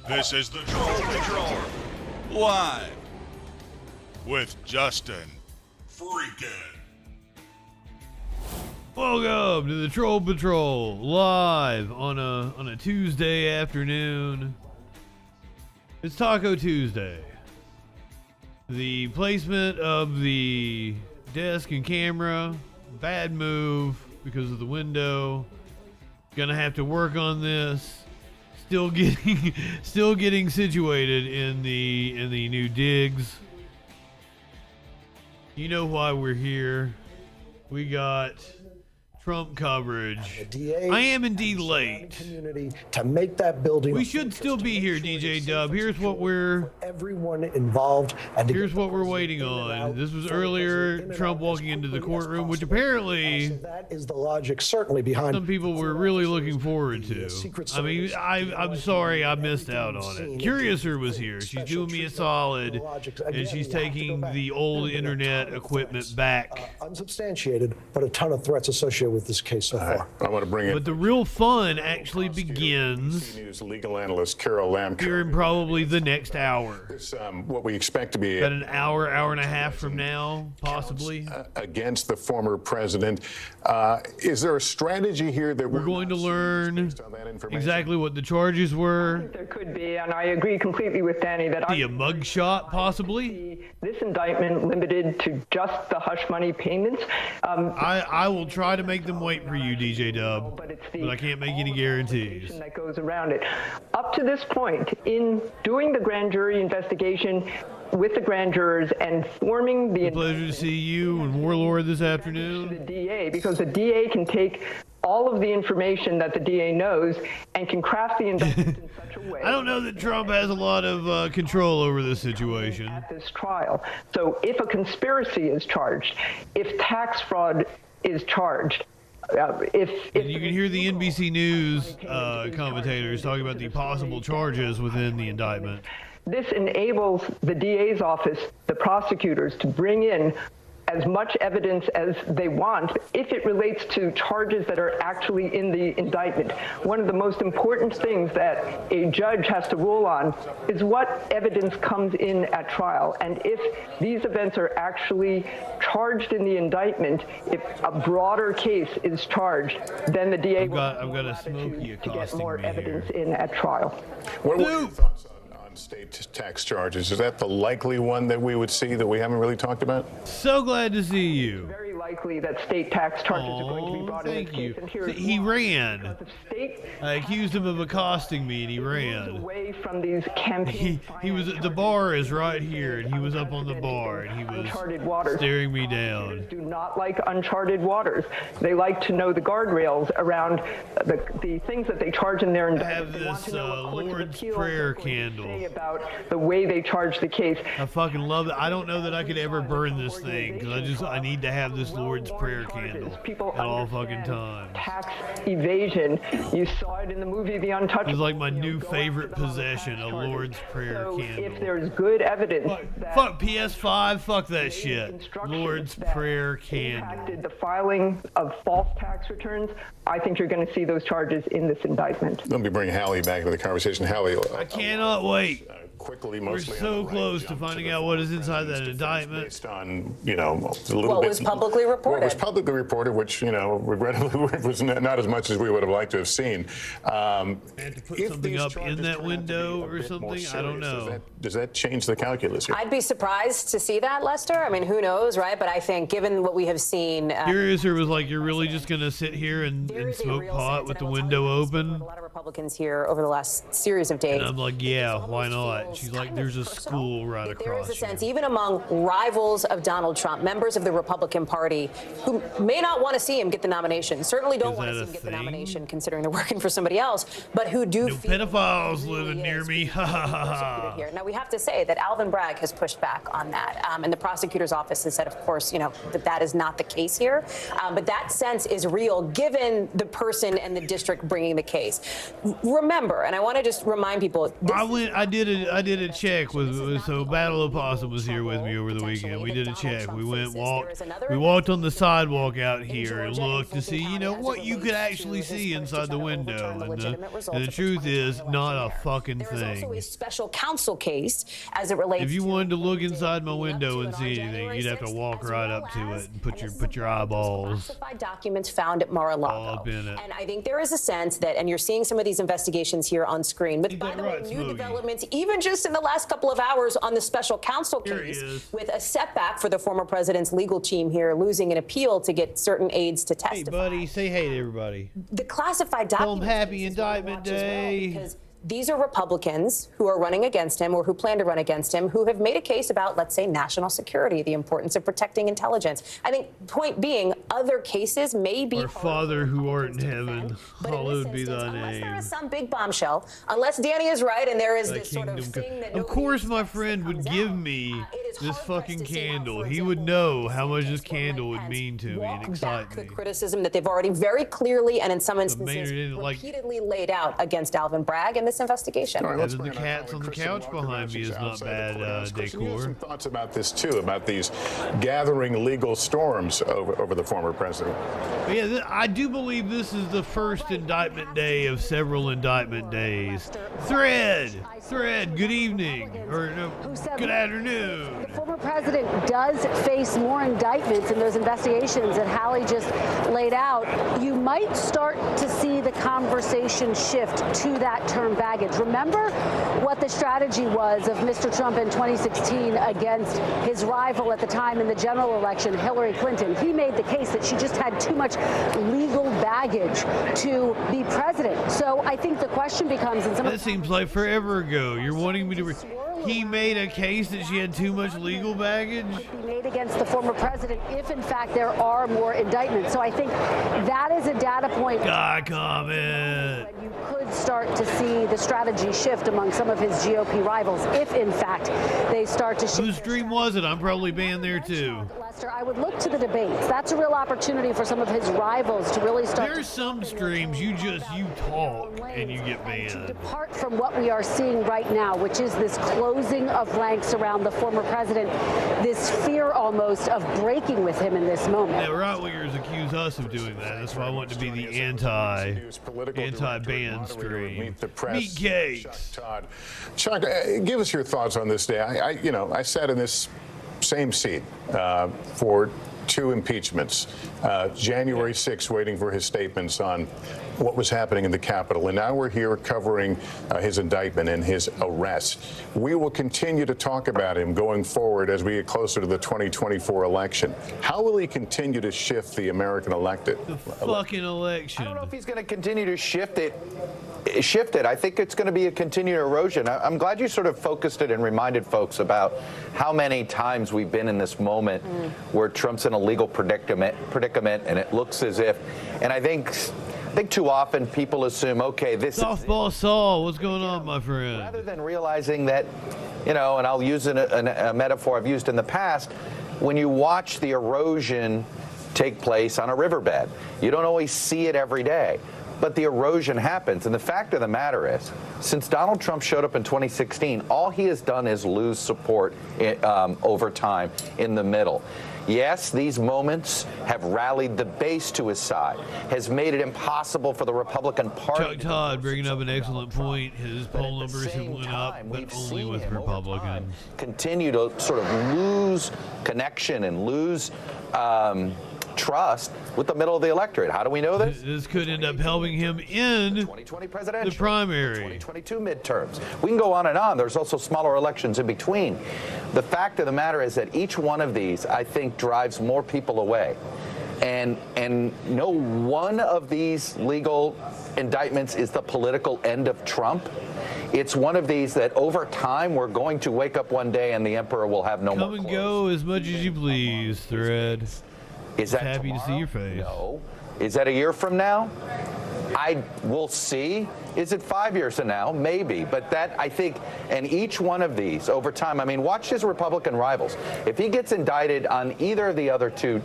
This is the Troll Patrol, live with Justin Freakin. Welcome to the Troll Patrol, live on a Tuesday afternoon. It's Taco Tuesday. The placement of the desk and camera, bad move because of the window. Gonna have to work on this. Still getting situated in the new digs. You know why we're here. We got Trump coverage. I am indeed late. Community to make that building. We should still be here, DJ Dub. Here's what we're everyone involved. And here's what we're waiting on. This was earlier. Trump walking into the courtroom, which apparently that is the logic certainly behind. Some people were really looking forward to. I mean, I'm sorry I missed out on it. Curiouser was here. She's doing me a solid, and she's taking the old internet equipment back. Unsubstantiated, but a ton of threats associated with this case so far. I want to bring in. But the real fun actually begins News legal analyst Carol Lamb here in probably the next hour. This, what we expect to be About an hour and a half from now, possibly. Against the former president. Is there a strategy here that We're going to learn exactly what the charges were. There could be, and I agree completely with Danny that See a mugshot, possibly. This indictment limited to just the hush money payments. I will try to make them wait for you, DJ Dub, but I can't make any guarantees. That goes around it. Up to this point, in doing the grand jury investigation with the grand jurors and forming the Pleasure to see you and Warlord this afternoon. The DA, because the DA can take all of the information that the DA knows and can craft the indictment in such a way. I don't know that Trump has a lot of control over this situation. At this trial. So if a conspiracy is charged, if tax fraud is charged, if you can hear the NBC News commentators talking about the possible charges within the indictment. This enables the DA's office, the prosecutors, to bring in as much evidence as they want if it relates to charges that are actually in the indictment. One of the most important things that a judge has to rule on is what evidence comes in at trial. And if these events are actually charged in the indictment, if a broader case is charged, then the DA I've got a smoky to get more evidence here. in at trial. What were your thoughts on state tax charges? Is that the likely one that we would see that we haven't really talked about? So glad to see you. Very likely that state tax charges are going to be brought in this Thank you. case. And here is He why. ran. Because of state I accused him of accosting me, and he moved ran. away from these campaign He was the bar is right here, and he was up on the bar, and he uncharted was waters. staring me down. Do not like uncharted waters. They like to know the guardrails around the things that they charge in their indictment. have They want this, to know what courts of Lord's appeals Prayer are going to candle. say about the way they charge the case. I fucking love it. I don't know that I could ever burn this thing because I need to have this Lord's Prayer candle People at all fucking understand times. Tax evasion. You saw it in the movie The Untouchables. It's like my new Go favorite after them on the possession, tax a charges. Lord's Prayer So candle. if there's good evidence that Fuck PS5, fuck that shit. instructions Lord's that Prayer candle. impacted the filing of false tax returns, I think you're going to see those charges in this indictment. Let me bring Hallie back into the conversation. Hallie, I cannot wait. quickly, We're mostly so on the right, close to jump finding the out what is former inside that president's defense indictment. based on, a little What bit. was publicly reported. What was publicly reported, which, regrettably was not as much as we would have liked to have seen. And to put If something these up in charges that turn out to be window a or bit more something, I don't serious, know. Does that change the calculus here? I'd be surprised to see that, Lester. I mean, who knows, right? But I think given what we have seen... Curiouser was like, you're really just going to sit here and smoke pot with the window open? A lot of Republicans here over the last series of days. And I'm like, yeah, why not? She's like, there's a school right There is across a sense, here. even among rivals of Donald Trump, members of the Republican Party, who may not want to see him get the nomination, certainly don't Is want to that see a him get the thing? nomination, considering they're working for somebody else, but who do No feel pedophiles he really living near is me. Ha ha ha ha. here. Now, we have to say that Alvin Bragg has pushed back on that, and the prosecutor's office has said, of course, that is not the case here, but that sense is real given the person and the district bringing the case. Remember, and I want to just remind people. I did a check so Battle of Possum was here with me over the weekend. We did a check. We walked on the sidewalk out here and looked to see, what you could actually see inside the window. And the truth is, not a fucking thing. There's also a special counsel case as it relates. If you wanted to look inside my window and see anything, you'd have to walk right up to it and put your eyeballs. Classified documents found at Mar-a-Lago. And I think there is a sense that, and you're seeing some of these investigations here on screen, with, by the way, new developments, even just in the last couple of hours on the special counsel case, with a setback for the former president's legal team here, losing an appeal to get certain aides to testify. Hey, buddy, say hey to everybody. The classified documents. Tell 'em happy Indictment Day. Because these are Republicans who are running against him or who plan to run against him, who have made a case about, let's say, national security, the importance of protecting intelligence. I think, point being, other cases may be. Our Father who art in heaven, hallowed be thy name. Unless there is some big bombshell, unless Danny is right and there is this sort of thing that. Of course, my friend would give me this fucking candle. He would know how much this candle would mean to me and excite me. The criticism that they've already very clearly and in some instances repeatedly laid out against Alvin Bragg and this investigation. All right, the cats on the couch behind me is not bad decor. Some thoughts about this too, about these gathering legal storms over the former president. Yeah, I do believe this is the first indictment day of several indictment days. Thread, good evening, or no, good afternoon. The former president does face more indictments in those investigations that Hallie just laid out. You might start to see the conversation shift to that term baggage. Remember what the strategy was of Mr. Trump in 2016 against his rival at the time in the general election, Hillary Clinton. He made the case that she just had too much legal baggage to be president. So I think the question becomes, that seems like forever ago. You're wanting me to. He made a case that she had too much legal baggage? Be made against the former president if, in fact, there are more indictments. So I think that is a data point. God, comment. You could start to see the strategy shift among some of his GOP rivals if, in fact, they start to shift. Whose stream was it? I'm probably banned there, too. Lester, I would look to the debates. That's a real opportunity for some of his rivals to really start. There's some streams you talk and you get banned. To depart from what we are seeing right now, which is this closing of ranks around the former president, this fear almost of breaking with him in this moment. Yeah, right-wingers accuse us of doing that. That's why I want to be the anti-ban stream. Meat cakes. Chuck, give us your thoughts on this day. I sat in this same seat for 2 impeachments. January 6th, waiting for his statements on what was happening in the Capitol. And now we're here covering his indictment and his arrest. We will continue to talk about him going forward as we get closer to the 2024 election. How will he continue to shift the American elected? The fucking election. I don't know if he's going to continue to shift it. I think it's going to be a continued erosion. I'm glad you sort of focused it and reminded folks about how many times we've been in this moment where Trump's in a legal predicament, and it looks as if, and I think too often people assume, okay, this softball Saul, what's going on, my friend? Rather than realizing that, and I'll use a metaphor I've used in the past, when you watch the erosion take place on a riverbed, you don't always see it every day. But the erosion happens. And the fact of the matter is, since Donald Trump showed up in 2016, all he has done is lose support over time in the middle. Yes, these moments have rallied the base to his side, has made it impossible for the Republican Party. Chuck Todd bringing up an excellent point. His poll numbers have went up, but only with Republicans. Continue to sort of lose connection and lose trust with the middle of the electorate. How do we know this? This could end up helping him in the 2020 presidential, the primary, 2022 midterms. We can go on and on. There's also smaller elections in between. The fact of the matter is that each one of these, I think, drives more people away. And no one of these legal indictments is the political end of Trump. It's one of these that over time we're going to wake up one day and the emperor will have no more clothes. Come and go as much as you please, Thread. Is that happy tomorrow? To see your face? No. Is that a year from now? We'll see. Is it 5 years from now? Maybe. But that, I think, and each one of these over time, I mean, watch his Republican rivals. If he gets indicted on either of the other two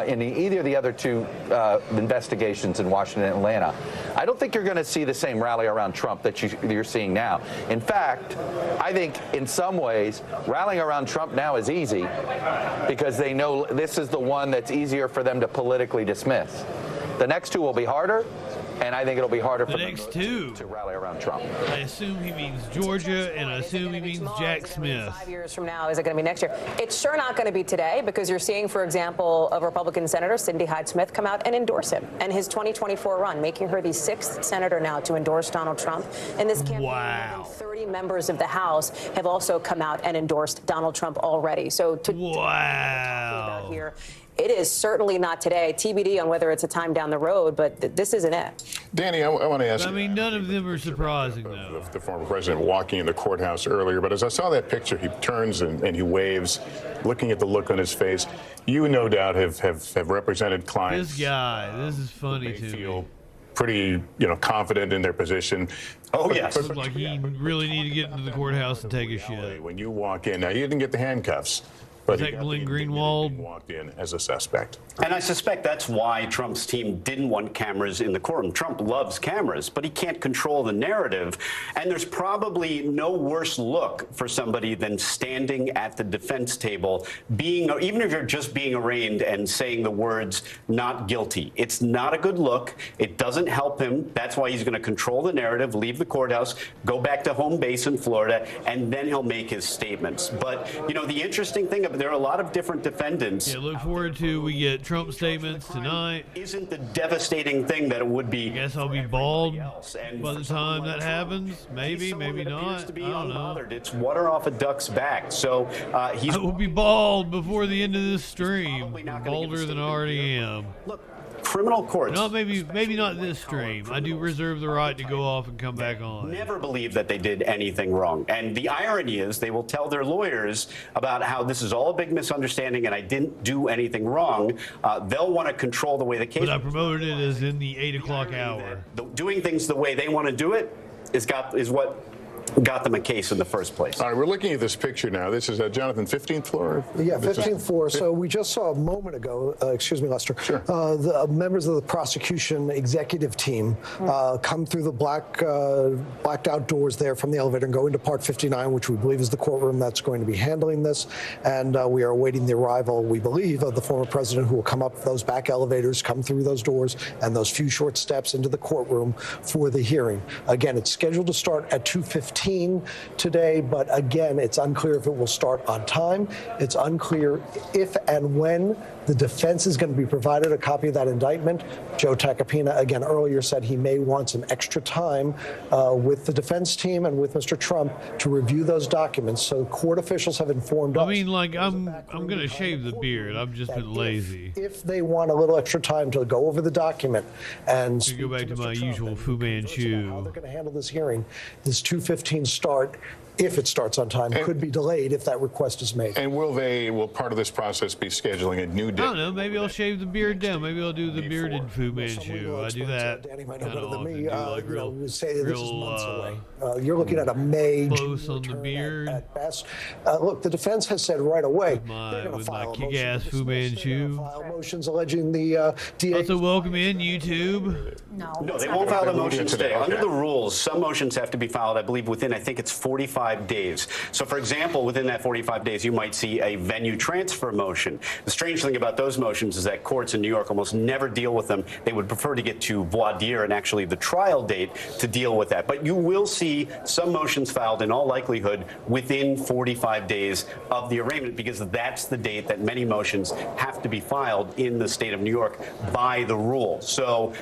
in either of the other two investigations in Washington and Atlanta. I don't think you're going to see the same rally around Trump that you're seeing now. In fact, I think in some ways, rallying around Trump now is easy because they know this is the one that's easier for them to politically dismiss. The next two will be harder, and I think it'll be harder for them to rally around Trump. I assume he means Georgia, and I assume he means Jack Smith. 5 years from now, is it going to be next year? It's sure not going to be today, because you're seeing, for example, a Republican Senator, Cindy Hyde-Smith, come out and endorse him and his 2024 run, making her the 6th senator now to endorse Donald Trump. In this campaign, more than 30 members of the House have also come out and endorsed Donald Trump already. So to about here, it is certainly not today. TBD on whether it's a time down the road, but this isn't it. Danny, I want to ask you. I mean, none of them are surprising, though. The former president walking in the courthouse earlier, but as I saw that picture, he turns and he waves, looking at the look on his face. You, no doubt, have represented clients. This guy, this is funny they to feel me. Pretty, confident in their position. Oh, yes. Looks like he really need to get into the courthouse and take a shit. When you walk in, now you didn't get the handcuffs. But Is that Glenn Greenwald? Walked in as a suspect. And I suspect that's why Trump's team didn't want cameras in the courtroom. Trump loves cameras, but he can't control the narrative. And there's probably no worse look for somebody than standing at the defense table, even if you're just being arraigned and saying the words "not guilty." It's not a good look. It doesn't help him. That's why he's going to control the narrative, leave the courthouse, go back to home base in Florida, and then he'll make his statements. But, the interesting thing about there are a lot of different defendants. Yeah, look forward to we get Trump statements tonight. Isn't the devastating thing that it would be. I guess I'll be bald by the time that happens. Maybe, maybe not. I don't know. It's water off a duck's back. So I will be bald before the end of this stream. Balder than I already am. Look, criminal courts. No, maybe not this stream. I do reserve the right to go off and come back on. Never believe that they did anything wrong. And the irony is they will tell their lawyers about how this is all a big misunderstanding and I didn't do anything wrong. They'll want to control the way the case. But I promoted it as in the 8 o'clock hour. Doing things the way they want to do it is what got them a case in the first place. All right, we're looking at this picture now. This is Jonathan, 15th floor? Yeah, 15th floor. So we just saw a moment ago, excuse me, Lester, sure. The members of the prosecution executive team come through the blacked out doors there from the elevator and go into part 59, which we believe is the courtroom that's going to be handling this. And we are awaiting the arrival, we believe, of the former president, who will come up those back elevators, come through those doors and those few short steps into the courtroom for the hearing. Again, it's scheduled to start at 2:15 today, but again, it's unclear if it will start on time. It's unclear if and when the defense is going to be provided a copy of that indictment. Joe Tacopina, again, earlier said he may want some extra time with the defense team and with Mr. Trump to review those documents. So court officials have informed us. I mean, like, I'm going to shave the beard. I've just been lazy. If they want a little extra time to go over the document and to go back to my usual Fu Manchu. How they're going to handle this hearing, this 2:15 start, if it starts on time, could be delayed if that request is made. And will part of this process be scheduling a new date? I don't know. Maybe I'll shave the beard down. Maybe I'll do the bearded Fu Manchu. I do that. Danny might know better than me. Real, say this is months away. You're looking at a May. Close on the beard. At best. Look, the defense has said right away with my kick-ass Fu Manchu. File motions alleging the DA. Also, welcome in YouTube. No, they won't file the motions today. Under the rules, some motions have to be filed, I believe, within, I think it's 45 days. So, for example, within that 45 days, you might see a venue transfer motion. The strange thing about those motions is that courts in New York almost never deal with them. They would prefer to get to voir dire and actually the trial date to deal with that. But you will see some motions filed in all likelihood within 45 days of the arraignment, because that's the date that many motions have to be filed in the state of New York by the rule. So,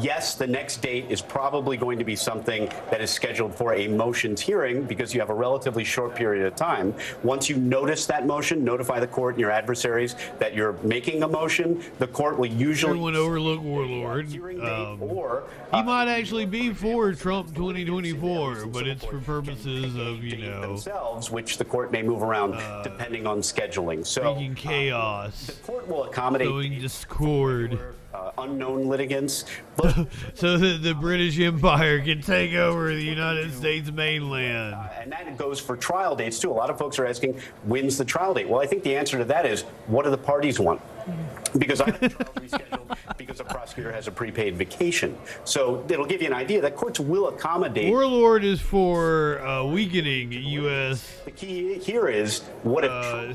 yes, the next date is probably going to be something that is scheduled for a motions hearing, because you have a relatively short period of time. Once you notice that motion, notify the court and your adversaries that you're making a motion. The court will usually... Everyone overlook Warlord. He might actually be for Trump 2024, but it's for purposes of, themselves, which the court may move around depending on scheduling. So, freaking chaos. The court will accommodate... Sowing discord. Unknown litigants. So that the British Empire can take over the United States mainland. And that goes for trial dates, too. A lot of folks are asking, when's the trial date? Well, I think the answer to that is, what do the parties want? because I had the trial rescheduled because a prosecutor has a prepaid vacation. So it'll give you an idea that courts will accommodate. Warlord is for weakening U.S. The key here is what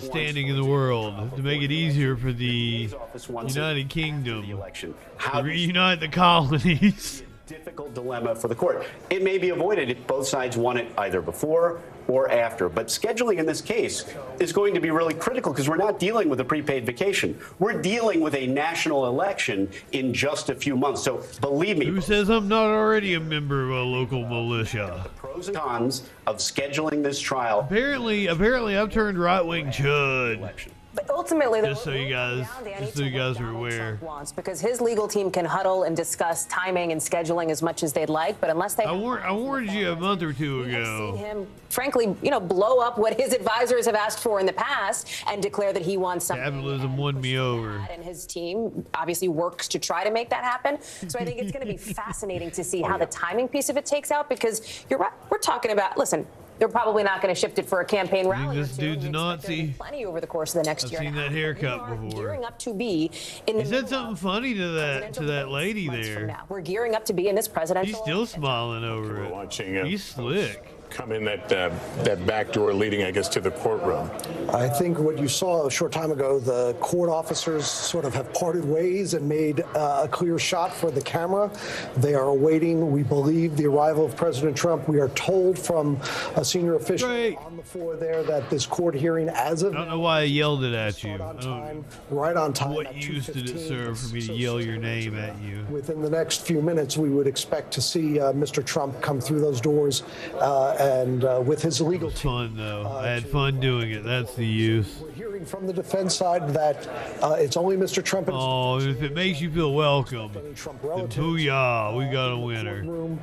standing in the world to make it easier for the United Kingdom to reunite the colonies. Difficult dilemma for the court. It may be avoided if both sides want it either before or after. But scheduling in this case is going to be really critical because we're not dealing with a prepaid vacation. We're dealing with a national election in just a few months. So believe me. Who says I'm not already a member of a local militia? The pros and cons of scheduling this trial. Apparently I've turned right-wing chud. But ultimately, just so you guys are aware, because his legal team can huddle and discuss timing and scheduling as much as they'd like, but unless they, I warned you a month or two ago. Seen him, frankly, blow up what his advisors have asked for in the past and declare that he wants something. Capitalism won me over. And his team obviously works to try to make that happen. So I think it's going to be fascinating to see how the timing piece of it takes out, because you're right. We're talking about, listen, they're probably not going to shift it for a campaign rally. This dude's a Nazi. Plenty over the course of the next year. I've seen that haircut before. Gearing up to be in the he said something funny to that lady there. We're gearing up to be in this presidential. He's still smiling over it. Watching, he's slick. Come in that back door leading, I guess, to the courtroom. I think what you saw a short time ago, the court officers sort of have parted ways and made a clear shot for the camera. They are awaiting, we believe, the arrival of President Trump. We are told from a senior official on the floor there that this court hearing, as of I don't know why I yelled it at you. Right on time. What use did it serve for me to yell your name at you? Within the next few minutes, we would expect to see Mr. Trump come through those doors. And with his legal team. Fun, though. I had fun doing it. That's the use. We're hearing from the defense side that it's only Mr. Trump. And if it makes you feel welcome, then booyah, we got a winner. Room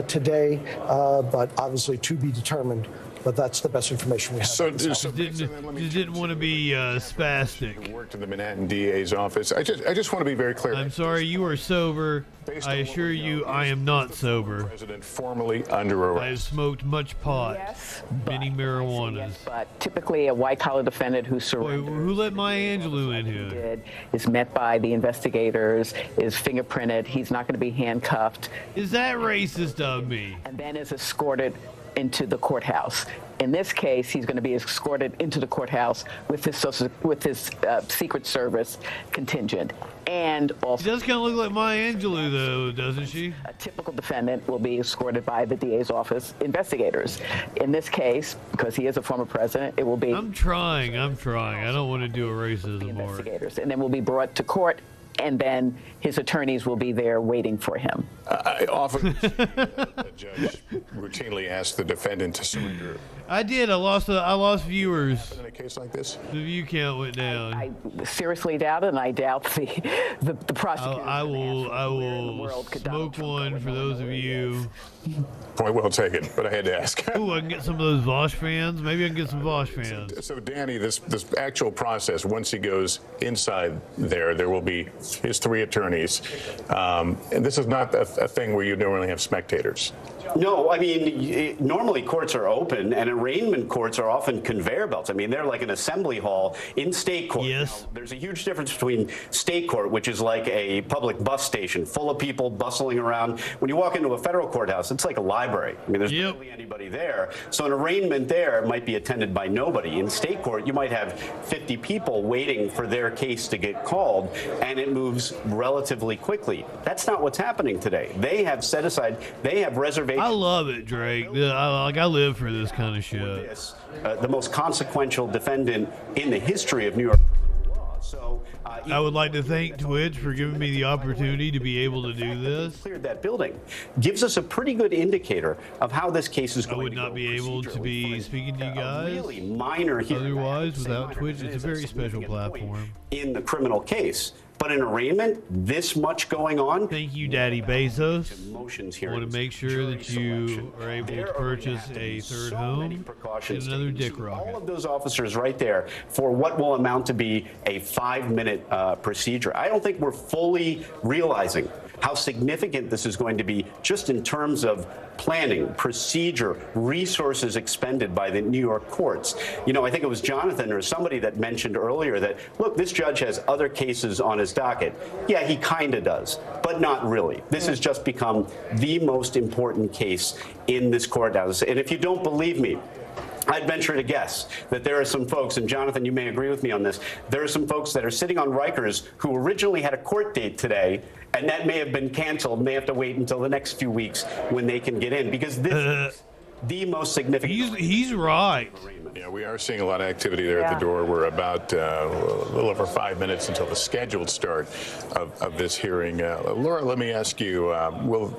today, but obviously to be determined. But that's the best information we have. So didn't want to be spastic. Worked in the Manhattan DA's office. I just want to be very clear. I'm sorry, you are sober. I assure you, I am not sober. President formally under arrest. I have smoked much pot, many marijuanas. But typically, a white-collar defendant who surrendered. Who let Maya Angelou in here? Is met by the investigators, is fingerprinted. He's not going to be handcuffed. Is that racist of me? And then is escorted into the courthouse. In this case, he's going to be escorted into the courthouse with his Secret Service contingent. And also, she does kind of look like Maya Angelou, though, doesn't she? A typical defendant will be escorted by the DA's office investigators. In this case, because he is a former president, it will be. I'm trying. I don't want to do a racism investigators, and then will be brought to court. And then his attorneys will be there waiting for him. I often the judge routinely asks the defendant to surrender. I did. I lost viewers. In a case like this, the view count went down. I seriously doubt it, and I doubt the prosecutor. I will smoke one for those of you. Point well taken, but I had to ask. Ooh, I can get some of those Vosh fans. Maybe I can get some Vosh fans. So Danny, this actual process, once he goes inside there will be his 3 attorneys. And this is not a thing where you normally have spectators. No, I mean, normally courts are open, and arraignment courts are often conveyor belts. I mean, they're like an assembly hall in state court. Yes. Now, there's a huge difference between state court, which is like a public bus station full of people bustling around. When you walk into a federal courthouse, it's like a library. I mean, there's barely anybody there. So an arraignment there might be attended by nobody. In state court, you might have 50 people waiting for their case to get called, and it moves relatively quickly. That's not what's happening today. They have set aside, they have reservations. I love it, Drake. I live for this kind of shit. The most consequential defendant in the history of New York criminal law. So I would like to thank Twitch for giving me the opportunity to be able to do this. Cleared that building gives us a pretty good indicator of how this case is going. I would not be able to be speaking to you guys really minor otherwise without Twitch. It's a very special platform in the criminal case. But in arraignment, this much going on. Thank you, Daddy Bezos. I want to make sure that you are able to purchase a third home and another dick rocket. All of those officers right there for what will amount to be a 5-minute procedure. I don't think we're fully realizing how significant this is going to be just in terms of planning, procedure, resources expended by the New York courts. You know, I think it was Jonathan or somebody that mentioned earlier that, look, this judge has other cases on his docket. Yeah, he kind of does, but not really. This has just become the most important case in this courthouse. And if you don't believe me, I'd venture to guess that there are some folks, and Jonathan, you may agree with me on this, there are some folks that are sitting on Rikers who originally had a court date today, and that may have been canceled, may have to wait until the next few weeks when they can get in, because this is the most significant. He's right. Yeah, we are seeing a lot of activity there at the door. We're about a little over 5 minutes until the scheduled start of this hearing. Laura, let me ask you, will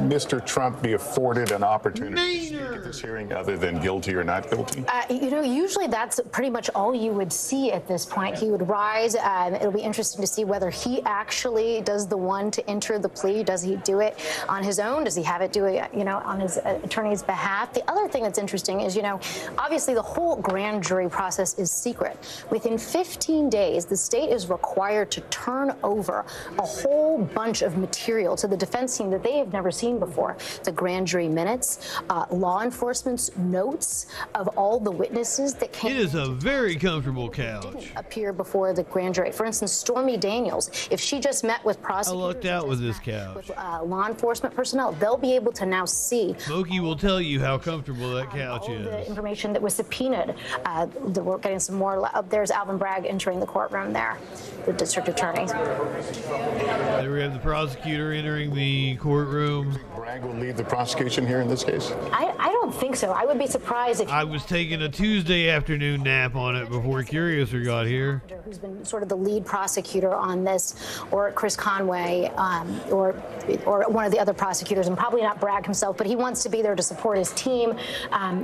Mr. Trump be afforded an opportunity to speak at this hearing other than guilty or not guilty? You know, usually that's pretty much all you would see at this point. He would rise. It'll be interesting to see whether he actually does the one to enter the plea. Does he do it on his own? Does he have it do it, you know, on his attorney's behalf? The other thing that's interesting is, you know, obviously the whole grand jury process is secret. Within 15 days, the state is required to turn over a whole bunch of material to the defense team that they have never seen before. The grand jury minutes, law enforcement's notes of all the witnesses that came. It is a very comfortable couch. Didn't appear before the grand jury. For instance, Stormy Daniels, if she just met with prosecutors, I lucked out with this couch. with law enforcement personnel, they'll be able to now see. Smokey will tell you how comfortable that couch all is. the information that was subpoenaed. We're getting some more. There's Alvin Bragg entering the courtroom there, the district attorney. There we have the prosecutor entering the courtroom. Bragg will lead the prosecution here in this case? I don't think so. I would be surprised if. I was taking a Tuesday afternoon nap on it before Curiouser got here. Who's been sort of the lead prosecutor on this, or Chris Conway, or one of the other prosecutors, and probably not Bragg himself, but he wants to be there to support his team,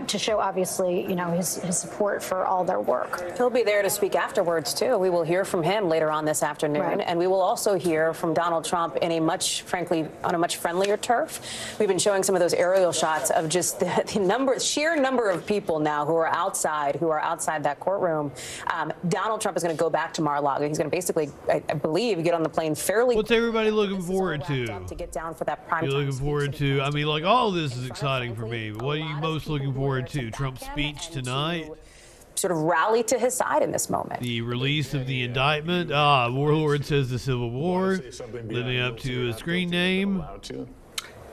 to show obviously, you know, his support for all their work. He'll be there to speak afterwards too. We will hear from him later on this afternoon, and we will also hear from Donald Trump in a frankly, on a much friendlier turf. We've been showing some of those aerial shots of just the sheer number of people now who are outside that courtroom. Donald Trump is going to go back to Mar-a-Lago. He's going to basically, I believe, get on the plane fairly. What's everybody looking forward to? To get down for that prime. You're looking forward to? I mean, like, all this is exciting for me. But what are you most looking forward to? Trump's speech tonight? Sort of rally to his side in this moment. The release of the indictment. Warlord says the Civil War, living up to a screen name.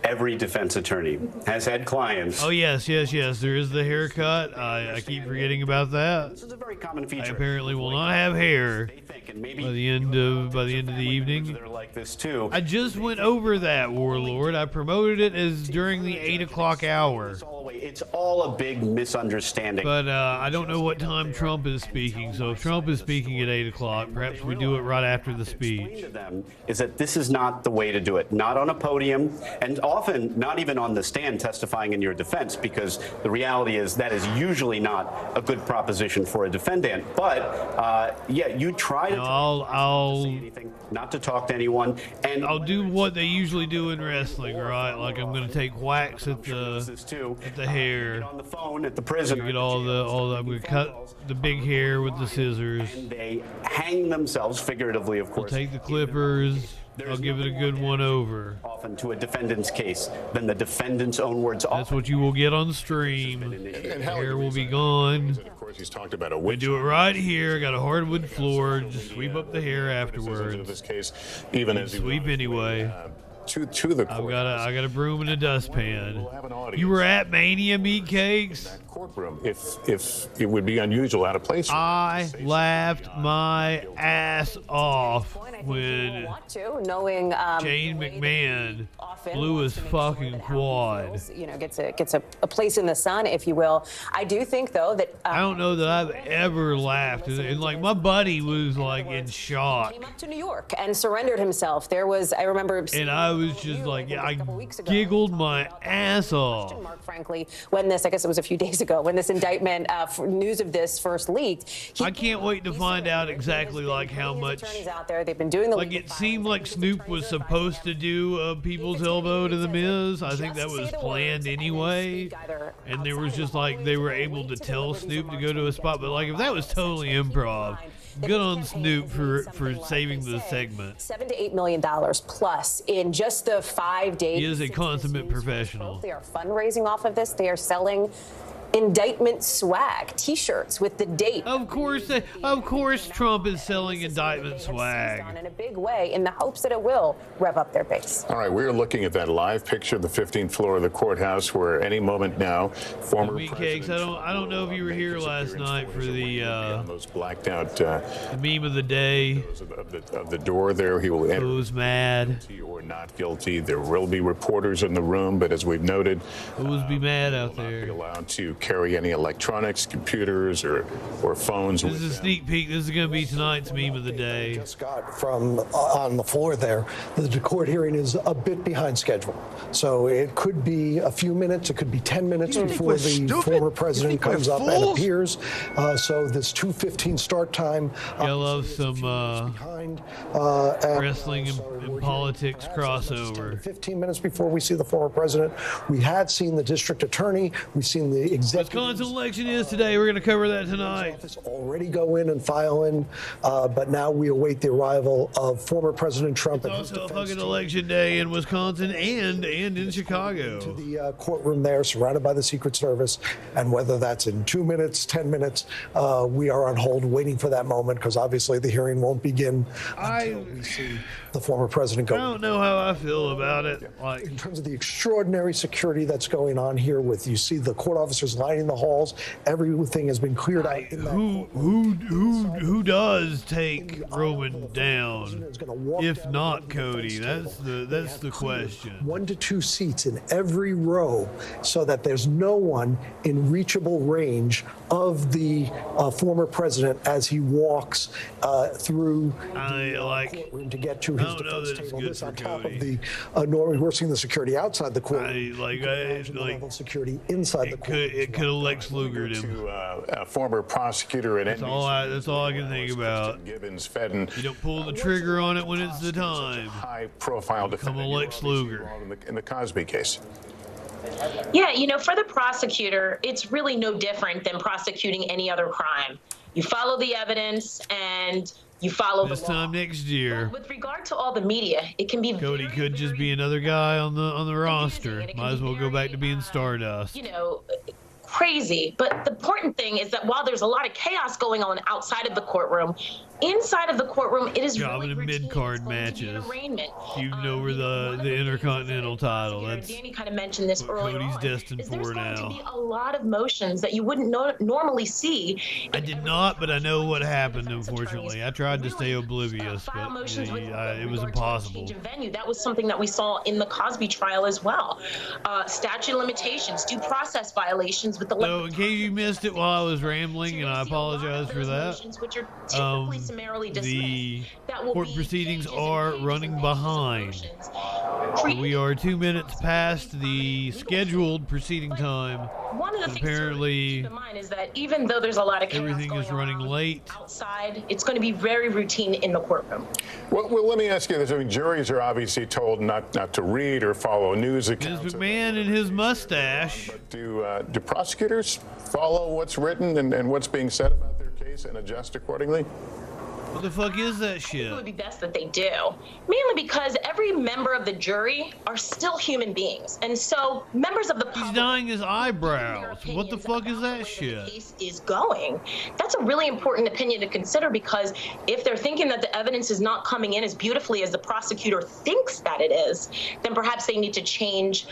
Every defense attorney has had clients. Oh, yes. There is the haircut. I keep forgetting about that. This is a very common feature. I apparently will not have hair by the end of the evening. They're like this too. I just went over that, Warlord. I promoted it as during the 8 o'clock hour. It's all a big misunderstanding. But I don't know what time Trump is speaking. So if Trump is speaking at 8 o'clock, perhaps we do it right after the speech. To them is that this is not the way to do it. Not on a podium, and often not even on the stand testifying in your defense, because the reality is that is usually not a good proposition for a defendant. But yeah, you try to I'll say anything, not to talk to anyone, and I'll do what they usually do in wrestling, right? Like I'm going to take whacks at the hair. on the phone at the prison. Get all the. I'm going to cut the big hair with the scissors. And they hang themselves, figuratively, of course. I'll take the clippers. I'll give it a good one over. Often to a defendant's case than the defendant's own words. That's what you will get on stream. The hair will be gone. Of course, he's talked about a We do it right here. I got a hardwood floor. Just sweep up the hair afterwards. This case, even as sweep anyway. To the court. I got a broom and a dustpan. You were at Mania Meatcakes? Courtroom, if it would be unusual, out of place. I laughed my ass off when knowing Jane McMahon blew his fucking quad. You know, gets a place in the sun, if you will. I do think though that I don't know that I've ever laughed, and like my buddy was like in shock. Came up to New York and surrendered himself. I remember, and I was just like, I giggled my ass off. Frankly, when this, I guess it was a few days ago, when this indictment, news of this first leaked. I can't wait to find out exactly like how much. Out there, they've been doing the. Like it seemed like Snoop was supposed to do a people's elbow to the Miz. I think that was planned anyway, and there was just like they were able to tell Snoop to go to a spot, but like if that was totally improv, Good on Snoop for saving the segment. $7 to $8 million plus in just the 5 days. He is a consummate professional. They are fundraising off of this. They are selling indictment swag, T-shirts with the date. Of course, Trump is selling indictment swag in a big way, in the hopes that it will rev up their base. All right, we're looking at that live picture of the 15th floor of the courthouse, where any moment now, former Meat Cakes. I don't know if you were here last night for the those blacked out the meme of the day. Of the door there, he will enter. Who's mad? Or not guilty. There will be reporters in the room, but as we've noted, who's be mad out will there? Not be allowed to carry any electronics, computers, or phones. This is a sneak peek. This is going to be tonight's meme of the day. Just got from on the floor there. The court hearing is a bit behind schedule, so it could be a few minutes. It could be 10 minutes before the former president comes up and appears. So this 2:15 start time. I love some wrestling and politics crossover. 15 minutes before we see the former president, we had seen the district attorney. We've seen the executive. Wisconsin election is today. We're going to cover that tonight. Already go in and file in, but now we await the arrival of former President Trump. It's also a fucking election day in Wisconsin and in Chicago. To the courtroom there, surrounded by the Secret Service, and whether that's in 2 minutes, 10 minutes, we are on hold waiting for that moment, because obviously the hearing won't begin until we see the former president go. I don't know how I feel about it. Like, in terms of the extraordinary security that's going on here, with you see the court officers lining the halls, everything has been cleared out. Who does take Roman down? If not Cody, that's the question. 1 to 2 seats in every row, so that there's no one in reachable range of the former president as he walks through the courtroom to get to his defense table. This on top of the we're seeing the security outside the courtroom. Level security inside the courtroom. It could have Lex Lugered him. A former prosecutor at that's all I can think about. Gibbons Fedden. You don't pull the trigger on it when it's the time. High-profile defendant. Become a Lex Luger. In the Cosby case. Yeah, for the prosecutor, it's really no different than prosecuting any other crime. You follow the evidence and you follow the law. This time next year. But with regard to all the media, it can be Cody could just be another guy on the roster. Might as well go back to being Stardust. Crazy. But the important thing is that while there's a lot of chaos going on outside of the courtroom, inside of the courtroom, it is really in mid-card matches. Arraignment. Feuding over the Intercontinental title. That's Danny kind of mentioned this earlier. Cody's destined for now. There's going to be a lot of motions that you wouldn't normally see. I did not, but I know what happened. Unfortunately, I tried to stay oblivious, but it was impossible. Venue. That was something that we saw in the Cosby trial as well. Statute of limitations, due process violations with the. So, in case you missed it while I was rambling, and I apologize for that. The court proceedings are running behind. We are 2 minutes past the scheduled proceeding time. One of the things apparently to keep in mind is that even though there's a lot of chaos everything is running late outside, it's going to be very routine in the courtroom. Well, let me ask you this. I mean, juries are obviously told not to read or follow news accounts. Ms. McMahon and his mustache. But do prosecutors follow what's written and what's being said about their case and adjust accordingly? What the fuck is that shit? It would be best that they do, mainly because every member of the jury are still human beings, and so members of the public. He's dyeing his eyebrows. What the fuck is that shit? The case is going. That's a really important opinion to consider, because if they're thinking that the evidence is not coming in as beautifully as the prosecutor thinks that it is, then perhaps they need to change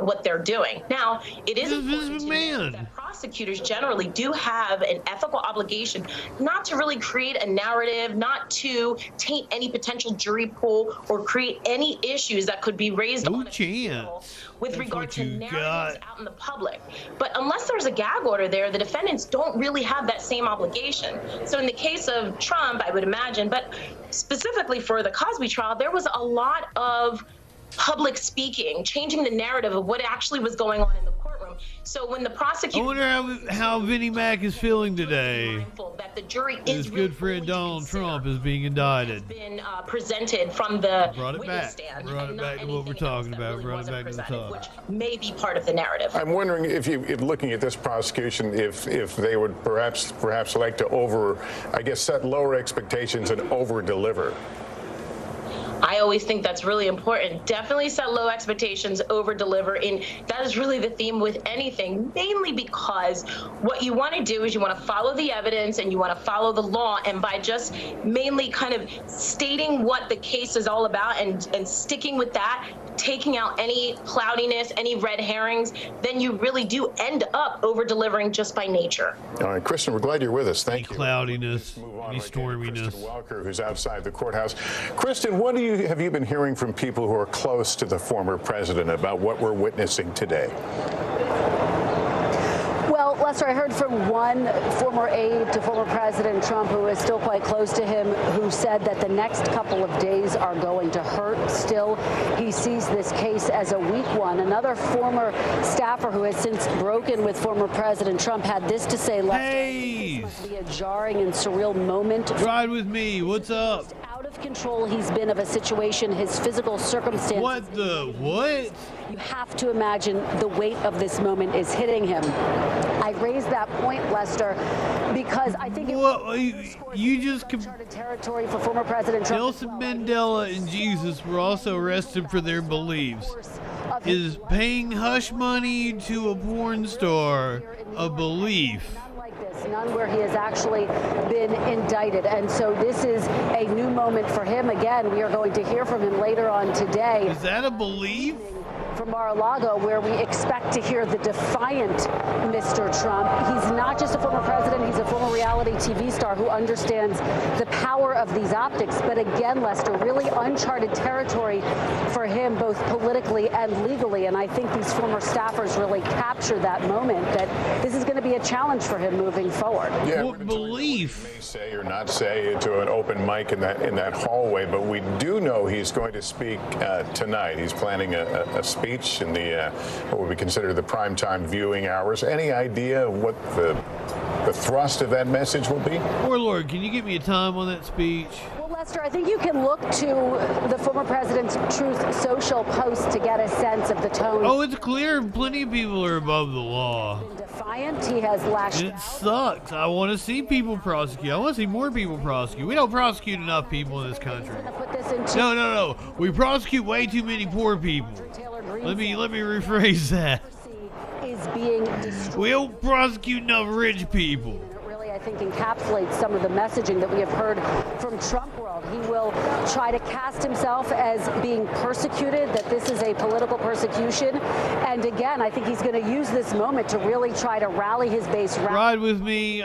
what they're doing. Now, it is important to know that prosecutors generally do have an ethical obligation not to really create a narrative, not to taint any potential jury pool or create any issues that could be raised on a trial with regard to narratives out in the public. But unless there's a gag order there, the defendants don't really have that same obligation. So in the case of Trump, I would imagine, but specifically for the Cosby trial, there was a lot of public speaking, changing the narrative of what actually was going on in the courtroom. So when the prosecutor, I wonder how Vinnie Mac is feeling today. That the jury His good friend Donald Trump is being indicted. been presented from the Brought it witness back. stand, Brought it back to what we're talking about. Brought it back to the top. which may be part of the narrative. I'm wondering if looking at this prosecution, if they would perhaps like to set lower expectations and over-deliver. I always think that's really important. Definitely set low expectations, over deliver. And that is really the theme with anything, mainly because what you want to do is you want to follow the evidence and you want to follow the law. And by just mainly kind of stating what the case is all about and sticking with that, taking out any cloudiness, any red herrings, then you really do end up over delivering just by nature. All right, Kristen, we're glad you're with us. Thank you. Cloudiness, any storminess. Kristen Welker, who's outside the courthouse. Kristen, what have you been hearing from people who are close to the former president about what we're witnessing today? Well, Lester, I heard from one former aide to former President Trump who is still quite close to him, who said that the next couple of days are going to hurt. Still, he sees this case as a weak one. Another former staffer who has since broken with former President Trump had this to say, Lester, Hey! this must be a jarring and surreal moment. Ride with me. What's up? Out of control he's been of a situation, his physical circumstances. What the what? You have to imagine the weight of this moment is hitting him. I raised that point, Lester, because I think you just uncharted territory for former President Trump. Nelson Mandela and Jesus were also arrested for their beliefs. Is paying hush money to a porn star a belief? None where he has actually been indicted. And so this is a new moment for him. Again, we are going to hear from him later on today. Is that a belief? From Mar-a-Lago, where we expect to hear the defiant Mr. Trump. He's not just a former president, he's a former reality TV star who understands the power of these optics. But again, Lester, really uncharted territory for him, both politically and legally. And I think these former staffers really capture that moment, that this is going to be a challenge for him moving forward. Yeah, what belief? May say or not say to an open mic in that hallway, but we do know he's going to speak tonight. He's planning a speech in the what would be considered the primetime viewing hours. Any idea what the thrust of that message will be? Poor Lord, can you give me a time on that speech? Well, Lester, I think you can look to the former president's Truth Social post to get a sense of the tone. Oh, it's clear plenty of people are above the law. Defiant, he has lashed It sucks. I want to see people prosecute. I want to see more people prosecute. We don't prosecute enough people in this country. No. We prosecute way too many poor people. Let me rephrase that. We don't prosecute enough rich people. I think encapsulates some of the messaging that we have heard from Trump world. He will try to cast himself as being persecuted, that this is a political persecution. And again, I think he's going to use this moment to really try to rally his base. Ride with me.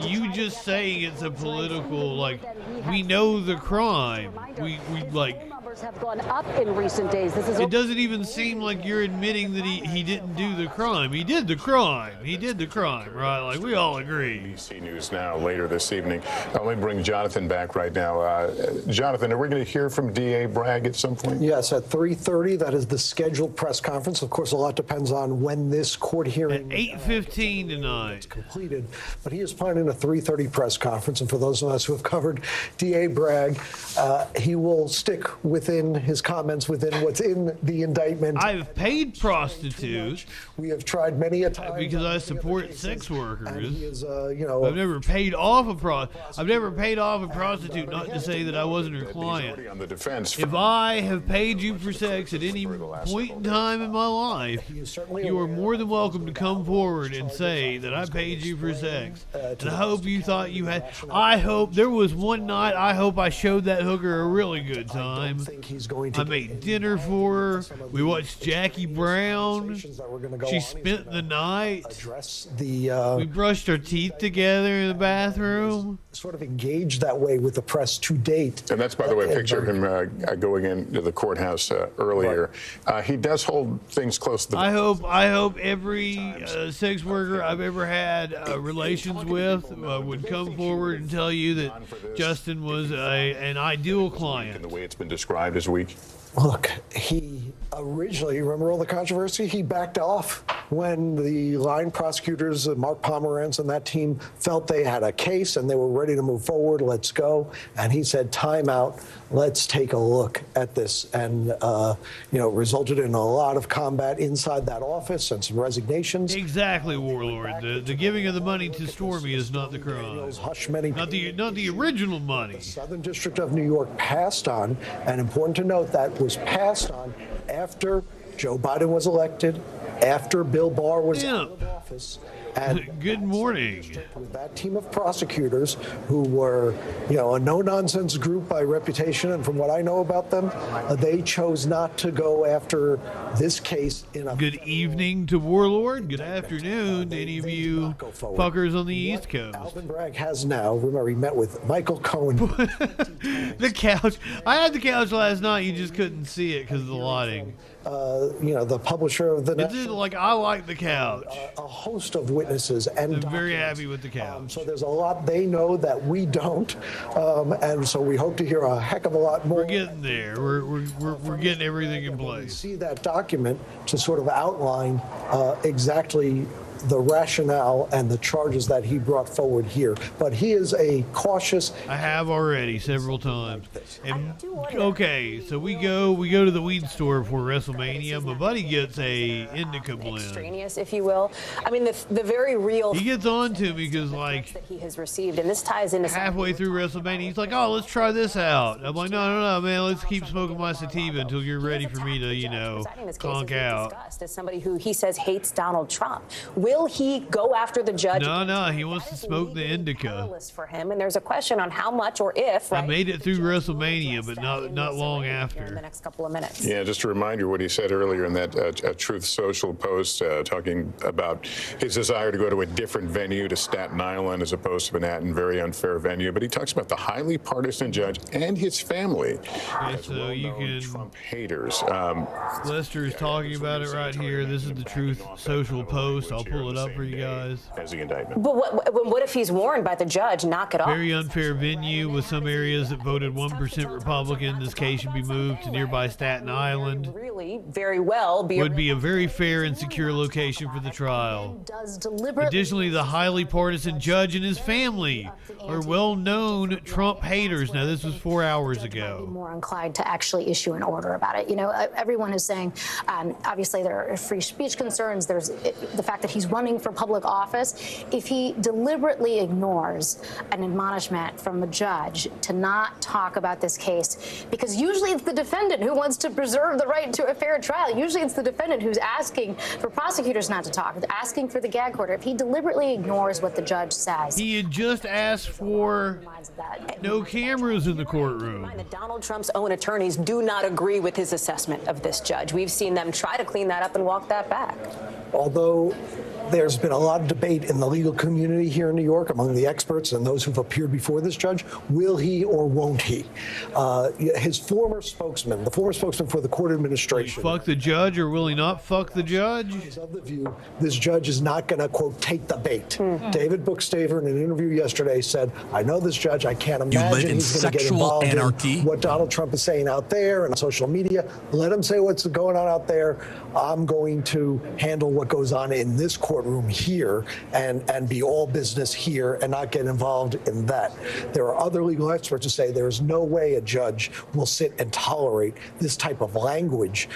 You just saying it's a political, like, we know the crime. We like. Have gone up in recent days. It doesn't even seem like you're admitting that he didn't do the crime. He did the crime. He did the crime, right? Like, we all agree. ABC News Now later this evening. Let me bring Jonathan back right now. Jonathan, are we going to hear from DA Bragg at some point? Yes, at 3:30. That is the scheduled press conference. Of course, a lot depends on when this court hearing at 8:15 tonight is completed. But he is planning a 3:30 press conference, and for those of us who have covered DA Bragg, he will stick within his comments within what's in the indictment. I've paid prostitutes. We have tried many a time because I support sex workers. He is, I've never paid off a prostitute, not to say that I wasn't her client. On the defense. If I have paid you for sex at any point in time in my life, you are more than welcome to come forward and say that I paid you for sex. And I hope you thought you had. I hope there was one night. I hope I showed that hooker a really good time. I made dinner for her. We watched Jackie Brown. She spent the night. We brushed our teeth together in the bathroom. Sort of engaged that way with the press to date. And that's, by the way, a picture of him going into the courthouse earlier. Right. He does hold things close to the. I hope every sex worker I've ever had relations with would come forward and tell you that Justin was an ideal client. The way it's been described as weak. Look, he originally, remember all the controversy? He backed off when the line prosecutors, Mark Pomerantz and that team, felt they had a case and they were ready to move forward. Let's go. And he said, time out. Let's take a look at this. And, resulted in a lot of combat inside that office and some resignations. Exactly, Warlord. The giving of the money to Stormy is not the crime. Hush many not the original money. The Southern District of New York passed on, and important to note that was passed on after Joe Biden was elected, after Bill Barr was out of office. And good morning. With that team of prosecutors who were, a no-nonsense group by reputation, and from what I know about them, they chose not to go after this case in a... Good evening to Warlord. Good afternoon to any of you fuckers on the East Coast. Alvin Bragg has now, remember, he met with Michael Cohen. The couch. I had the couch last night. You just couldn't see it because of the lighting. The publisher of the... I like the couch. A host of witnesses and I'm very happy with the couch. So there's a lot they know that we don't, and so we hope to hear a heck of a lot more. We're getting there. We're getting everything in place. We see that document to sort of outline exactly the rationale and the charges that he brought forward here. But he is a cautious... I have already several times. And, okay, so we go to the weed store before WrestleMania. My buddy gets a indica blend. Extraneous, if you will. I mean, the very real... He gets on to me because, that he has received, and this ties into... Halfway through WrestleMania, he's like, oh, let's try this out. I'm like, no, man, let's keep smoking my sativa until you're ready for me to, conk out. As somebody who he says hates Donald Trump. Will he go after the judge? No, he wants to smoke the indica. For him, and there's a question on how much or if. I made it through WrestleMania, but not long after. In the next couple of minutes. Yeah, just a reminder what he said earlier in that Truth Social post, talking about his desire to go to a different venue, to Staten Island as opposed to Manhattan, very unfair venue. But he talks about the highly partisan judge and his family. Okay, so you can. Trump haters. Lester is talking about it right here. This is the Truth Social post. I'll pull it up for you guys. As the indictment. But what if he's warned by the judge? Knock it off. Very unfair venue with some areas that voted 1% Republican. This case should be moved to nearby Staten Island. Really, very well. Would be a very fair and secure location for the trial. Additionally, the highly partisan judge and his family are well-known Trump haters. Now, this was 4 hours ago. More inclined to actually issue an order about it. Everyone is saying, obviously, there are free speech concerns. There's the fact that he's running for public office. If he deliberately ignores an admonishment from a judge to not talk about this case, because usually it's the defendant who wants to preserve the right to a fair trial. Usually it's the defendant who's asking for prosecutors not to talk, asking for the gag order. If he deliberately ignores what the judge says. He had just asked for no cameras in the courtroom. Donald Trump's own attorneys do not agree with his assessment of this judge. We've seen them try to clean that up and walk that back. Although there's been a lot of debate in the legal community here in New York among the experts and those who've appeared before this judge, will he or won't he? His former spokesman, the former spokesman for the court administration. Will he fuck the judge or will he not fuck the judge? Is of the view this judge is not going to, quote, take the bait. David Bookstaver in an interview yesterday said, I know this judge, I can't imagine he's going to get involved in what Donald Trump is saying out there and on social media. Let him say what's going on out there. I'm going to handle what goes on in this courtroom here and be all business here and not get involved in that. There are other legal experts who say there is no way a judge will sit and tolerate this type of language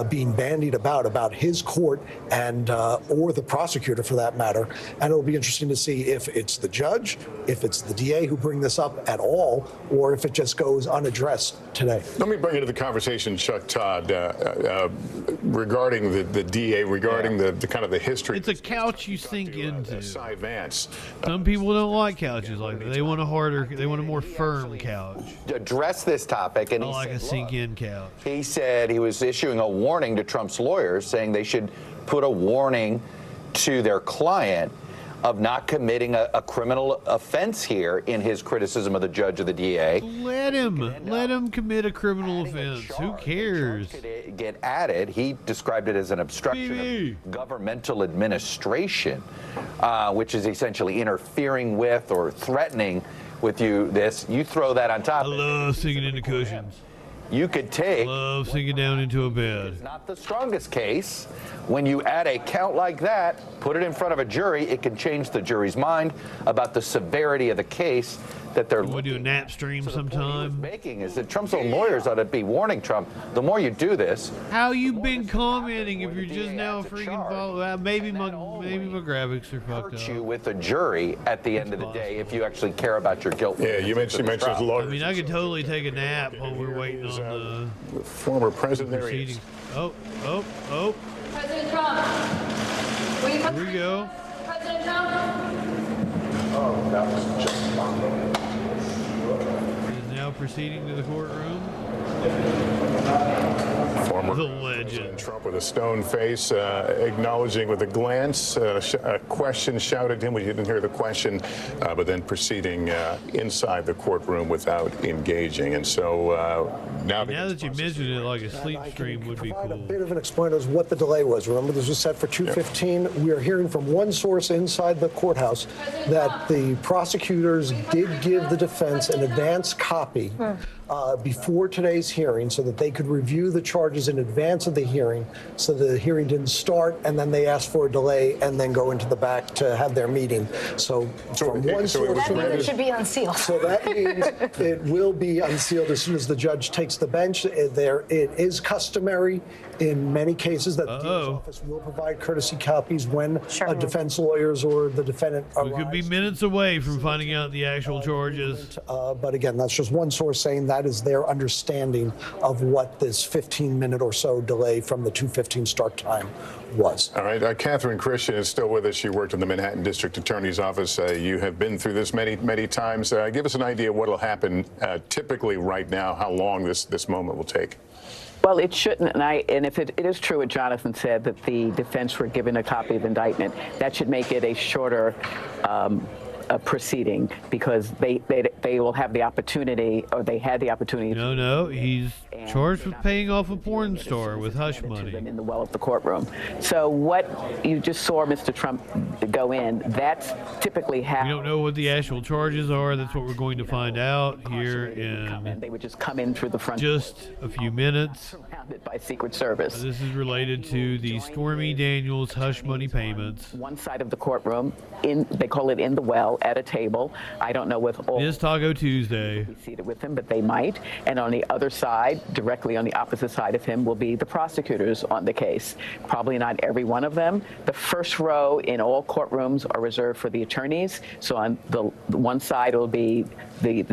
being bandied about his court and or the prosecutor for that matter. And it'll be interesting to see if it's the judge, if it's the DA who bring this up at all, or if it just goes unaddressed today. Let me bring into the conversation Chuck Todd regarding the DA, regarding the kind of the history. It's a couch you sink into. Cy Vance. Some people don't like couches like that. They want a more firm couch. Address this topic, and I like a sink-in couch. He said he was issuing a warning to Trump's lawyers, saying they should put a warning to their client of not committing a criminal offense here in his criticism of the judge or the DA. Let him commit a criminal offense. Who cares? Get added. He described it as an obstruction of governmental administration, which is essentially interfering with or threatening with you. You throw that on top. I love singing into cushions. you could take. Love sinking down into a bed. It's not the strongest case. When you add a count like that, put it in front of a jury, it can change the jury's mind about the severity of the case that they're looking. We'll do a nap stream sometime. Making is that Trump's own lawyers ought to be warning Trump. The more you do this, how you been commenting if you're just now freaking following? Maybe my graphics are fucked up. You with a jury at the end of the day if you actually care about your guilt. Yeah, you mentioned lawyers. I mean, I could totally take a nap while we're waiting on the former president. Proceedings. Oh. President Trump. Here we go. President Trump. Oh, that was just Is now proceeding to the courtroom. Former the legend Trump with a stone face, acknowledging with a glance, a question shouted at him. We didn't hear the question, but then proceeding inside the courtroom without engaging. And so now that you mentioned it, like a sleep stream would be cool. A bit of an explainer as what the delay was. Remember, this was set for 2:15. Yep. We are hearing from one source inside the courthouse that the prosecutors did give the defense an advance copy before today's hearing so that they could review the charges in advance of the hearing, so the hearing didn't start, and then they asked for a delay and then go into the back to have their meeting. So from one source, that means it should be unsealed. So that means it will be unsealed as soon as the judge takes the bench. It is customary in many cases that the DA's office will provide courtesy copies when defense lawyers or the defendant arrives. We could be minutes away from finding out the actual charges. But again, that's just one source saying that is their understanding of what this 15-minute or so delay from the 2:15 start time was. All right. Catherine Christian is still with us. She worked in the Manhattan District Attorney's Office. You have been through this many times. Give us an idea of what will happen typically right now, how long this moment will take. Well, it shouldn't, and if it is true what Jonathan said, that the defense were given a copy of the indictment, that should make it a shorter proceeding, because they will have the opportunity, or they had the opportunity. No, he's charged with paying off a porn star with hush money in the well of the courtroom. So what you just saw Mr. Trump go in, that's typically how. We don't know what the actual charges are. That's what we're going to find out here in. They would just come in through the front. Just a few minutes. Surrounded by Secret Service. This is related to the Stormy Daniels hush money payments. One side of the courtroom, they call it in the well, at a table. I don't know if all. It is Taco Tuesday. Be seated with him, but they might. And on the other side, directly on the opposite side of him, will be the prosecutors on the case. Probably not every one of them. The first row in all courtrooms are reserved for the attorneys. So on the one side will be the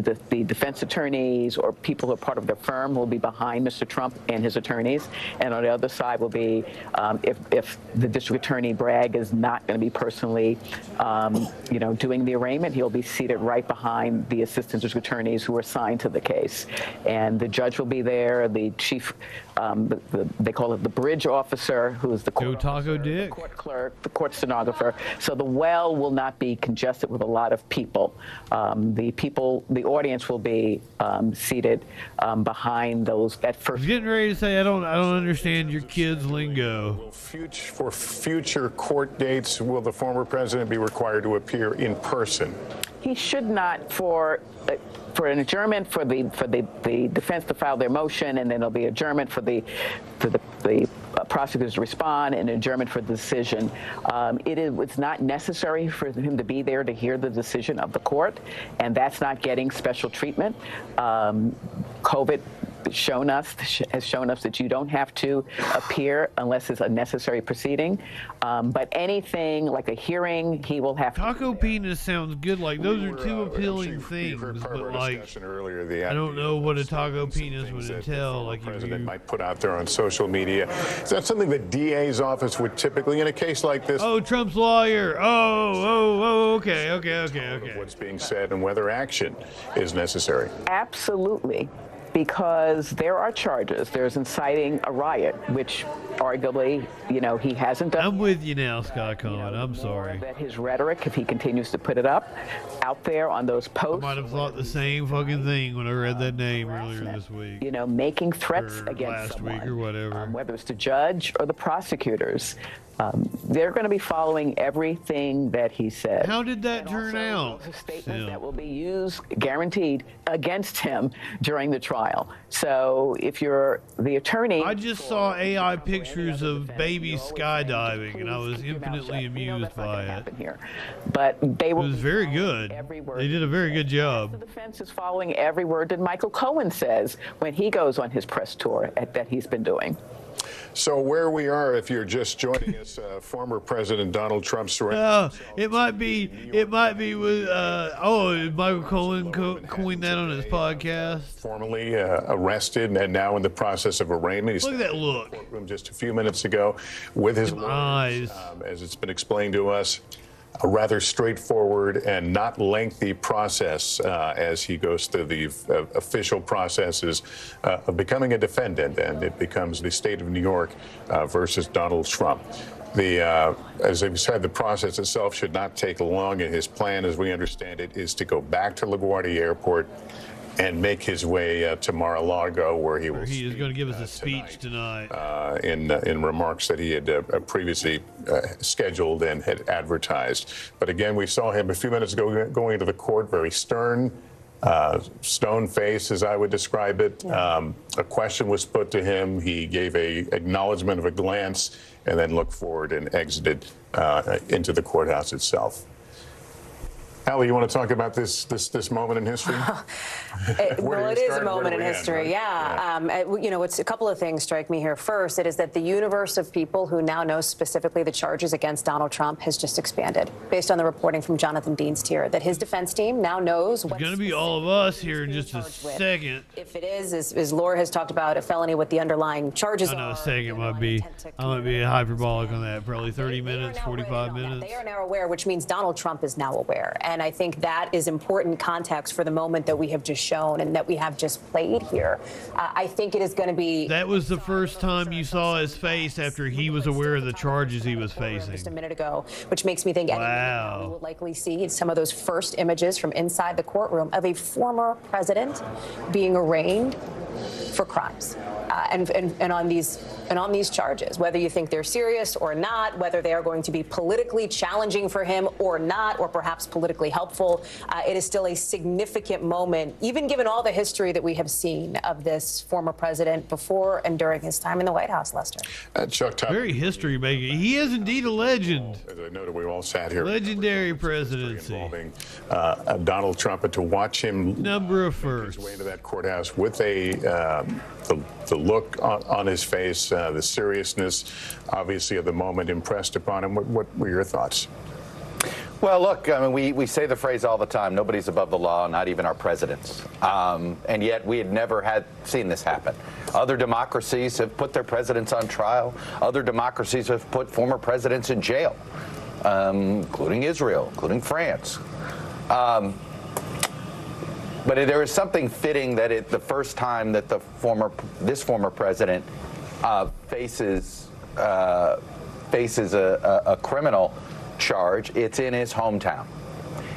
defense attorneys or people who are part of their firm will be behind Mr. Trump and his attorneys. And on the other side will be, if the district attorney Bragg is not going to be personally, doing the arraignment, he'll be seated right behind the assistant district attorneys who are assigned to the case. And the judge will be there, the chief, they call it the bridge officer, who is the court officer, the court clerk, the court stenographer. So the well will not be congested with a lot of people. The audience will be seated behind those at first. I was getting ready to say I don't understand your kids' lingo. For future court dates, will the former president be required to appear in person? He should not. For an adjournment for the defense to file their motion, and then there'll be adjournment for the prosecutors to respond, and adjournment for the decision. It's not necessary for him to be there to hear the decision of the court, and that's not getting special treatment. COVID has shown us that you don't have to appear unless it's a necessary proceeding. But anything like a hearing, he will have to. Taco penis sounds good. Like those are two appealing things, but like I don't know what a taco penis would entail. Like the president might put out there on social media. Is that something the DA's office would typically, in a case like this? Oh, Trump's lawyer. Okay. What's being said and whether action is necessary. Absolutely. Because there are charges. There's inciting a riot, which arguably, he hasn't done. I'm with you now, Scott Cohen. I'm sorry. That his rhetoric, if he continues to put it up out there on those posts. I might have thought the same fucking thing when I read that name earlier this week. Making threats or against last someone, week or whatever. Whether it's the judge or the prosecutors. They're going to be following everything that he said. How did that turn out? Statements that will be used, guaranteed, against him during the trial. So if you're the attorney... I just saw AI pictures of babies skydiving, and I was infinitely amused by it. But they will... It was very good. They did a very good job. The defense is following every word that Michael Cohen says when he goes on his press tour that he's been doing. So where we are, if you're just joining us, former President Donald Trump it might be with Michael Cohen coined that on his podcast. Formally arrested and now in the process of arraignment. Look at that look. Courtroom just a few minutes ago with his eyes. As it's been explained to us, a rather straightforward and not lengthy process as he goes through the official processes of becoming a defendant, and it becomes the state of New York versus Donald Trump. As I've said, the process itself should not take long, and his plan, as we understand it, is to go back to LaGuardia Airport and make his way to Mar-a-Lago, where he will. He is going to give us a speech tonight. In remarks that he had previously scheduled and had advertised. But again, we saw him a few minutes ago going into the court, very stern, stone face, as I would describe it. A question was put to him. He gave a acknowledgement of a glance, and then looked forward and exited into the courthouse itself. Allie, you want to talk about this moment in history? Well, it is a moment in history, yeah. You know, it's a couple of things strike me here. First, it is that the universe of people who now know specifically the charges against Donald Trump has just expanded, based on the reporting from Jonathan Dienst here, that his defense team now knows what's going to be all of us here in just a second. If it is, as Laura has talked about, a felony with the underlying charges. I know, a second might be. I might be hyperbolic on that. Probably 30 minutes, 45 minutes. They are now aware, which means Donald Trump is now aware. And I think that is important context for the moment that we have just shown and that we have just played here. I think it is going to be... That was the first time you saw his face after he was aware of the charges he was facing. Just a minute ago, which makes me think we will likely see some of those first images from inside the courtroom of a former president being arraigned for crimes and on these charges, whether you think they're serious or not, whether they are going to be politically challenging for him or not, or perhaps politically helpful. It is still a significant moment, even given all the history that we have seen of this former president before and during his time in the White House, Lester. Chuck Tucker. Very history making. He is indeed a legend. As I noted, we all sat here. Legendary presidency. Involving Donald Trump, and to watch him number of firsts his way into that courthouse with the look on his face, the seriousness, obviously, of the moment impressed upon him. What were your thoughts? Well, look, I mean, we say the phrase all the time, nobody's above the law, not even our presidents. And yet we had never seen this happen. Other democracies have put their presidents on trial. Other democracies have put former presidents in jail, including Israel, including France. But there is something fitting that the first time that this former president faces a criminal charge, it's in his hometown,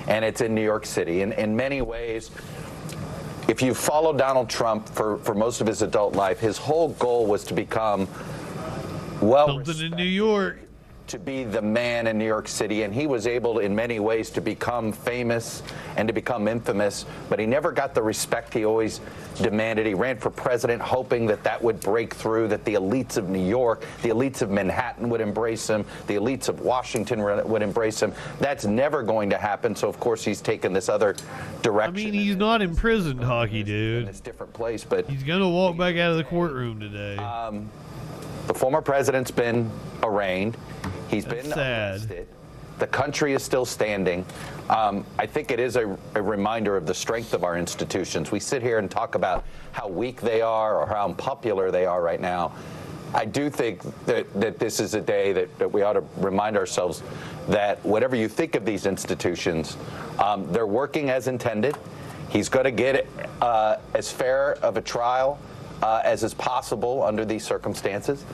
and it's in New York City. And in many ways, if you follow Donald Trump for most of his adult life, his whole goal was to become something in New York, to be the man in New York City, and he was able in many ways to become famous and to become infamous, but he never got the respect he always demanded. He ran for president hoping that would break through, that the elites of New York, the elites of Manhattan would embrace him, the elites of Washington would embrace him. That's never going to happen, so of course he's taken this other direction. I mean, he's not imprisoned, hockey dude. In this different place, but he's going to walk back out of the courtroom today. The former president's been arraigned. He's been arrested. The country is still standing. I think it is a reminder of the strength of our institutions. We sit here and talk about how weak they are or how unpopular they are right now. I do think that this is a day that we ought to remind ourselves that whatever you think of these institutions, they're working as intended. He's going to get as fair of a trial as is possible under these circumstances,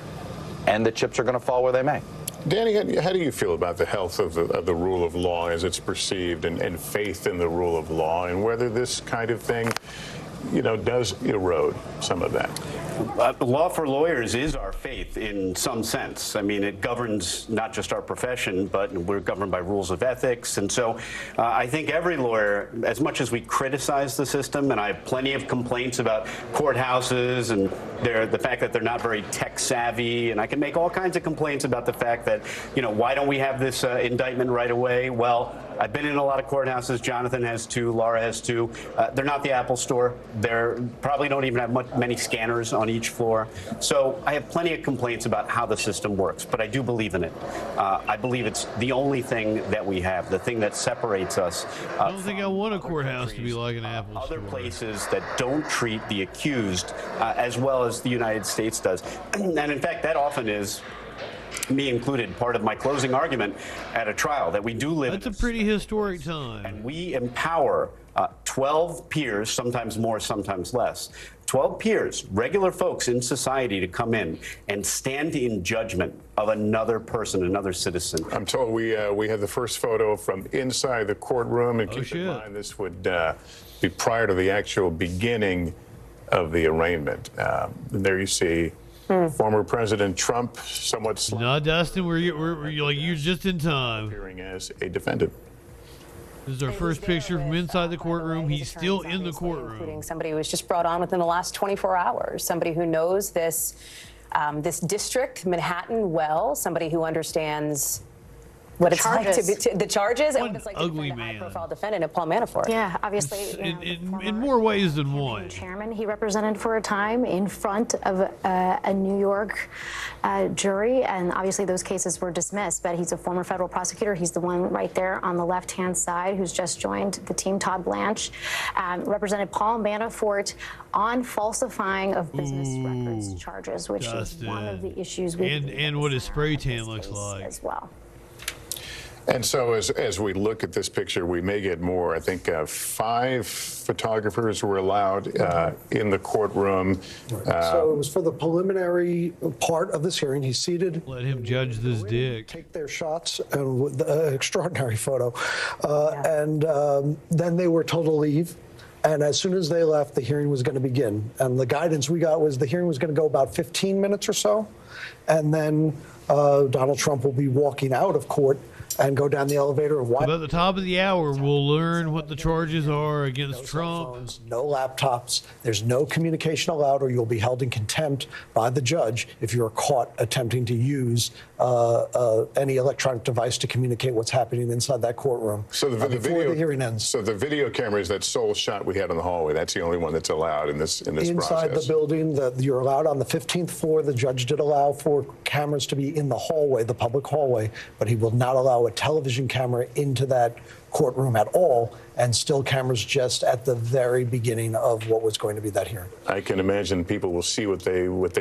and the chips are going to fall where they may. Danny, how do you feel about the health of the rule of law as it's perceived, and faith in the rule of law, and whether this kind of thing, does erode some of that? Law for lawyers is our faith in some sense. I mean, it governs not just our profession, but we're governed by rules of ethics. And so I think every lawyer, as much as we criticize the system, and I have plenty of complaints about courthouses and the fact that they're not very tech savvy, and I can make all kinds of complaints about the fact that, why don't we have this indictment right away? Well, I've been in a lot of courthouses. Jonathan has too. Laura has too. They're not the Apple Store. They're probably don't even have many scanners on each floor. So I have plenty of complaints about how the system works, but I do believe in it. I believe it's the only thing that we have, the thing that separates us. I don't think I want a courthouse to be like an Apple Store. Other places that don't treat the accused as well as the United States does. And in fact, that often is, me included, part of my closing argument at a trial, that we do live That's a pretty historic time. And we empower 12 peers, sometimes more, sometimes less, 12 peers, regular folks in society, to come in and stand in judgment of another person, another citizen. I'm told we had the first photo from inside the courtroom, and keep in mind this would be prior to the actual beginning of the arraignment. There you see former President Trump, somewhat slow. No, Dustin, you're just in time. Appearing as a defendant. This is our first picture from inside the courtroom. He's still in the courtroom. Including somebody who was just brought on within the last 24 hours, somebody who knows this district, Manhattan, well, somebody who understands what it's like to be the charges and what it's like to defend a high-profile defendant of Paul Manafort. Yeah, obviously. In more ways than one. Chairman, he represented for a time in front of a New York jury, and obviously those cases were dismissed. But he's a former federal prosecutor. He's the one right there on the left-hand side who's just joined the team. Todd Blanche represented Paul Manafort on falsifying of business records charges, which is one of the issues we and what his spray tan looks like as well. And so as we look at this picture, we may get more. I think 5 photographers were allowed in the courtroom. So it was for the preliminary part of this hearing. He's seated. Let him judge this dick. Take their shots, and with the extraordinary photo. And then they were told to leave. And as soon as they left, the hearing was going to begin. And the guidance we got was the hearing was going to go about 15 minutes or so. And then Donald Trump will be walking out of court and go down the elevator. And about the top of the hour, we'll learn what the charges are against Trump. Phones, no laptops. There's no communication allowed, or you'll be held in contempt by the judge if you're caught attempting to use any electronic device to communicate what's happening inside that courtroom. So the before the hearing ends. So the video camera is that sole shot we had in the hallway. That's the only one that's allowed in this inside process. The building, you're allowed on the 15th floor. The judge did allow for cameras to be in the hallway, the public hallway, but he will not allow a television camera into that courtroom at all, and still cameras just at the very beginning of what was going to be that hearing. I can imagine people will see what they want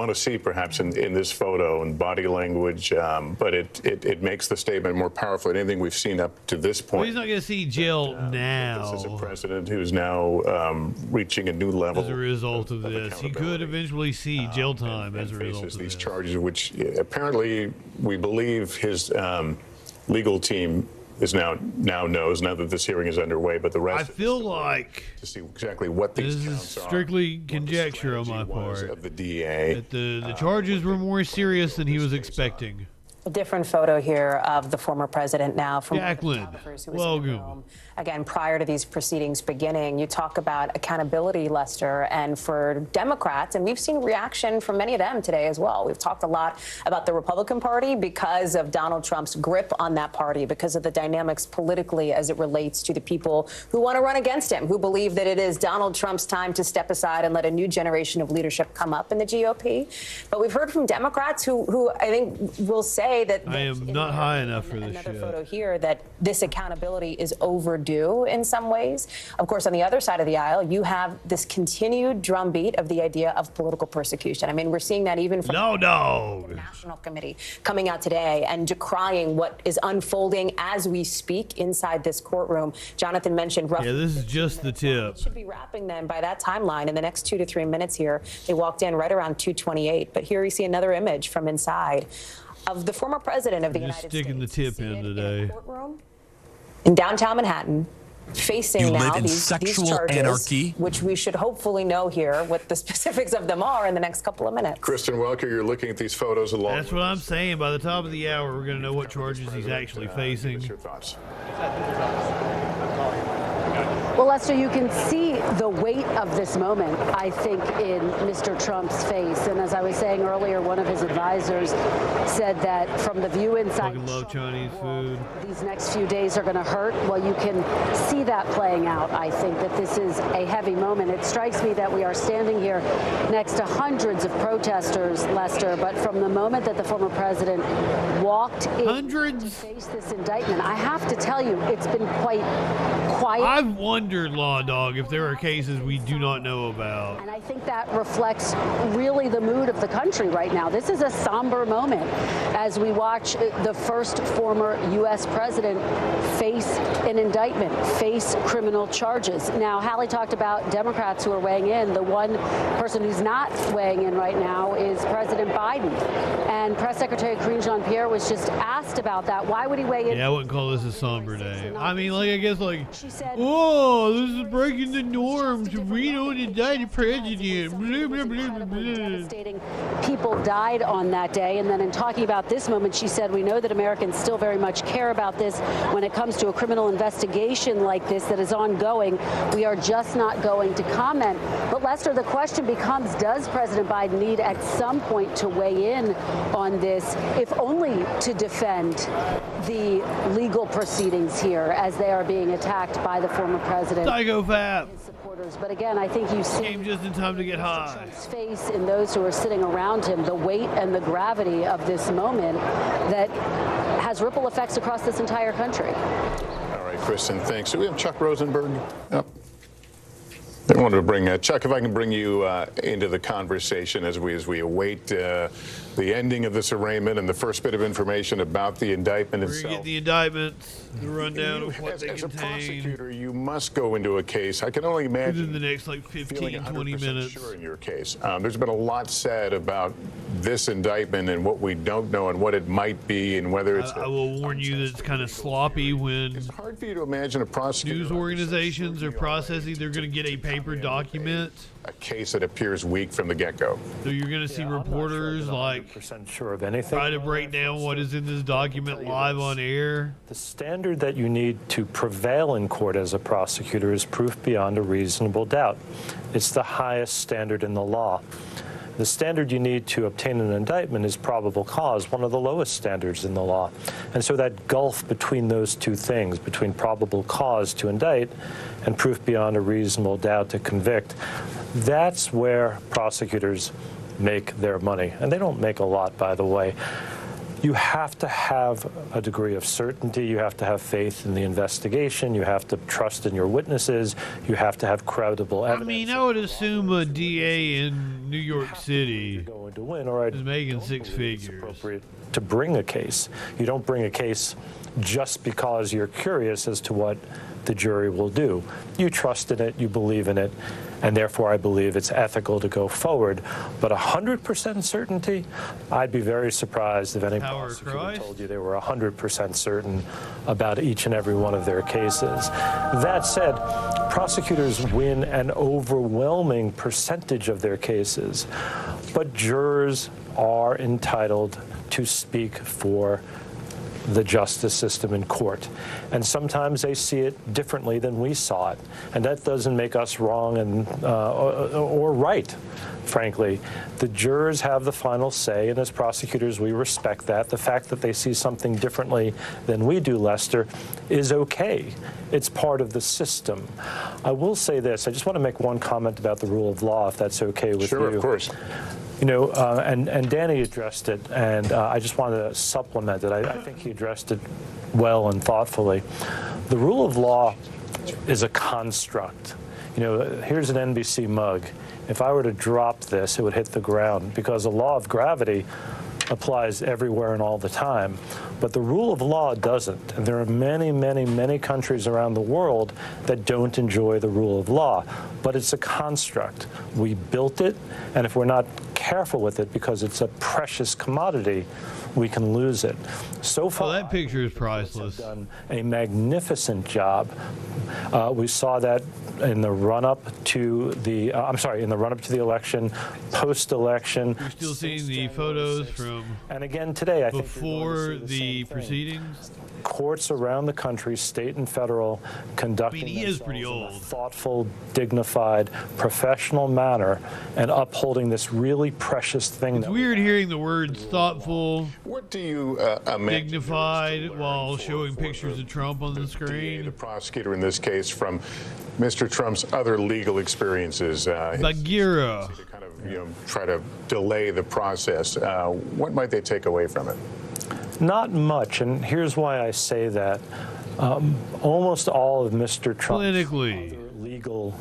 to see, perhaps in this photo and body language, but it makes the statement more powerful than anything we've seen up to this point. Well, he's not going to see jail now. This is a president who's now reaching a new level as a result of this. He could eventually see jail time as a result of these this. charges, which apparently we believe his legal team is now knows, now that this hearing is underway, but the rest I feel like to see exactly what these this counts is strictly conjecture on my part of the DA. That the charges were more serious than he was expecting. A different photo here of the former president now from Jacqueline. Welcome. Again, prior to these proceedings beginning, you talk about accountability, Lester, and for Democrats, and we've seen reaction from many of them today as well. We've talked a lot about the Republican Party because of Donald Trump's grip on that party, because of the dynamics politically as it relates to the people who want to run against him, who believe that it is Donald Trump's time to step aside and let a new generation of leadership come up in the GOP. But we've heard from Democrats who I think will say that I am not high enough for this another shit. photo here that this accountability is overdue in some ways. Of course, on the other side of the aisle, you have this continued drumbeat of the idea of political persecution. I mean, we're seeing that even from the National Committee coming out today and decrying what is unfolding as we speak inside this courtroom. Jonathan mentioned roughly. Yeah, this is just the tip. It should be wrapping then by that timeline in the next 2 to 3 minutes here. They walked in right around 2:28, but here we see another image from inside of the former president of the United States. Just sticking the tip in today. In downtown Manhattan, facing now these charges, anarchy, which we should hopefully know here what the specifics of them are in the next couple of minutes. Kristen Welker, you're looking at these photos along. That's what I'm saying. By the top of the hour, we're going to know what charges he's actually facing. What's your thoughts? Well, Lester, you can see the weight of this moment, I think, in Mr. Trump's face. And as I was saying earlier, one of his advisors said that from the view inside, fucking love Chinese food, these next few days are going to hurt. Well, you can see that playing out. I think that this is a heavy moment. It strikes me that we are standing here next to hundreds of protesters, Lester, but from the moment that the former president walked in to face this indictment, I have to tell you, it's been quite quiet. I've wondered, Law Dog, if there are cases we do not know about. And I think that reflects really the mood of the country right now. This is a somber moment as we watch the first former U.S. president face an indictment, face criminal charges. Now, Hallie talked about Democrats who are weighing in. The one person who's not weighing in right now is President Biden. And Press Secretary Karine Jean-Pierre was just asked about that. Why would he weigh in? Yeah, I wouldn't call this a somber day. I mean, like, I guess, like, oh, this is breaking the norms. We don't indict a president. Blah, blah, blah, blah. People died on that day. And then in talking about this moment, she said, we know that Americans still very much care about this when it comes to a criminal investigation like this that is ongoing. We are just not going to comment. But Lester, the question becomes, does President Biden need at some point to weigh in on this, if only to defend the legal proceedings here as they are being attacked by the former president? Psychopath. But again, I think you see came just in time to get high. Trump's face in those who are sitting around him, the weight and the gravity of this moment that has ripple effects across this entire country. All right, Kristen, thanks. Do we have Chuck Rosenberg up? I wanted to bring Chuck, if I can bring you into the conversation as we await the ending of this arraignment and the first bit of information about the indictment itself. We're going to get the indictments, the rundown of what they as contain. a prosecutor, you must go into a case. I can only imagine within the next like 15, 20 minutes. Sure in your case. There's been a lot said about this indictment and what we don't know and what it might be and whether it's. I will warn you that it's kind of sloppy when it's hard for you to imagine a prosecutor. News organizations are processing. They're going to get a paper document. A case that appears weak from the get-go. So you're going to see reporters like sure of anything. Try to break down what is in this document live on air. The standard that you need to prevail in court as a prosecutor is proof beyond a reasonable doubt. It's the highest standard in the law. The standard you need to obtain an indictment is probable cause, one of the lowest standards in the law. And so that gulf between those two things, between probable cause to indict and proof beyond a reasonable doubt to convict, that's where prosecutors make their money. And they don't make a lot, by the way. You have to have a degree of certainty. You have to have faith in the investigation. You have to trust in your witnesses. You have to have credible evidence. I mean, I would assume a DA in New York City going to win, or is making six figures. Appropriate to bring a case. You don't bring a case just because you're curious as to what the jury will do. You trust in it, you believe in it, and therefore I believe it's ethical to go forward. But 100% certainty, I'd be very surprised if any prosecutor told you they were 100% certain about each and every one of their cases. That said, prosecutors win an overwhelming percentage of their cases, but jurors are entitled to speak for the justice system in court. And sometimes they see it differently than we saw it. And that doesn't make us wrong and or right, frankly. The jurors have the final say, and as prosecutors, we respect that. The fact that they see something differently than we do, Lester, is okay. It's part of the system. I will say this. I just want to make one comment about the rule of law, if that's okay with you. Sure, of course. You know, and Danny addressed it, and I just wanted to supplement it. I think he addressed it well and thoughtfully. The rule of law is a construct. You know, here's an NBC mug. If I were to drop this, it would hit the ground because the law of gravity applies everywhere and all the time. But the rule of law doesn't. And there are many, many, many countries around the world that don't enjoy the rule of law. But it's a construct. We built it, and if we're not careful with it because it's a precious commodity, we can lose it. So far, that picture is priceless. Done a magnificent job. We saw that in the run-up to the, in the run-up to the election, post-election. You're still seeing the photos from and again today, I think before the proceedings. Courts around the country, state and federal, conducting he is pretty old. in a thoughtful, dignified, professional manner, and upholding this really precious thing. It's weird hearing the words thoughtful, what do you dignified, while showing pictures of Trump on the screen. The prosecutor in this case from Mr. Trump's other legal experiences. Bagheera. To kind of, try to delay the process. What might they take away from it? Not much, and here's why I say that. Almost all of Mr. Trump's legal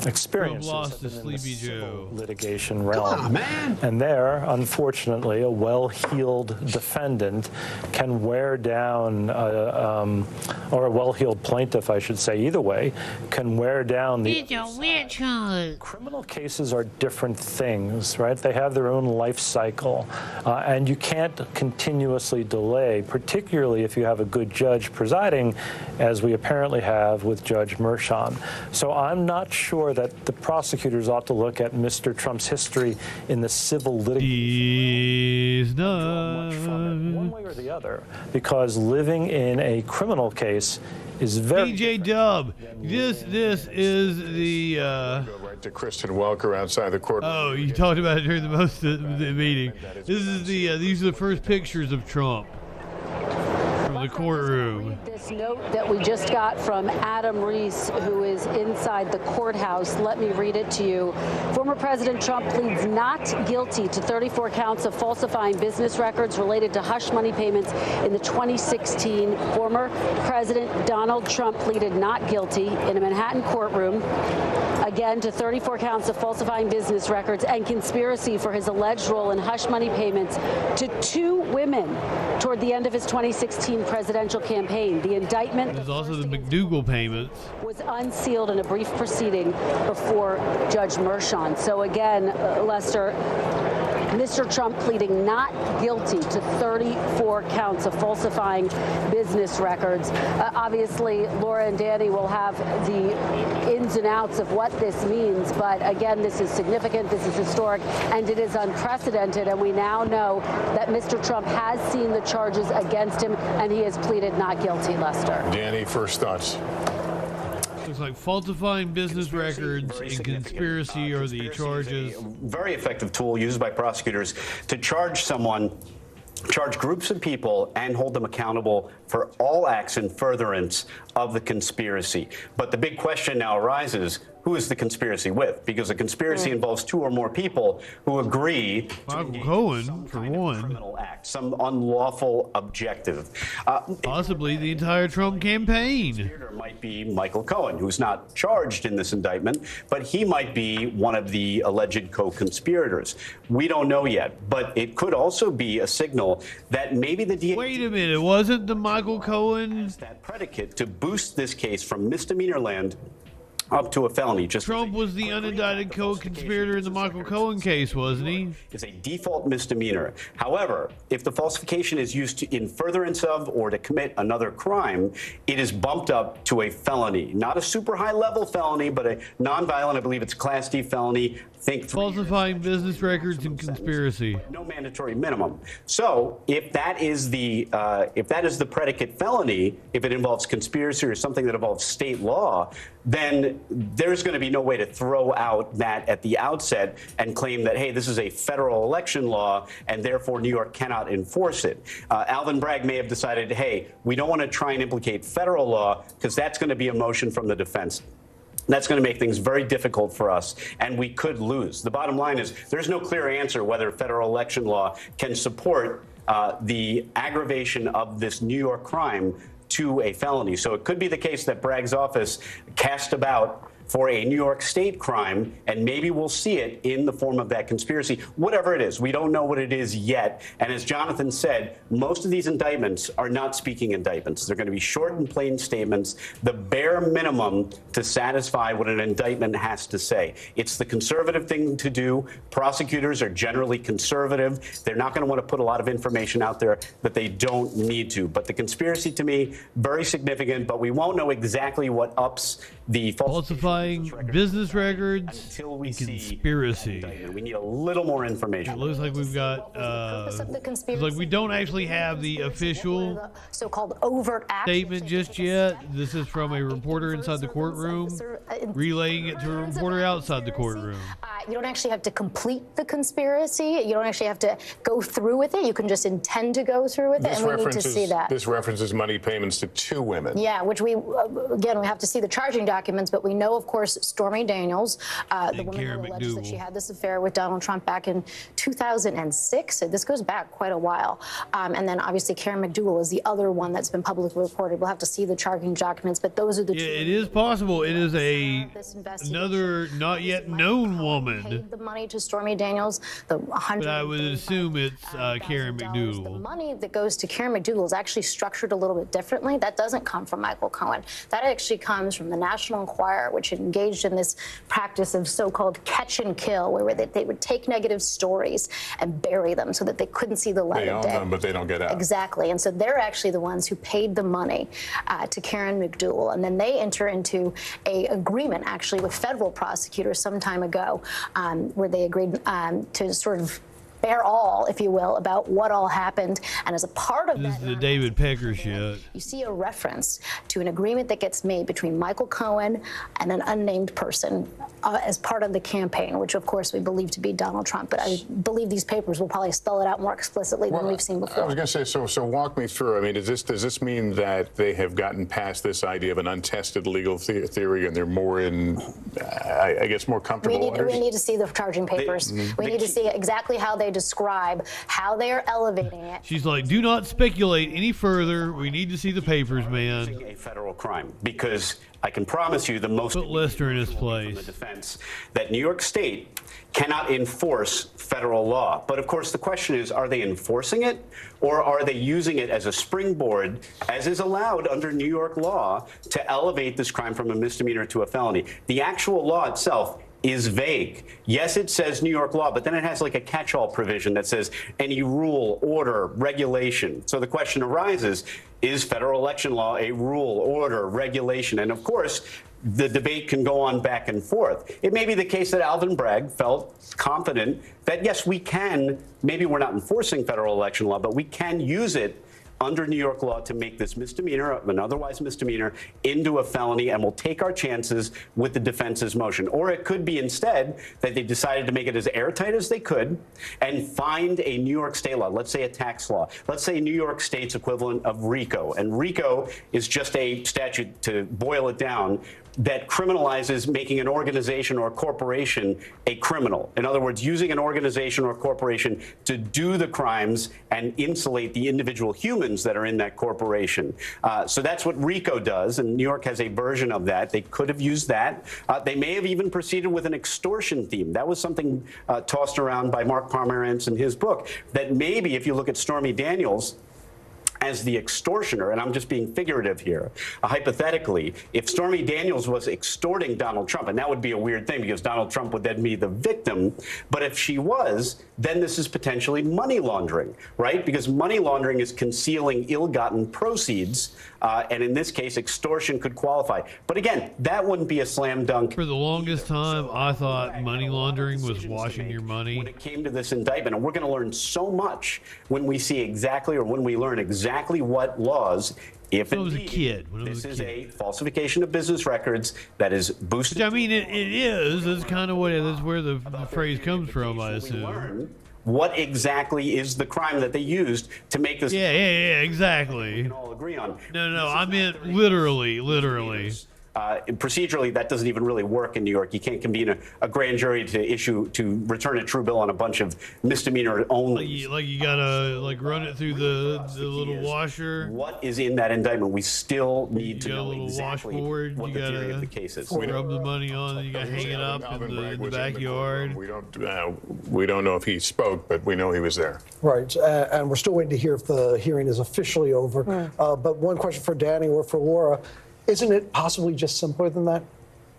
experiences lost to Sleepy Joe litigation realm. And there, unfortunately, a well-heeled defendant can wear down, or a well-heeled plaintiff, I should say, either way, can wear down the criminal cases are different things, right? They have their own life cycle, and you can't continuously delay, particularly if you have a good judge presiding, as we apparently have with Judge Merchan. So I'm not sure that the prosecutors ought to look at Mr. Trump's history in the civil litigation much from it, one way or the other, because living in a criminal case is very DJ Dub. This is the Go right to Kristen Welker outside the court. Oh, you talked about it during the meeting. This is the these are the first pictures of Trump from the courtroom. This note that we just got from Adam Reese, who is inside the courthouse. Let me read it to you. Former President Trump pleads not guilty to 34 counts of falsifying business records related to hush money payments in the 2016. Former President Donald Trump pleaded not guilty in a Manhattan courtroom, again, to 34 counts of falsifying business records and conspiracy for his alleged role in hush money payments to 2 women toward the end of his 2016 presidential campaign. The indictment, there's also the McDougal payments, was unsealed in a brief proceeding before Judge Merchan. So again, Lester, Mr. Trump pleading not guilty to 34 counts of falsifying business records. Obviously, Laura and Danny will have the ins and outs of what this means. But again, this is significant, this is historic, and it is unprecedented. And we now know that Mr. Trump has seen the charges against him, and he has pleaded not guilty, Lester. Danny, first thoughts. Looks like falsifying business records and conspiracy are the charges. Very effective tool used by prosecutors to charge someone, charge groups of people, and hold them accountable for all acts in furtherance of the conspiracy. But the big question now arises, who is the conspiracy with? Because a conspiracy involves 2 or more people who agree Michael Cohen, for one. Criminal act, some unlawful objective. Possibly the entire Trump campaign. Might be Michael Cohen, who's not charged in this indictment, but he might be one of the alleged co-conspirators. We don't know yet, but it could also be a signal that maybe the DA... Wait a minute, wasn't the Michael Cohen... that predicate to boost this case from misdemeanor land up to a felony. Trump was the unindicted co-conspirator in the Michael Cohen case, wasn't he? It's a default misdemeanor. However, if the falsification is used in furtherance of or to commit another crime, it is bumped up to a felony. Not a super high-level felony, but a nonviolent, I believe it's Class D felony. Think falsifying business records and conspiracy. No mandatory minimum. So if that is the predicate felony, if it involves conspiracy or something that involves state law, then there's going to be no way to throw out that at the outset and claim that, hey, this is a federal election law and therefore New York cannot enforce it. Alvin Bragg may have decided, hey, we don't want to try and implicate federal law because that's going to be a motion from the defense. That's going to make things very difficult for us, and we could lose. The bottom line is there's no clear answer whether federal election law can support the aggravation of this New York crime to a felony. So it could be the case that Bragg's office cast about for a New York State crime, and maybe we'll see it in the form of that conspiracy, whatever it is. We don't know what it is yet. And as Jonathan said, most of these indictments are not speaking indictments. They're going to be short and plain statements, the bare minimum to satisfy what an indictment has to say. It's the conservative thing to do. Prosecutors are generally conservative. They're not going to want to put a lot of information out there that they don't need to. But the conspiracy, to me, very significant, but we won't know exactly what ups the falsifying business records until we conspiracy. We need a little more information. It looks like we've got it's like we don't actually have the official so-called overt statement just yet. This is from a reporter inside the courtroom relaying it to a reporter outside the courtroom. You don't actually have to complete the conspiracy. You don't actually have to go through with it. You can just intend to go through with it, and we need to see that. This references money payments to 2 women. Yeah, which we, again, we have to see the charging documents, but we know, of course, Stormy Daniels, the woman who alleged that she had this affair with Donald Trump back in 2006. So this goes back quite a while. And then, obviously, Karen McDougal is the other one that's been publicly reported. We'll have to see the charging documents, but those are the two. It is possible. It is another not yet known woman. Paid the money to Stormy Daniels, the $100. But I would assume it's Karen McDougal. The money that goes to Karen McDougal is actually structured a little bit differently. That doesn't come from Michael Cohen. That actually comes from the National Enquirer, which engaged in this practice of so-called catch and kill, where they would take negative stories and bury them so that they couldn't see the light of day. They own them, but they don't get out. Exactly. And so they're actually the ones who paid the money to Karen McDougal. And then they enter into an agreement, actually, with federal prosecutors some time ago, where they agreed to sort of bear all, if you will, about what all happened. And as a part of this is the David Pecker shit. You see a reference to an agreement that gets made between Michael Cohen and an unnamed person as part of the campaign, which of course we believe to be Donald Trump. But I believe these papers will probably spell it out more explicitly than we've seen before. I was going to say, so walk me through. I mean, does this mean that they have gotten past this idea of an untested legal theory and they're more in, I guess, more comfortable waters? We need to see the charging papers. We need to see exactly how they describe how they are elevating it. She's like, do not speculate any further. We need to see the papers, man. A federal crime, because I can promise you the most put Lester in his place. From the defense that New York State cannot enforce federal law. But of course, the question is, are they enforcing it, or are they using it as a springboard, as is allowed under New York law, to elevate this crime from a misdemeanor to a felony? The actual law itself is vague. Yes, it says New York law, but then it has like a catch-all provision that says any rule, order, regulation. So the question arises, is federal election law a rule, order, regulation? And of course, the debate can go on back and forth. It may be the case that Alvin Bragg felt confident that, yes, we can, maybe we're not enforcing federal election law, but we can use it under New York law to make this misdemeanor, an otherwise misdemeanor, into a felony, and we'll take our chances with the defense's motion. Or it could be instead that they decided to make it as airtight as they could and find a New York state law, let's say a tax law, let's say New York State's equivalent of RICO. And RICO is just a statute, to boil it down, that criminalizes making an organization or a corporation a criminal. In other words, using an organization or corporation to do the crimes and insulate the individual humans that are in that corporation. So that's what RICO does, and New York has a version of that. They could have used that. They may have even proceeded with an extortion theme. That was something tossed around by Mark Pomerantz in his book, that maybe if you look at Stormy Daniels as the extortioner, and I'm just being figurative here, hypothetically, if Stormy Daniels was extorting Donald Trump, and that would be a weird thing because Donald Trump would then be the victim, but if she was, then this is potentially money laundering, right? Because money laundering is concealing ill-gotten proceeds, and in this case, extortion could qualify. But again, that wouldn't be a slam dunk. For the longest time, I thought money laundering was washing your money. When it came to this indictment, and we're going to learn so much when we see exactly, or when we learn exactly what laws, if indeed this is a falsification of business records that is boosted. Which, I mean, it is. That's kind of what that's where the phrase comes from, I assume. What exactly is the crime that they used to make this? Yeah, exactly. We can all agree on. No, I meant literally. procedurally, that doesn't even really work in New York. You can't convene a grand jury to return a true bill on a bunch of misdemeanor only. Like you gotta run it through the little washer. What is in that indictment? We still need to know exactly washboard. what the theory of the case is. Rub the money on, and you gotta hang it up in the backyard. We don't know if he spoke, but we know he was there. Right, and we're still waiting to hear if the hearing is officially over. But one question for Danny or for Laura, isn't it possibly just simpler than that?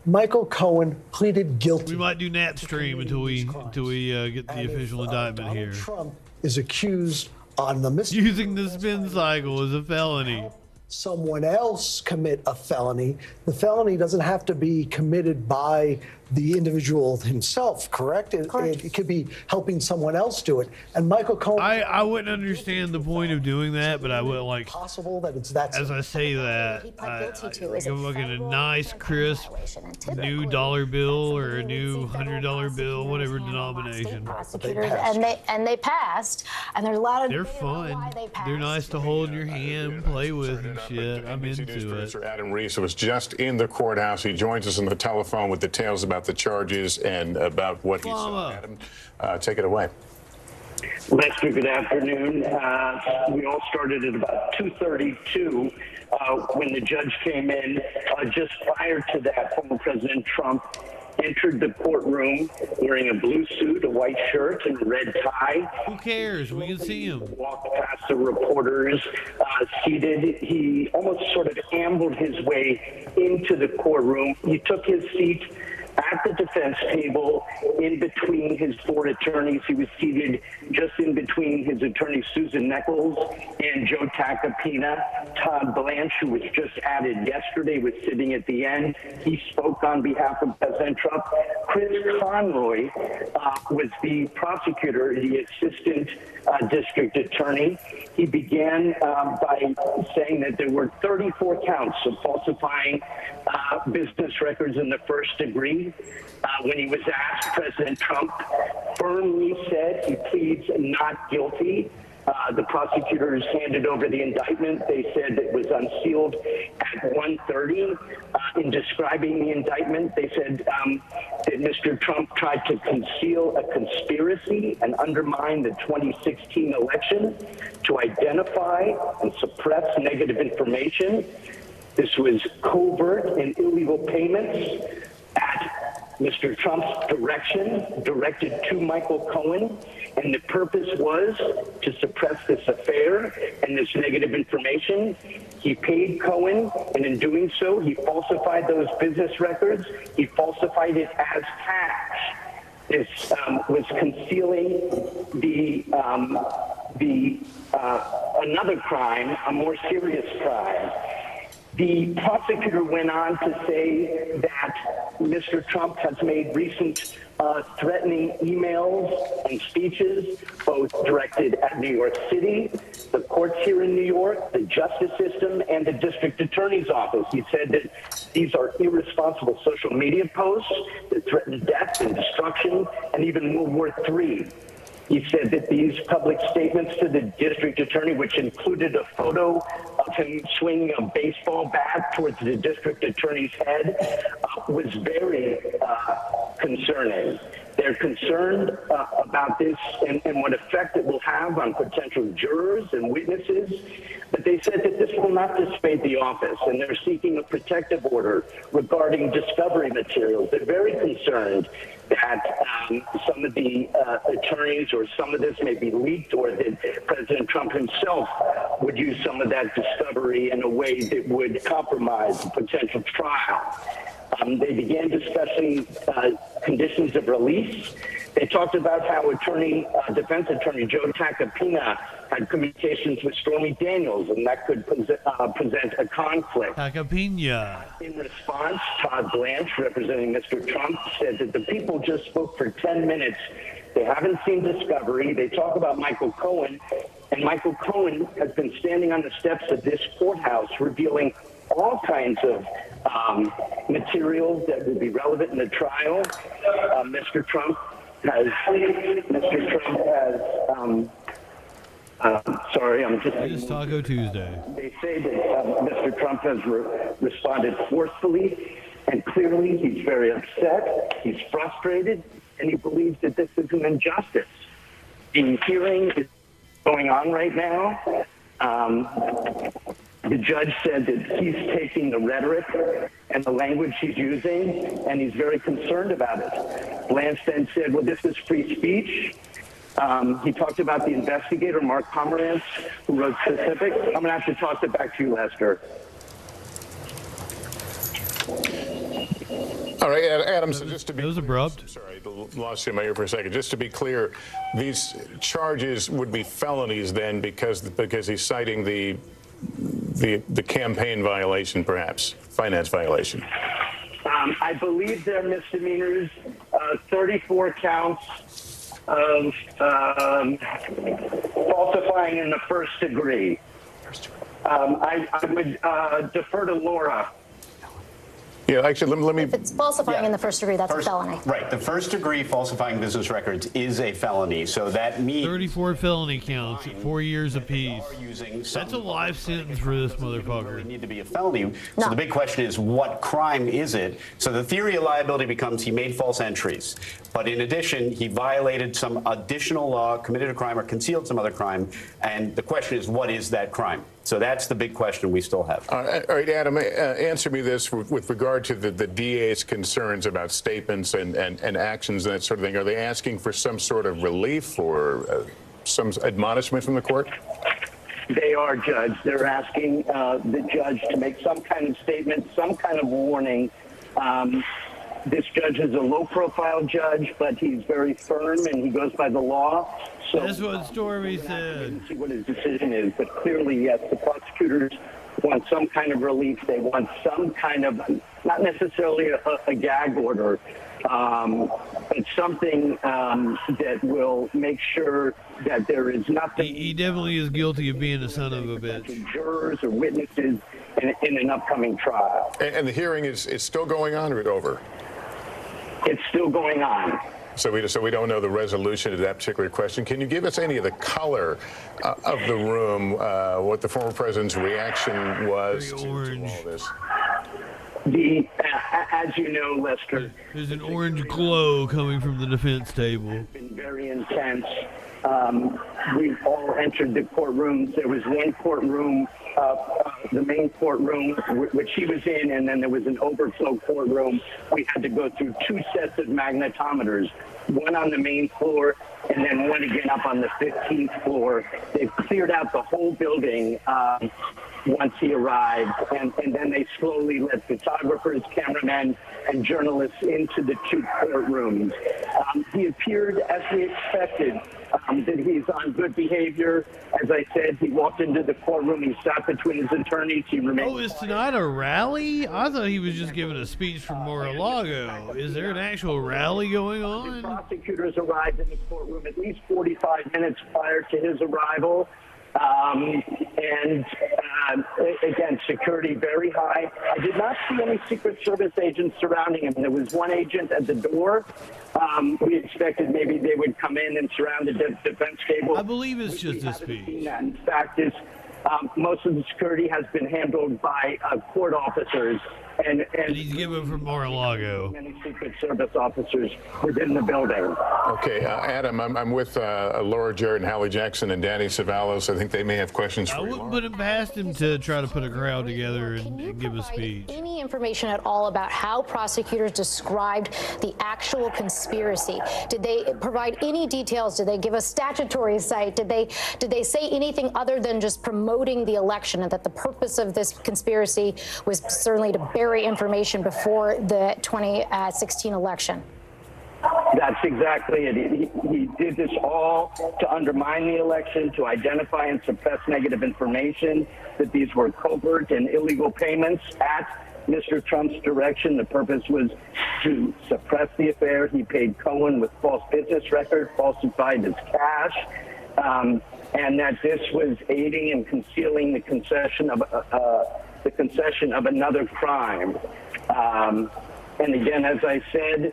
Michael Cohen pleaded guilty. We might do nap stream until we get the official indictment here. Trump is accused on the using the spin cycle as a felony. Someone else commit a felony. The felony doesn't have to be committed by the individual himself, correct? It could be helping someone else do it. And Michael Cohen. I wouldn't understand the point of doing that, but I would like. Possible that it's that. As I say that, I'm looking at a nice, crisp, new dollar bill or a new $100 bill, whatever denomination. Prosecutors, and they passed. And there's a lot of. They're fun. They're nice to hold in your hand, play with, and shit. I'm into it. Producer Adam Reese was just in the courthouse. He joins us on the telephone with details about the charges and about what he saw. Adam, take it away. Lester, good afternoon. We all started at about 2:32 when the judge came in. Just prior to that, former President Trump entered the courtroom wearing a blue suit, a white shirt, and a red tie. Who cares? We can see him. Walked past the reporters seated. He almost sort of ambled his way into the courtroom. He took his seat at the defense table in between his four attorneys. He was seated just in between his attorney, Susan Nichols, and Joe Tacopina. Todd Blanche, who was just added yesterday, was sitting at the end. He spoke on behalf of President Trump. Chris Conroy was the prosecutor, the assistant district attorney. He began by saying that there were 34 counts of falsifying business records in the first degree. When he was asked, President Trump firmly said he pleads not guilty. The prosecutors handed over the indictment. They said it was unsealed at 1:30. In describing the indictment, they said that Mr. Trump tried to conceal a conspiracy and undermine the 2016 election, to identify and suppress negative information. This was covert and illegal payments at Mr. Trump's direction, directed to Michael Cohen, and the purpose was to suppress this affair and this negative information. He paid Cohen, and in doing so, he falsified those business records. He falsified it as cash. This was concealing another crime, a more serious crime. The prosecutor went on to say that Mr. Trump has made recent threatening emails and speeches, both directed at New York City, the courts here in New York, the justice system, and the district attorney's office. He said that these are irresponsible social media posts that threaten death and destruction and even World War III. He said that these public statements to the district attorney, which included a photo of him swinging a baseball bat towards the district attorney's head, was very concerning. They're concerned about this and what effect it will have on potential jurors and witnesses. But they said that this will not dissuade the office, and they're seeking a protective order regarding discovery materials. They're very concerned that some of the attorneys or some of this may be leaked, or that President Trump himself would use some of that discovery in a way that would compromise the potential trial. They began discussing conditions of release. They talked about how defense attorney Joe Tacopina had communications with Stormy Daniels, and that could present a conflict. Tacopina. In response, Todd Blanche, representing Mr. Trump, said that the people just spoke for 10 minutes. They haven't seen discovery. They talk about Michael Cohen, and Michael Cohen has been standing on the steps of this courthouse revealing all kinds of materials that will be relevant in the trial. Mr. Trump has sorry, I'm just. It's Taco Tuesday. They say that Mr. Trump has responded forcefully and clearly. He's very upset, he's frustrated, and he believes that this is an injustice. The hearing is going on right now. The judge said that he's taking the rhetoric and the language he's using, and he's very concerned about it. Lance then said, well, this is free speech. He talked about the investigator, Mark Pomerantz, who wrote specifics. I'm going to have to toss it back to you, Lester. All right, Adam, so just to be... It was abrupt. Sorry, lost you in my ear for a second. Just to be clear, these charges would be felonies then because he's citing the campaign violation, perhaps, finance violation. I believe they're misdemeanors, 34 counts of falsifying in the first degree. I would defer to Laura. Yeah, actually, let me... If it's falsifying in the first degree, that's a felony. Right. The first degree falsifying business records is a felony. So that means 34 felony counts at 4 years apiece. That's a life sentence for this motherfucker. Need to be a felony. So the big question is, what crime is it? So the theory of liability becomes he made false entries. But in addition, he violated some additional law, committed a crime, or concealed some other crime. And the question is, what is that crime? So that's the big question we still have. All right, Adam, answer me this with regard to the DA's concerns about statements and actions and that sort of thing. Are they asking for some sort of relief or some admonishment from the court? They are, Judge. They're asking the judge to make some kind of statement, some kind of warning. This judge is a low-profile judge, but he's very firm and he goes by the law. So that's what Stormy said. See what his decision is, but clearly, yes, the prosecutors want some kind of relief. They want some kind of, not necessarily a gag order, but something that will make sure that there is nothing. He definitely is guilty of being a son of a bitch. Jurors or witnesses in an upcoming trial. And the hearing is still going on or over? It's still going on. So we don't know the resolution to that particular question. Can you give us any of the color of the room, what the former president's reaction was to all this? As you know, Lester, there's an orange glow coming from the defense table. It's been very intense. We've all entered the courtrooms. There was one courtroom, the main courtroom, which he was in, and then there was an overflow courtroom. We had to go through 2 sets of magnetometers, one on the main floor and then one again up on the 15th floor. They've cleared out the whole building once he arrived, and then they slowly let photographers, cameramen, and journalists into the 2 courtrooms. He appeared, as we expected, that he's on good behavior. As I said, he walked into the courtroom, he sat between his attorneys, he remained... Oh, is tonight a rally? I thought he was just giving a speech from Mar-a-Lago. Is there an actual rally going on? The prosecutors arrived in the courtroom at least 45 minutes prior to his arrival. Again, security very high. I did not see any Secret Service agents surrounding him. There was one agent at the door. We expected maybe they would come in and surround the defense table. I believe it's just a speech. In fact, most of the security has been handled by court officers. And he's given from Mar-a-Lago. Many Secret Service officers within the building. Okay, Adam, I'm with Laura Jarrett and Hallie Jackson and Danny Savalos. I think they may have questions for you. I wouldn't put it past him to try to put a crowd together and give a speech. Any information at all about how prosecutors described the actual conspiracy? Did they provide any details? Did they give a statutory site? Did they say anything other than just promoting the election, and that the purpose of this conspiracy was certainly to bury information before the 2016 election? That's exactly it. He did this all to undermine the election, to identify and suppress negative information, that these were covert and illegal payments at Mr. Trump's direction. The purpose was to suppress the affair. He paid Cohen with false business records, falsified his cash, and that this was aiding and concealing the concession of another crime. And again, as I said,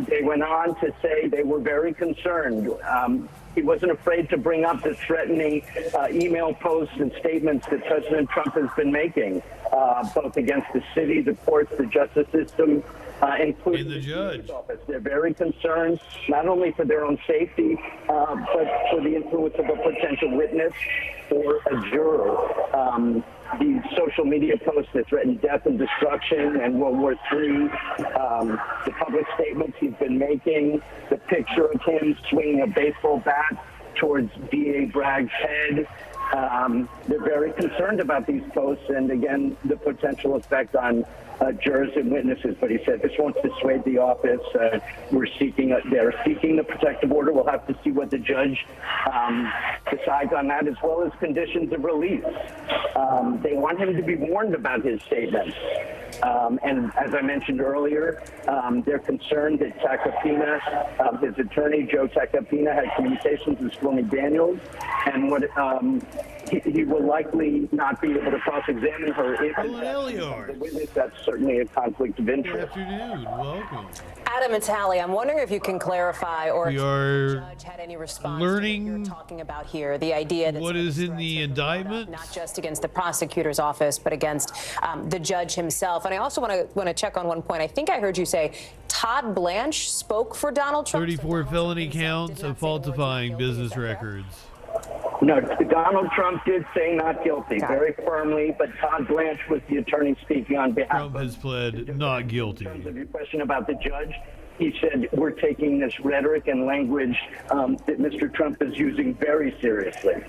they went on to say they were very concerned. He wasn't afraid to bring up the threatening email posts and statements that President Trump has been making, both against the city, the courts, the justice system, including the judge. Office. They're very concerned, not only for their own safety, but for the influence of a potential witness or a juror. The social media posts that threaten death and destruction and World War III, the public statements he's been making, the picture of him swinging a baseball bat towards D.A. Bragg's head. They're very concerned about these posts and, again, the potential effect on jurors and witnesses. But he said this won't dissuade the office. They're seeking the protective order. We'll have to see what the judge decides on that, as well as conditions of release. They want him to be warned about his statements. And as I mentioned earlier, they're concerned that Tacopina, his attorney, Joe Tacopina, had communications with Stormy Daniels, and what he will likely not be able to cross-examine her if the witness. That's certainly a conflict of interest. Good afternoon. Welcome. Adam and Tally, I'm wondering if you can clarify or if the judge had any response to what you're talking about here, the idea that what is in the indictment, not just against the prosecutor's office, but against the judge himself. And I also want to check on one point. I think I heard you say Todd Blanche spoke for Donald Trump. 34 felony counts of falsifying business records. No, Donald Trump did say not guilty very firmly, but Todd Blanche was the attorney speaking on behalf Trump has pled not guilty. In terms of your question about the judge, he said we're taking this rhetoric and language that Mr. Trump is using very seriously.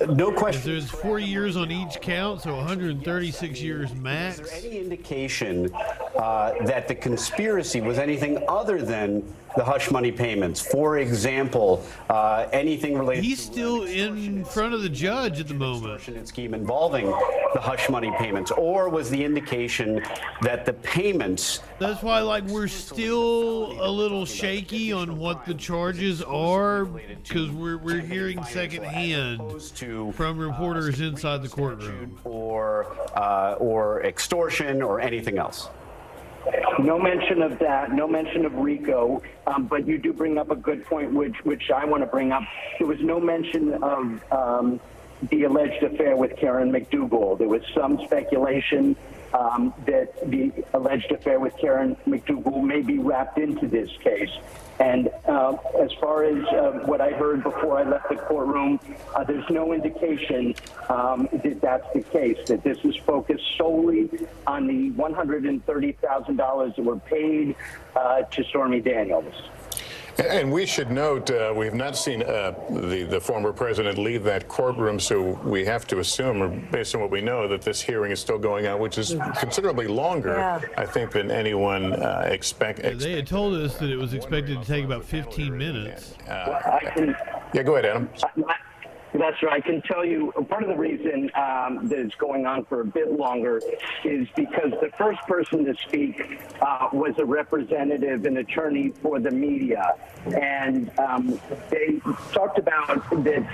No question. There's 4 years on each count, so 136 years max. Is there any indication that the conspiracy was anything other than the hush money payments? For example, anything related He's still in front of the judge at the moment. Scheme involving the hush money payments, or was the indication that the payments... That's why, like, we're still a little shaky on what the charges are, because we're hearing secondhand from reporters inside the courtroom. Or extortion or anything else. No mention of that, no mention of RICO, but you do bring up a good point, which I want to bring up. There was no mention of the alleged affair with Karen McDougal. There was some speculation that the alleged affair with Karen McDougal may be wrapped into this case. And as far as what I heard before I left the courtroom, there's no indication that that's the case, that this is focused solely on the $130,000 that were paid to Stormy Daniels. And we should note, we have not seen the former president leave that courtroom, so we have to assume, or based on what we know, that this hearing is still going on, which is considerably longer, I think, than anyone expected. They had told us that it was expected to take about 15 minutes. Yeah, go ahead, Adam. That's right. I can tell you part of the reason that it's going on for a bit longer is because the first person to speak was a representative, an attorney for the media. And they talked about that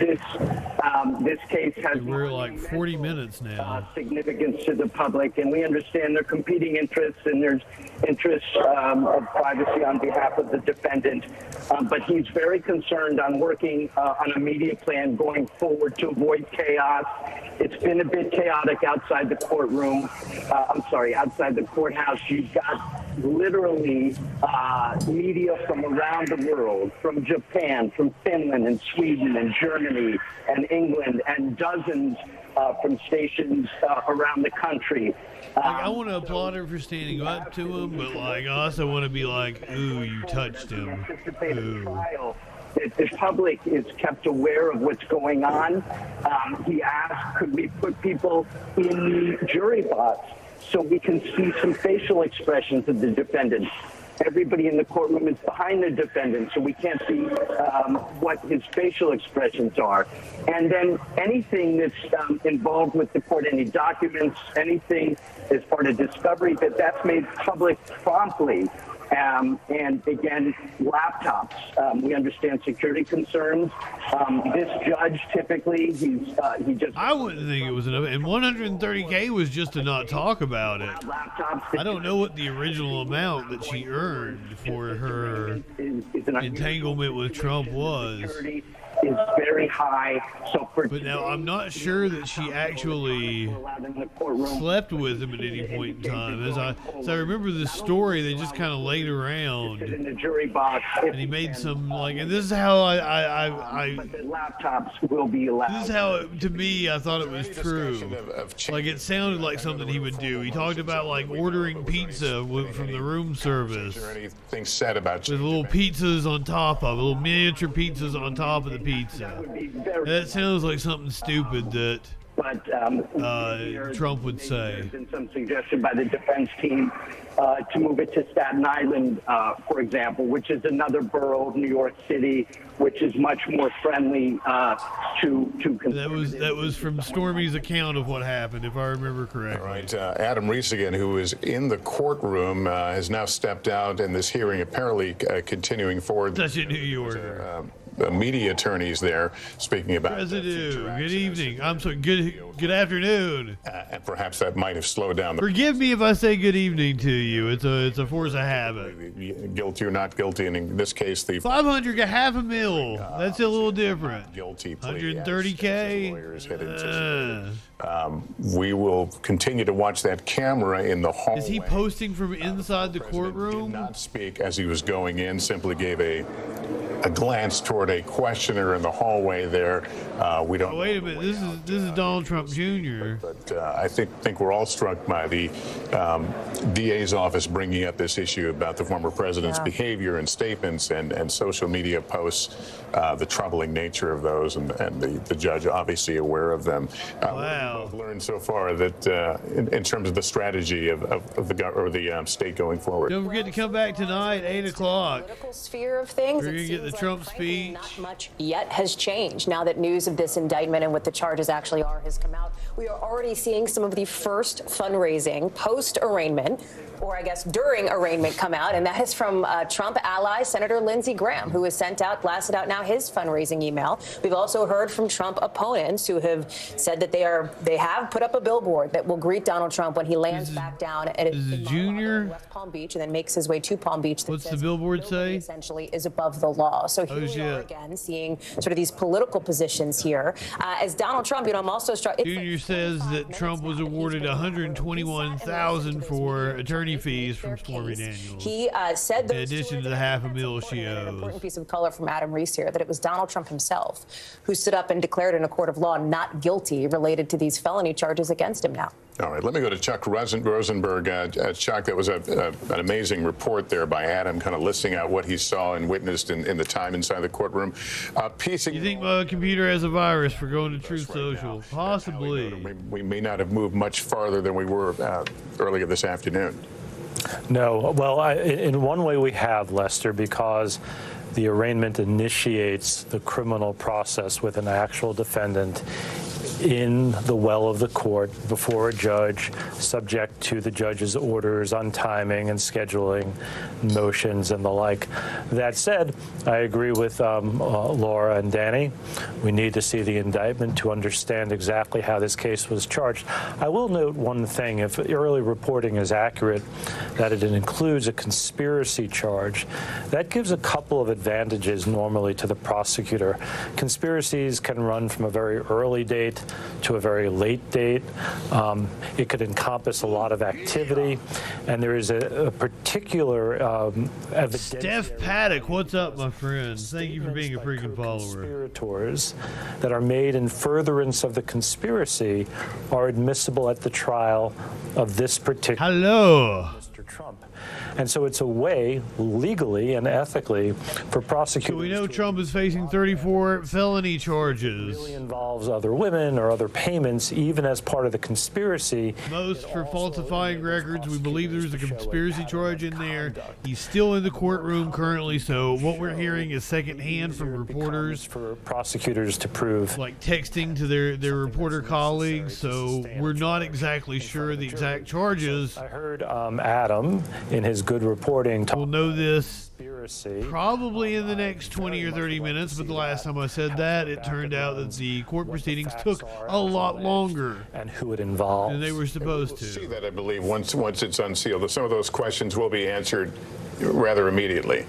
this case has we're like 40 minutes now. Significance to the public, and we understand their competing interests, and there's interests of privacy on behalf of the defendant. But he's very concerned on working on a media plan going forward to avoid chaos. It's been a bit chaotic outside the courtroom. Outside the courthouse. You've got literally media from around the world, from Japan, from Finland and Sweden and Germany and England, and dozens from stations around the country. I want to applaud her for standing up to him, but I also want to be like, ooh, you touched him. Ooh. The public is kept aware of what's going on. He asked, could we put people in the jury box so we can see some facial expressions of the defendant? Everybody in the courtroom is behind the defendant, so we can't see what his facial expressions are. And then anything that's involved with the court, any documents, anything as part of discovery, that's made public promptly. And again, laptops. We understand security concerns. This judge typically, he just. I wouldn't think it was enough. And 130K was just to not talk about it. I don't know what the original amount that she earned for her entanglement with Trump was. Is very high. But now I'm not sure that she actually slept with him at any point in time. As I remember this story, they just kind of laid around in the jury box, and he made some and this is how I laptops will be allowed. This is how to me I thought it was true. Like it sounded like something he would do. He talked about like ordering pizza from the room service. Or anything said about with little pizzas on top of little miniature pizzas on top of the pizza. That sounds like something stupid that Trump would say. There's been some suggestion by the defense team to move it to Staten Island, for example, which is another borough of New York City, which is much more friendly to that was from Stormy's account of what happened, if I remember correctly. All right, Adam Reese again, who was in the courtroom, has now stepped out, and this hearing apparently continuing forward. Such a New Yorker. Media attorneys there speaking about Residue. Good evening. I'm sorry. Good afternoon. And perhaps that might have slowed down the. Forgive me if I say good evening to you. It's a force of habit. Guilty or not guilty, and in this case, the 500, half a mil. That's a little different. Guilty. 130K. We will continue to watch that camera in the hallway. Is he posting from inside the courtroom? Did not speak as he was going in. Simply gave a glance toward a questioner in the hallway there. We don't. Oh, wait a minute. This is Donald Trump Jr. But I think we're all struck by the DA's office bringing up this issue about the former president's behavior and statements and social media posts, the troubling nature of those, and the judge obviously aware of them. Wow. We've learned so far that in terms of the strategy of the state going forward. Don't forget to come back tonight, 8 o'clock. Political sphere of things. We're gonna get the Trump speech. Not much yet has changed now that news of this indictment and what the charges actually are has come out. We are already seeing some of the first fundraising post-arraignment, or I guess during arraignment, come out, and that is from Trump ally Senator Lindsey Graham, who has blasted out now his fundraising email. We've also heard from Trump opponents who have said that they have put up a billboard that will greet Donald Trump when he lands back down at Junior West Palm Beach and then makes his way to Palm Beach. What's the billboard say? Essentially is above the law. So here we are again seeing sort of these political positions here. As Donald Trump, I'm also struck. Junior says that Trump was awarded $121,000 for attorney fees from Stormy Daniels. He said, in addition to the half a mil she owes. An important piece of color from Adam Reese here, that it was Donald Trump himself who stood up and declared in a court of law not guilty related to these felony charges against him now. All right, let me go to Chuck Rosenberg. Chuck, that was an amazing report there by Adam, kind of listing out what he saw and witnessed in the time inside the courtroom. You think my computer has a virus for going to Truth Social? Possibly. We may not have moved much farther than we were earlier this afternoon. No. Well, in one way we have, Lester, because the arraignment initiates the criminal process with an actual defendant in the well of the court before a judge, subject to the judge's orders on timing and scheduling motions and the like. That said, I agree with Laura and Danny. We need to see the indictment to understand exactly how this case was charged. I will note one thing. If early reporting is accurate, that it includes a conspiracy charge, that gives a couple of advantages normally to the prosecutor. Conspiracies can run from a very early date to a very late date. It could encompass a lot of activity, and there is a particular evidence. Steph Paddock, what's up, my friend? Thank you for being a freaking follower. Conspirators that are made in furtherance of the conspiracy are admissible at the trial of this particular Mr. Trump. And so it's a way, legally and ethically, for prosecutors. So we know Trump is facing 34 felony charges. It really involves other women or other payments, even as part of the conspiracy. Most for falsifying records. We believe there's a conspiracy charge in there. He's still in the courtroom currently, so what we're hearing is secondhand from reporters. For prosecutors to prove. Like texting to their reporter colleagues, so we're not exactly sure the exact charges. I heard Adam in his good reporting. We'll know this probably in the next 20 or 30 minutes, but the last time I said that, it turned out that the court proceedings took a lot longer and who it involved than they were supposed to. We'll see that, I believe, once it's unsealed. Some of those questions will be answered rather immediately.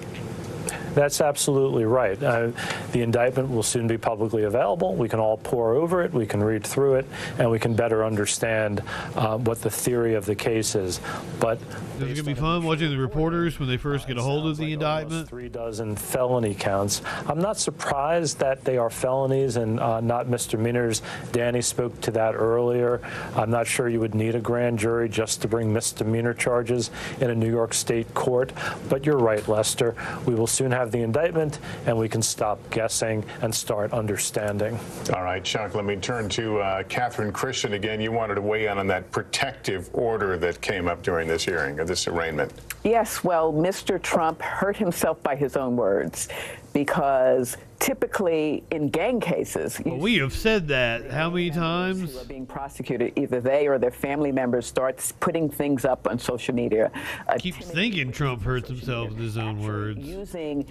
That's absolutely right. The indictment will soon be publicly available. We can all pore over it, we can read through it, and we can better understand what the theory of the case is. But it's going to be fun watching the reporters when they first get a hold of the indictment. 36 felony counts. I'm not surprised that they are felonies and not misdemeanors. Danny spoke to that earlier. I'm not sure you would need a grand jury just to bring misdemeanor charges in a New York State court. But you're right, Lester. We will soon have the indictment, and we can stop guessing and start understanding. All right, Chuck, let me turn to Catherine Christian again. You wanted to weigh in on that protective order that came up during this hearing, or this arraignment. Yes, well, Mr. Trump hurt himself by his own words, because typically in gang cases, well, we have said that how many times? Who are being prosecuted, either they or their family members start putting things up on social media. Keep thinking Trump hurts himself with his own words. Using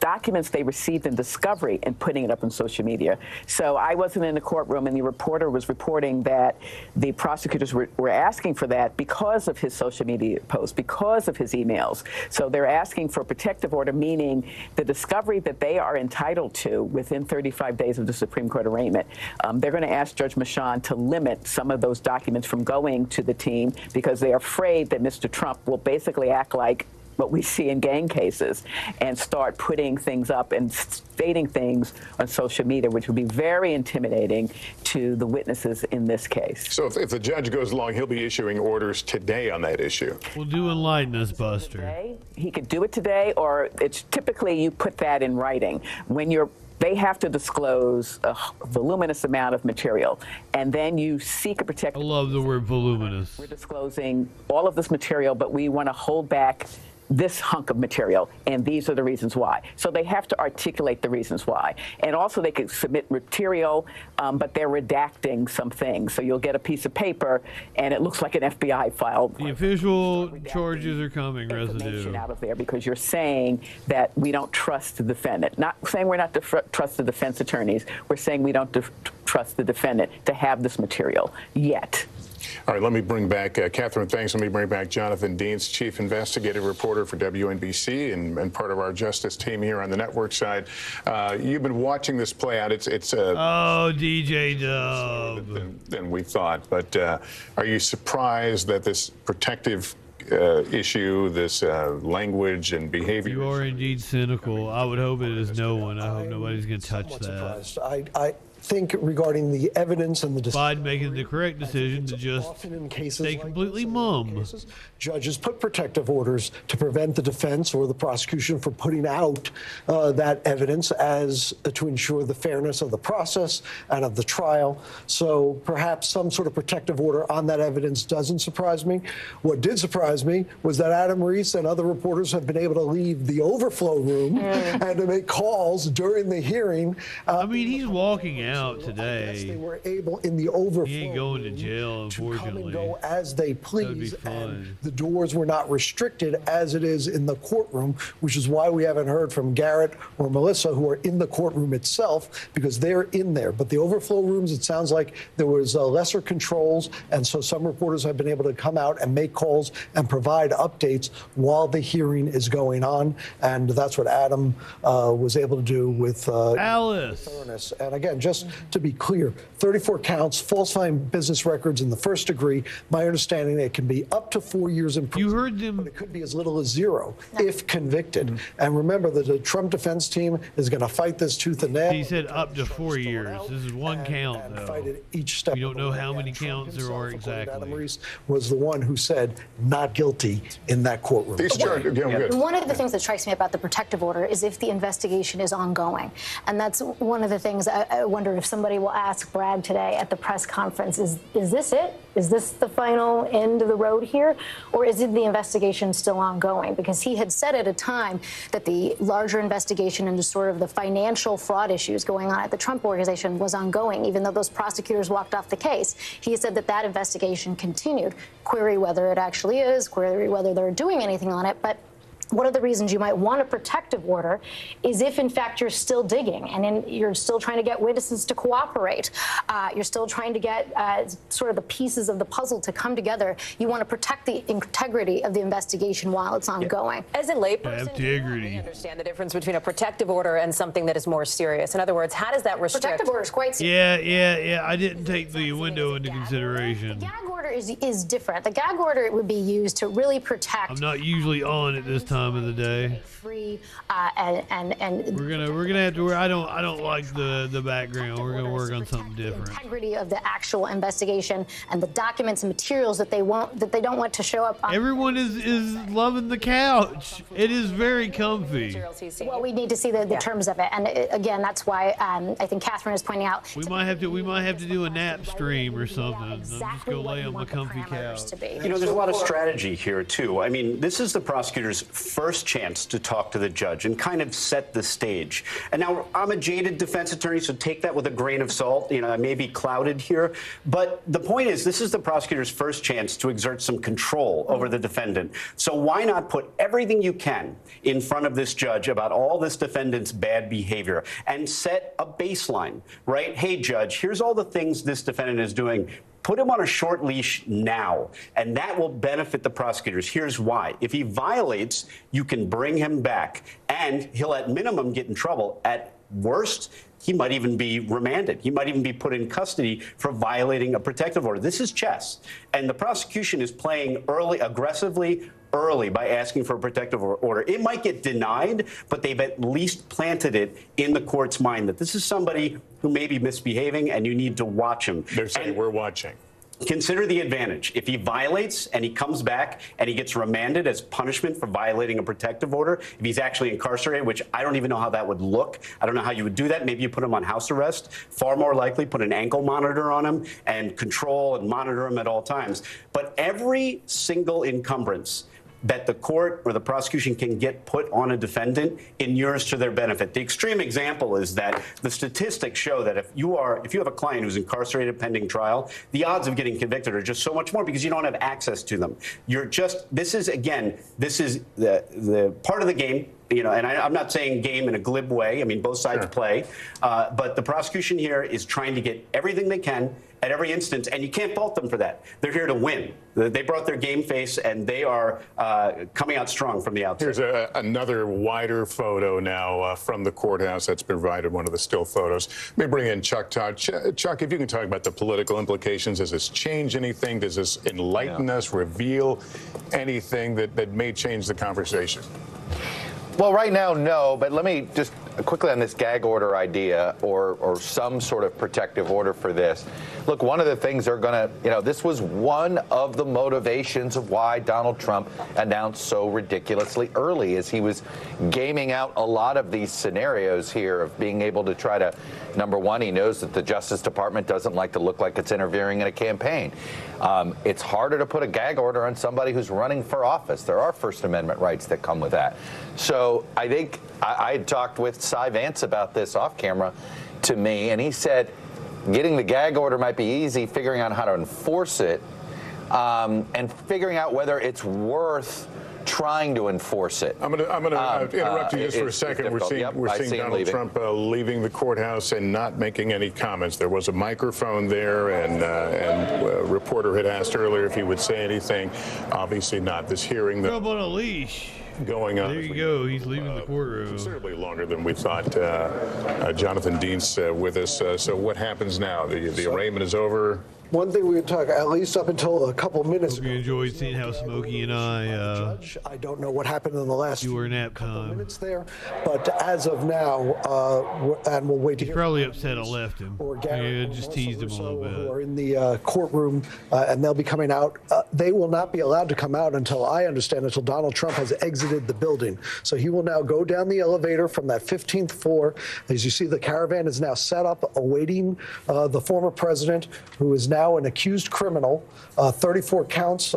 documents they received in discovery and putting it up on social media. So I wasn't in the courtroom, and the reporter was reporting that the prosecutors were asking for that because of his social media posts, because of his emails. So they're asking for a protective order, meaning the discovery that they are entitled to within 35 days of the Supreme Court arraignment. They're going to ask Judge Michon to limit some of those documents from going to the team because they are afraid that Mr. Trump will basically act like what we see in gang cases and start putting things up and stating things on social media, which would be very intimidating to the witnesses in this case. So if the judge goes along, he'll be issuing orders today on that issue. Well, do enlighten us, Buster. He could do it today, or it's typically you put that in writing. When they have to disclose a voluminous amount of material, and then you seek a protective order. I love the word voluminous. We're disclosing all of this material, but we want to hold back this hunk of material, and these are the reasons why. So they have to articulate the reasons why. And also they could submit material, but they're redacting some things. So you'll get a piece of paper, and it looks like an FBI file. The official charges are coming, residue. Out of there because you're saying that we don't trust the defendant. Not saying we're not to trust the defense attorneys. We're saying we don't trust the defendant to have this material yet. All right, let me bring back, Catherine, thanks. Let me bring back Jonathan Deans, chief investigative reporter for WNBC and part of our justice team here on the network side. You've been watching this play out. It's oh, DJ Dub. Than we thought. But are you surprised that this protective issue, this language and behavior? You are indeed cynical. I would hope it is no one. I hope nobody's going to touch that. Surprised. I think regarding the evidence and the Biden making the correct decision to just stay completely mum. Judges put protective orders to prevent the defense or the prosecution from putting out that evidence as to ensure the fairness of the process and of the trial. So perhaps some sort of protective order on that evidence doesn't surprise me. What did surprise me was that Adam Reese and other reporters have been able to leave the overflow room and to make calls during the hearing. I mean, he's walking out today. They were able in the overflow. He ain't going to jail, unfortunately. To come and go as they please. That'd be fun. And the doors were not restricted as it is in the courtroom, which is why we haven't heard from Garrett or Melissa, who are in the courtroom itself, because they're in there. But the overflow rooms, it sounds like there was lesser controls, and so some reporters have been able to come out and make calls and provide updates while the hearing is going on, and that's what Adam was able to do with Alice. Thurness. And again, just to be clear, 34 counts, falsifying business records in the first degree. My understanding, it can be up to 4 years in prison. You heard them. But it could be as little as 0 if convicted. And remember that the Trump defense team is going to fight this tooth and nail. He said up to 4 years. This is one count, though. Fight it each step. We don't know how many counts there are exactly. Adam Reese was the one who said not guilty in that courtroom. One of the things that strikes me about the protective order is if the investigation is ongoing. And that's one of the things I wonder wonder if somebody will ask Brad today at the press conference, is this it? Is this the final end of the road here? Or is it the investigation still ongoing? Because he had said at a time that the larger investigation into sort of the financial fraud issues going on at the Trump Organization was ongoing, even though those prosecutors walked off the case. He said that that investigation continued. Query whether it actually is, query whether they're doing anything on it. But one of the reasons you might want a protective order is if, in fact, you're still digging and you're still trying to get witnesses to cooperate. You're still trying to get sort of the pieces of the puzzle to come together. You want to protect the integrity of the investigation while it's ongoing. As a layperson, do you really understand the difference between a protective order and something that is more serious? In other words, how does that restrict? Protective order is quite serious. Yeah. I didn't take the window into consideration. The gag order is different. The gag order would be used to really protect. I'm not usually on at this time of the day. Free and we're gonna have to. I don't like the background. We're gonna work on something different. Integrity of the actual investigation and the documents and materials that they don't want to show up. Everyone is loving the couch. It is very comfy. Well, we need to see the terms of it, and again, that's why I think Catherine is pointing out. We might have to do a nap stream or something. Exactly. I'll just go lay on my comfy couch. You know, there's a lot of strategy here too. I mean, this is the prosecutor's first chance to talk to the judge and kind of set the stage. And now I'm a jaded defense attorney, so take that with a grain of salt. You know, I may be clouded here, but the point is this is the prosecutor's first chance to exert some control over the defendant. So why not put everything you can in front of this judge about all this defendant's bad behavior and set a baseline, right? Hey, judge, here's all the things this defendant is doing. Put him on a short leash now, and that will benefit the prosecutors. Here's why. If he violates, you can bring him back, and he'll at minimum get in trouble. At worst, he might even be remanded. He might even be put in custody for violating a protective order. This is chess, and the prosecution is playing aggressively early by asking for a protective order. It might get denied, but they've at least planted it in the court's mind that this is somebody who may be misbehaving and you need to watch him. They're saying we're watching. Consider the advantage. If he violates and he comes back and he gets remanded as punishment for violating a protective order, if he's actually incarcerated, which I don't even know how that would look. I don't know how you would do that. Maybe you put him on house arrest. Far more likely, put an ankle monitor on him and control and monitor him at all times. But every single encumbrance that the court or the prosecution can get put on a defendant inures to their benefit. The extreme example is that the statistics show that if you have a client who's incarcerated pending trial, the odds of getting convicted are just so much more because you don't have access to them. This is the part of the game. You know, and I'm not saying game in a glib way. I mean, both sides play. But the prosecution here is trying to get everything they can at every instance, and you can't fault them for that. They're here to win. They brought their game face, and they are coming out strong from the outset. Here's another wider photo now from the courthouse that's been provided, one of the still photos. Let me bring in Chuck Todd. Chuck, if you can talk about the political implications. Does this change anything? Does this enlighten us, reveal anything that may change the conversation? Well, right now, no, but let me just quickly on this gag order idea or some sort of protective order for this. Look, one of the things they're going to, this was one of the motivations of why Donald Trump announced so ridiculously early is he was gaming out a lot of these scenarios here of being able to try to, number one, he knows that the Justice Department doesn't like to look like it's interfering in a campaign. It's harder to put a gag order on somebody who's running for office. There are First Amendment rights that come with that. So I think I had talked with Cy Vance about this off camera to me, and he said getting the gag order might be easy, figuring out how to enforce it, and figuring out whether it's worth trying to enforce it. I'm going to interrupt you just for a second. We're seeing Donald Trump leaving the courthouse and not making any comments. There was a microphone there, and a reporter had asked earlier if he would say anything. Obviously not. This hearing Trump on a leash going on. There you go. He's leaving the courtroom. Considerably longer than we thought. Jonathan Dean's with us. So what happens now? The arraignment is over. one thing we would talk, at least up until a couple minutes ago. Hope you enjoyed seeing how Smokey and I don't know what happened in the last few minutes there, but as of now, and we'll wait to hear. He's probably upset I left him. Yeah, just teased him a little bit. Who are in the courtroom, and they'll be coming out. They will not be allowed to come out until Donald Trump has exited the building. So he will now go down the elevator from that 15th floor. As you see, the caravan is now set up awaiting the former president, who is now an accused criminal, 34 counts,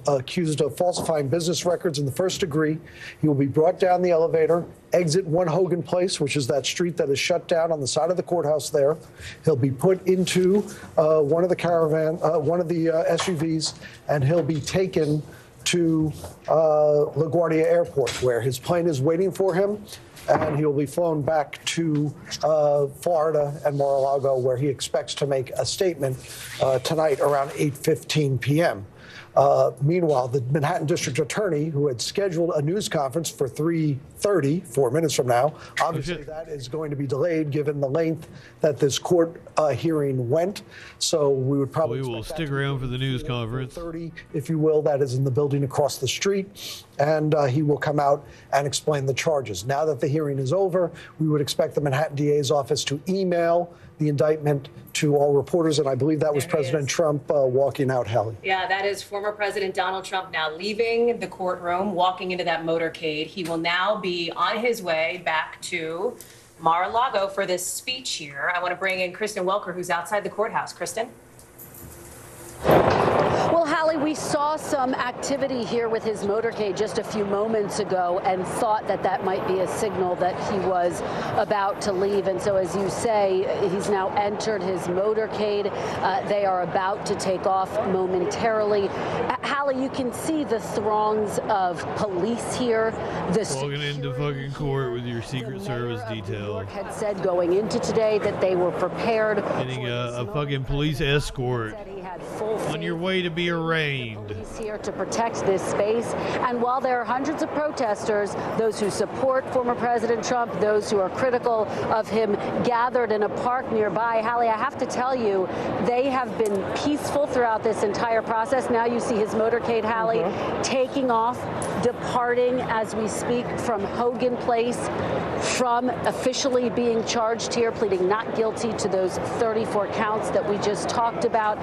accused of falsifying business records in the first degree. He will be brought down the elevator, exit 1 Hogan Place, which is that street that is shut down on the side of the courthouse there. He'll be put into one of the SUVs, and he'll be taken to LaGuardia Airport, where his plane is waiting for him, and he'll be flown back to Florida and Mar-a-Lago, where he expects to make a statement tonight around 8:15 p.m. Meanwhile, the Manhattan District Attorney, who had scheduled a news conference for 3:30, 4 minutes from now, obviously that is going to be delayed given the length that this court hearing went. So we would probably will stick around for the news conference. 30, if you will, that is in the building across the street, and he will come out and explain the charges. Now that the hearing is over, we would expect the Manhattan DA's office to email the indictment to all reporters, and I believe that was President Trump walking out, Hallie. Yeah, that is former President Donald Trump now leaving the courtroom, walking into that motorcade. He will now be on his way back to Mar-a-Lago for this speech here. I want to bring in Kristen Welker, who's outside the courthouse. Kristen? Well, Hallie, we saw some activity here with his motorcade just a few moments ago and thought that that might be a signal that he was about to leave. And so, as you say, he's now entered his motorcade. They are about to take off momentarily. Hallie, you can see the throngs of police here. Walking into fucking court with your Secret Service detail. Had said going into today that they were prepared. Getting a fucking police escort on your way to be arraigned. He's here to protect this space. And while there are hundreds of protesters, those who support former President Trump, those who are critical of him, gathered in a park nearby. Hallie, I have to tell you, they have been peaceful throughout this entire process. Now you see his motorcade, Hallie, taking off, departing as we speak from Hogan Place, from officially being charged here, pleading not guilty to those 34 counts that we just talked about.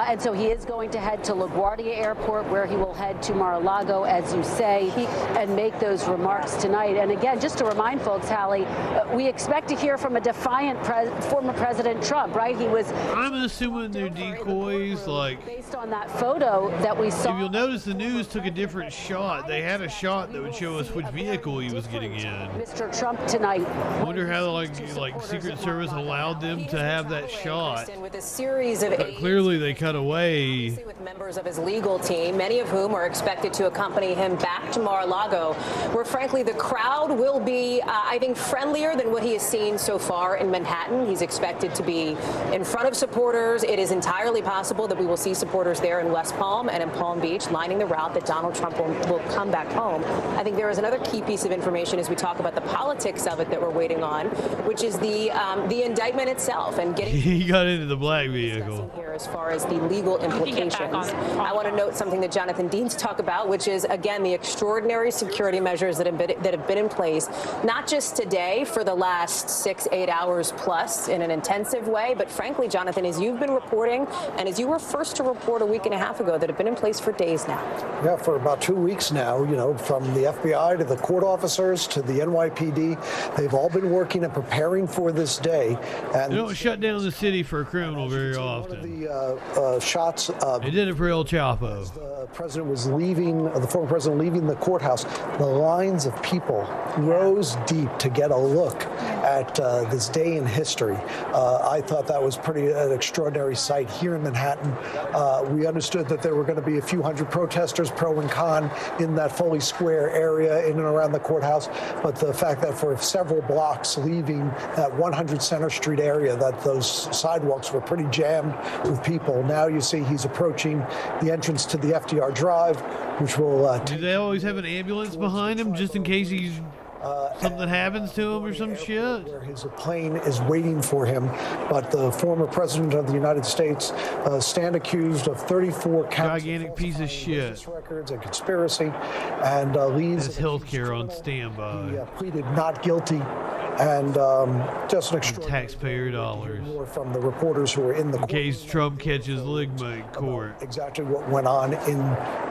And so he is going to head to LaGuardia Airport, where he will head to Mar-a-Lago, as you say, and make those remarks tonight. And again, just to remind folks, Hallie, we expect to hear from a defiant former President Trump, right? I'm assuming they're decoys, like, based on that photo that we saw. If you'll notice, the news took a different shot. They had a shot that would show us which vehicle he was getting in. Mr. Trump tonight. I wonder how like Secret Service allowed them to have that shot. With a series of but clearly they cut away. With members of his legal team, many of whom are expected to accompany him back to Mar-a-Lago, where frankly the crowd will be, I think, friendlier than what he has seen so far in Manhattan. He's expected to be in front of supporters. It is entirely possible that we will see supporters there in West Palm and in Palm Beach, lining the route that Donald Trump will come back home. I think there is another key piece of information as we talk about the politics of it that we're waiting on, which is the indictment itself and getting. He got into the black vehicle. Here as far as the legal implications. I want to note something that Jonathan Dean's talk about, which is again the extraordinary security measures that have been in place, not just today for the last 6-8 hours plus in an intensive way, but frankly, Jonathan, as you've been reporting and as you were first to report a week and a half ago, that have been in place for days now. Yeah, for about 2 weeks now, you know, from the FBI to the court officers to the NYPD, they've all been working and preparing for this day. And they don't shut down the city for a criminal very often. The shots. They did it for El Chapo. The president was leaving, the former president leaving the courthouse. The lines of people rose deep to get a look at this day in history. I thought that was an extraordinary sight here in Manhattan. We understood that there were going to be a few hundred protesters, pro and con, in that Foley Square area in and around the courthouse. But the fact that for several blocks leaving that 100 Center Street area, that those sidewalks were pretty jammed with people. Now you see he's approaching the entrance to the FDR Drive, which will. Do they always have an ambulance behind him just in case he's Something happens to him or some shit? Where his plane is waiting for him, but the former president of the United States stand accused of 34 counts. Gigantic piece of shit. Records and conspiracy, and leaves his healthcare on standby. He pleaded not guilty, and just an extraordinary taxpayer dollars. More from the reporters who were in the in case Trump catches ligma court. Exactly what went on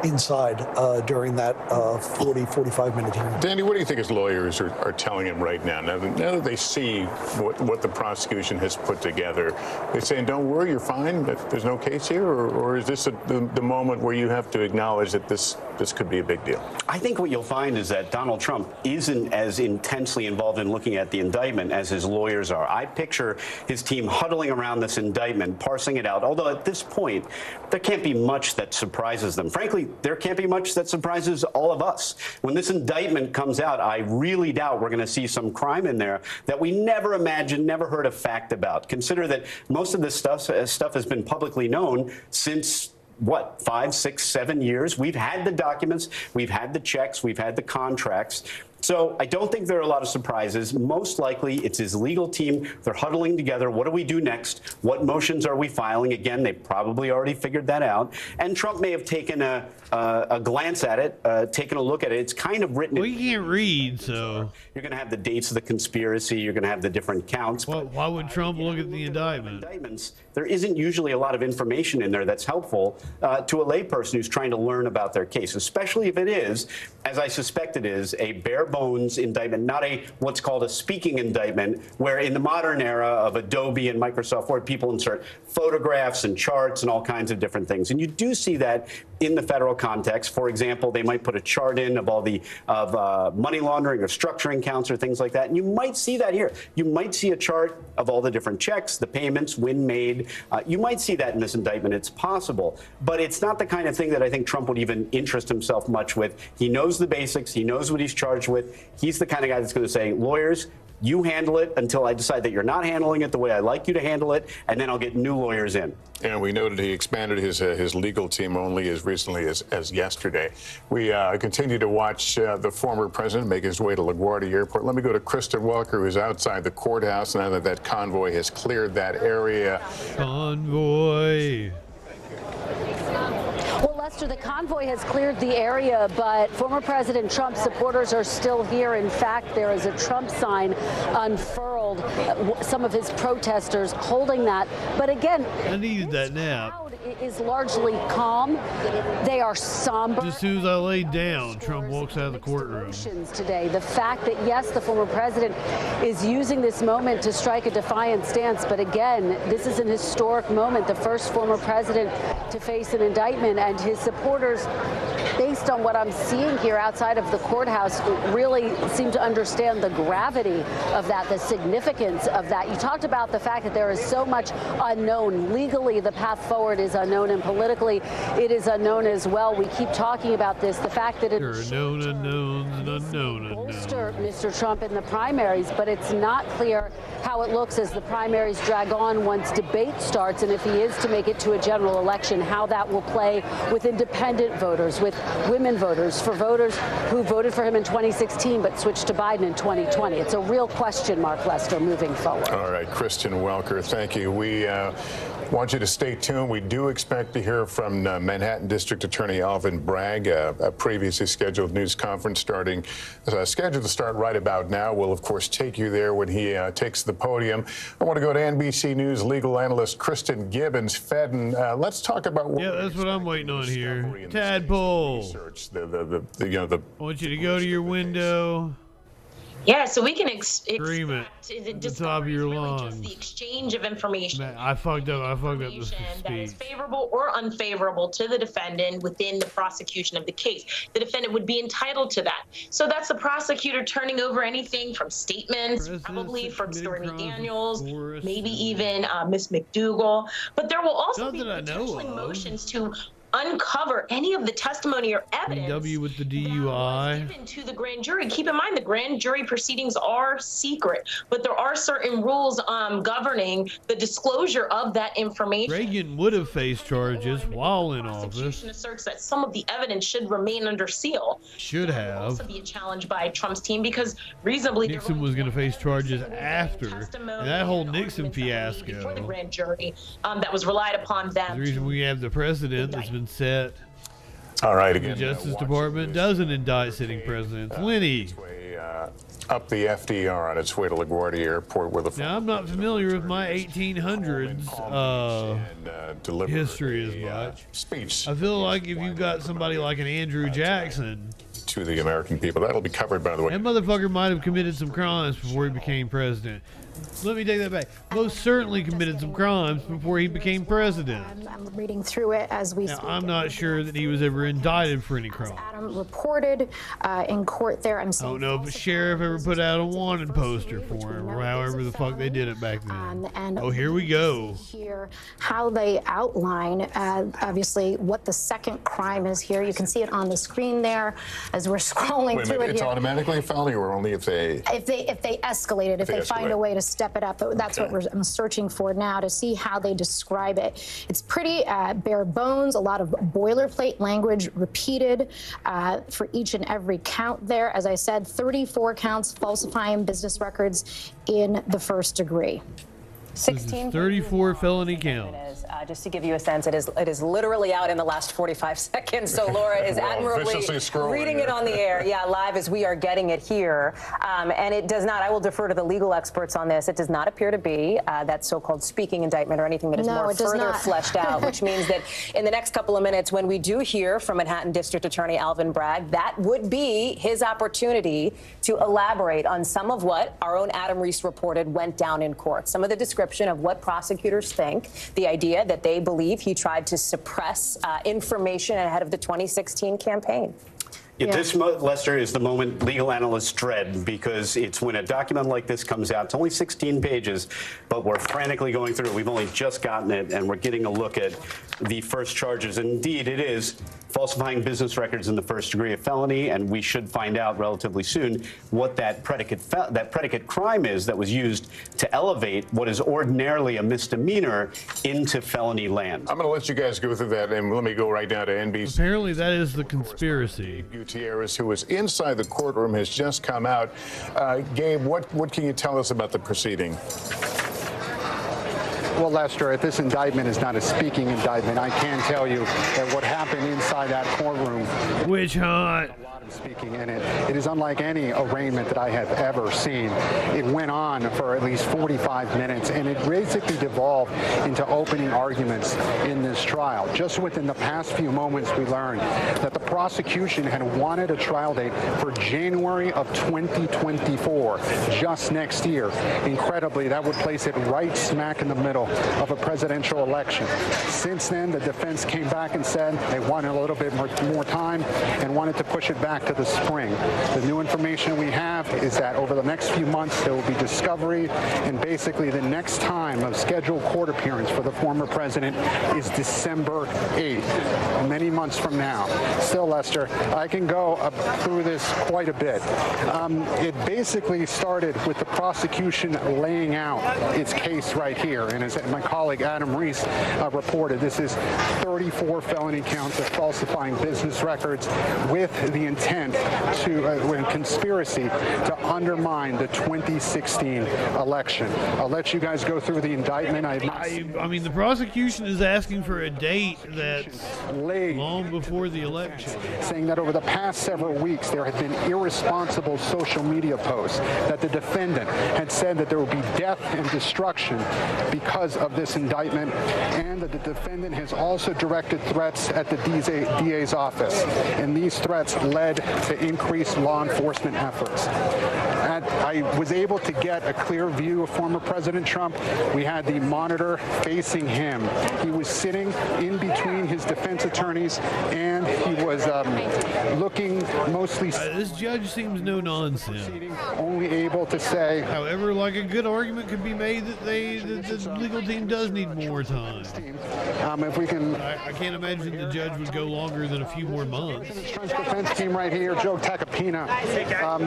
inside during that 45 minute hearing. Danny, what do you think his lawyers are telling him right now? Now that they see what the prosecution has put together, they're saying, don't worry, you're fine, there's no case here? Or is this the moment where you have to acknowledge that this could be a big deal? I think what you'll find is that Donald Trump isn't as intensely involved in looking at the indictment as his lawyers are. I picture his team huddling around this indictment, parsing it out, although at this point, there can't be much that surprises them. Frankly, there can't be much that surprises all of us. When this indictment comes out, I really doubt we're going to see some crime in there that we never imagined, never heard a fact about. Consider that most of this stuff has been publicly known since what, 5, 6, 7 years? We've had the documents, we've had the checks, we've had the contracts. So I don't think there are a lot of surprises. Most likely, it's his legal team. They're huddling together. What do we do next? What motions are we filing? Again, they probably already figured that out. And Trump may have taken a glance at it, taken a look at it. It's kind of written. Well, you can't read, so. You're going to have the dates of the conspiracy. You're going to have the different counts. Well, why would Trump look at the indictment? There isn't usually a lot of information in there that's helpful to a layperson who's trying to learn about their case, especially if it is, as I suspect it is, a bare bones indictment, not a what's called a speaking indictment, where in the modern era of Adobe and Microsoft Word, people insert photographs and charts and all kinds of different things. And you do see that in the federal context. For example, they might put a chart in of all the money laundering or structuring counts or things like that. And you might see that here. You might see a chart of all the different checks, the payments, when made. You might see that in this indictment. It's possible. But it's not the kind of thing that I think Trump would even interest himself much with. He knows the basics. He knows what he's charged with. He's the kind of guy that's going to say, lawyers, you handle it until I decide that you're not handling it the way I like you to handle it, and then I'll get new lawyers in. And we noted he expanded his legal team only as recently as yesterday. We continue to watch the former president make his way to LaGuardia Airport. Let me go to Kristen Welker, who's outside the courthouse now that convoy has cleared that area. Convoy. Well, Lester, the convoy has cleared the area, but former President Trump's supporters are still here. In fact, there is a Trump sign unfurled. Some of his protesters holding that. But again, I needed that nap. Is largely calm. They are somber. Just as soon as I laid down, Trump walks out of the courtroom. Today, the fact that, yes, the former president is using this moment to strike a defiant stance, but again, this is an historic moment, the first former president to face an indictment, and his supporters, based on what I'm seeing here outside of the courthouse, really seem to understand the gravity of that, the significance of that. You talked about the fact that there is so much unknown. Legally, the path forward is unknown, and politically, it is unknown as well. We keep talking about this, the fact that there are known unknowns and unknown unknowns. Mr. Trump in the primaries, but it's not clear how it looks as the primaries drag on once debate starts, and if he is to make it to a general election, how that will play with independent voters, with women voters, for voters who voted for him in 2016 but switched to Biden in 2020. It's a real question mark, Lester, moving forward. All right, Kristen Welker, thank you. We want you to stay tuned. We do expect to hear from Manhattan District Attorney Alvin Bragg, a previously scheduled news conference scheduled to start right about now. We'll, of course, take you there when he takes the podium. I want to go to NBC News legal analyst Kristen Gibbons-Fedden. Let's talk about that's what I'm waiting on here. Tadpole. Research, I want you to go to your window. Yeah, so we can scream it at the top of your lungs. The exchange of information. Man, I fucked up the speech. That is favorable or unfavorable to the defendant within the prosecution of the case. The defendant would be entitled to that. So that's the prosecutor turning over anything from statements, probably from Stormy Daniels, maybe even Miss McDougal. But there will also be potentially motions to uncover any of the testimony or evidence W with the DUI given to the grand jury. Keep in mind, the grand jury proceedings are secret, but there are certain rules governing the disclosure of that information. Reagan would have faced charges while in office. The prosecution asserts that some of the evidence should remain under seal. Should have. Also be a challenge by Trump's team because reasonably Nixon was going to face charges after, and that whole Nixon fiasco. Before the grand jury that was relied upon them. The reason we have the precedent that's been set. All right, again. The Justice Department doesn't indict sitting presidents. Lenny. Up the FDR on its way to LaGuardia Airport where the... Now, I'm not familiar with my 1800s history as much. Speech. I feel like if you've got somebody like an Andrew Jackson... to the American people. That'll be covered, by the way. That motherfucker might have committed some crimes before he became president. Let me take that back. Most certainly committed some crimes before he became president. I'm reading through it as we speak. I'm not sure that he was ever indicted for any crime. Adam reported in court there. I don't know if a sheriff ever put out a wanted poster for him or however the fuck they did it back then. Oh, here we go. Here, how they outline, obviously, what the second crime is here. You can see it on the screen there as we're scrolling through it. It's here. automatically a felony, or only if they escalate it, if they find a way to step it up. But that's what I'm searching for now to see how they describe it. It's pretty bare bones, a lot of boilerplate language repeated for each and every count there. As I said, 34 counts falsifying business records in the first degree. 16 34 felony count. Just to give you a sense, it is literally out in the last 45 seconds. So Laura is admirably reading it on the air. Yeah, live as we are getting it here. And it does not, I will defer to the legal experts on this. It does not appear to be that so-called speaking indictment or anything that is more further fleshed out, which means that in the next couple of minutes, when we do hear from Manhattan District Attorney Alvin Bragg, that would be his opportunity to elaborate on some of what our own Adam Reese reported went down in court. Some of the description of what prosecutors think, the idea that they believe he tried to suppress information ahead of the 2016 campaign. Yeah, this, Lester, is the moment legal analysts dread, because it's when a document like this comes out. It's only 16 pages, but we're frantically going through it. We've only just gotten it, and we're getting a look at the first charges. Indeed, it is falsifying business records in the first degree of felony, and we should find out relatively soon what that predicate crime is that was used to elevate what is ordinarily a misdemeanor into felony land. I'm going to let you guys go through that, and let me go right now to NBC. Apparently, that is the conspiracy. Gutierrez, who was inside the courtroom, has just come out. Gabe, what can you tell us about the proceeding? Well, Lester, this indictment is not a speaking indictment. I can tell you that what happened inside that courtroom. Witch hunt. Speaking in it. It is unlike any arraignment that I have ever seen. It went on for at least 45 minutes, and it basically devolved into opening arguments in this trial. Just within the past few moments, we learned that the prosecution had wanted a trial date for January of 2024, just next year. Incredibly, that would place it right smack in the middle of a presidential election. Since then, the defense came back and said they wanted a little bit more time and wanted to push it back to the spring. The new information we have is that over the next few months there will be discovery, and basically the next time of scheduled court appearance for the former president is December 8th, many months from now. Still, Lester, I can go through this quite a bit. It basically started with the prosecution laying out its case right here, and as my colleague Adam Reese reported, this is 34 felony counts of falsifying business records with the intent to conspiracy to undermine the 2016 election. I'll let you guys go through the indictment. I mean, the prosecution is asking for a date that's long before the election, saying that over the past several weeks there had been irresponsible social media posts that the defendant had said that there would be death and destruction because of this indictment, and that the defendant has also directed threats at the DA's office, and these threats led to increased law enforcement efforts. I was able to get a clear view of former President Trump. We had the monitor facing him. He was sitting in between his defense attorneys, and he was looking mostly. This judge seems no nonsense. Only able to say. However, like a good argument could be made that the legal team does need more time. If we can. I can't imagine the judge would go longer than a few more months. Defense team right here, Joe Tacopina.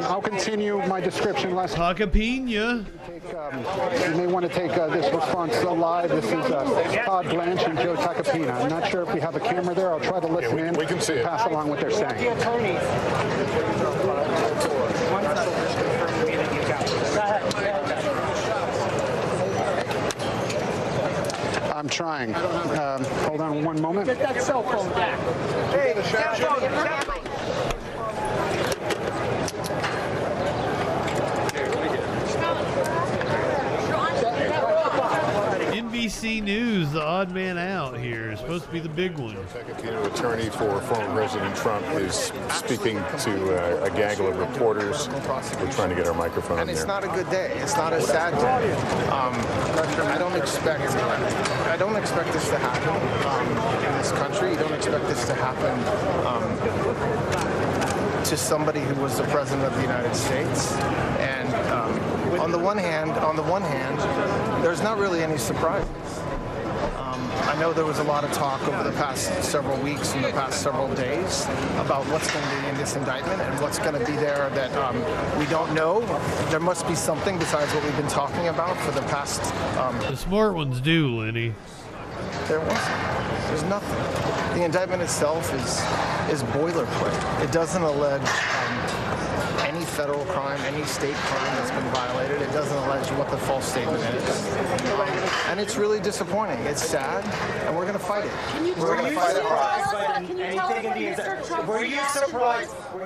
I'll continue my description. Tacopina. You may want to take this response live. This is Todd Blanche and Joe Tacopina. I'm not sure if we have a camera there. I'll try to listen in. We can see it. Pass along what they're saying. I'm trying. Hold on one moment. Get that cell phone back. Hey, NBC News, the odd man out here, is supposed to be the big one. Tacopina, attorney for former President Trump, is speaking to a gaggle of reporters. We're trying to get our microphone in there. It's not a good day. It's not a sad day. I don't expect this to happen in this country. You don't expect this to happen to somebody who was the president of the United States. And on the one hand, there's not really any surprises. I know there was a lot of talk over the past several weeks and the past several days about what's going to be in this indictment and what's going to be there that we don't know. There must be something besides what we've been talking about for the past... The smart ones do, Lenny. There wasn't. There's nothing. The indictment itself is boilerplate. It doesn't allege any federal crime, any state crime that's been violated. It doesn't allege what the false statement is. And it's really disappointing. It's sad, and we're going to fight it. We're going to fight it hard. Were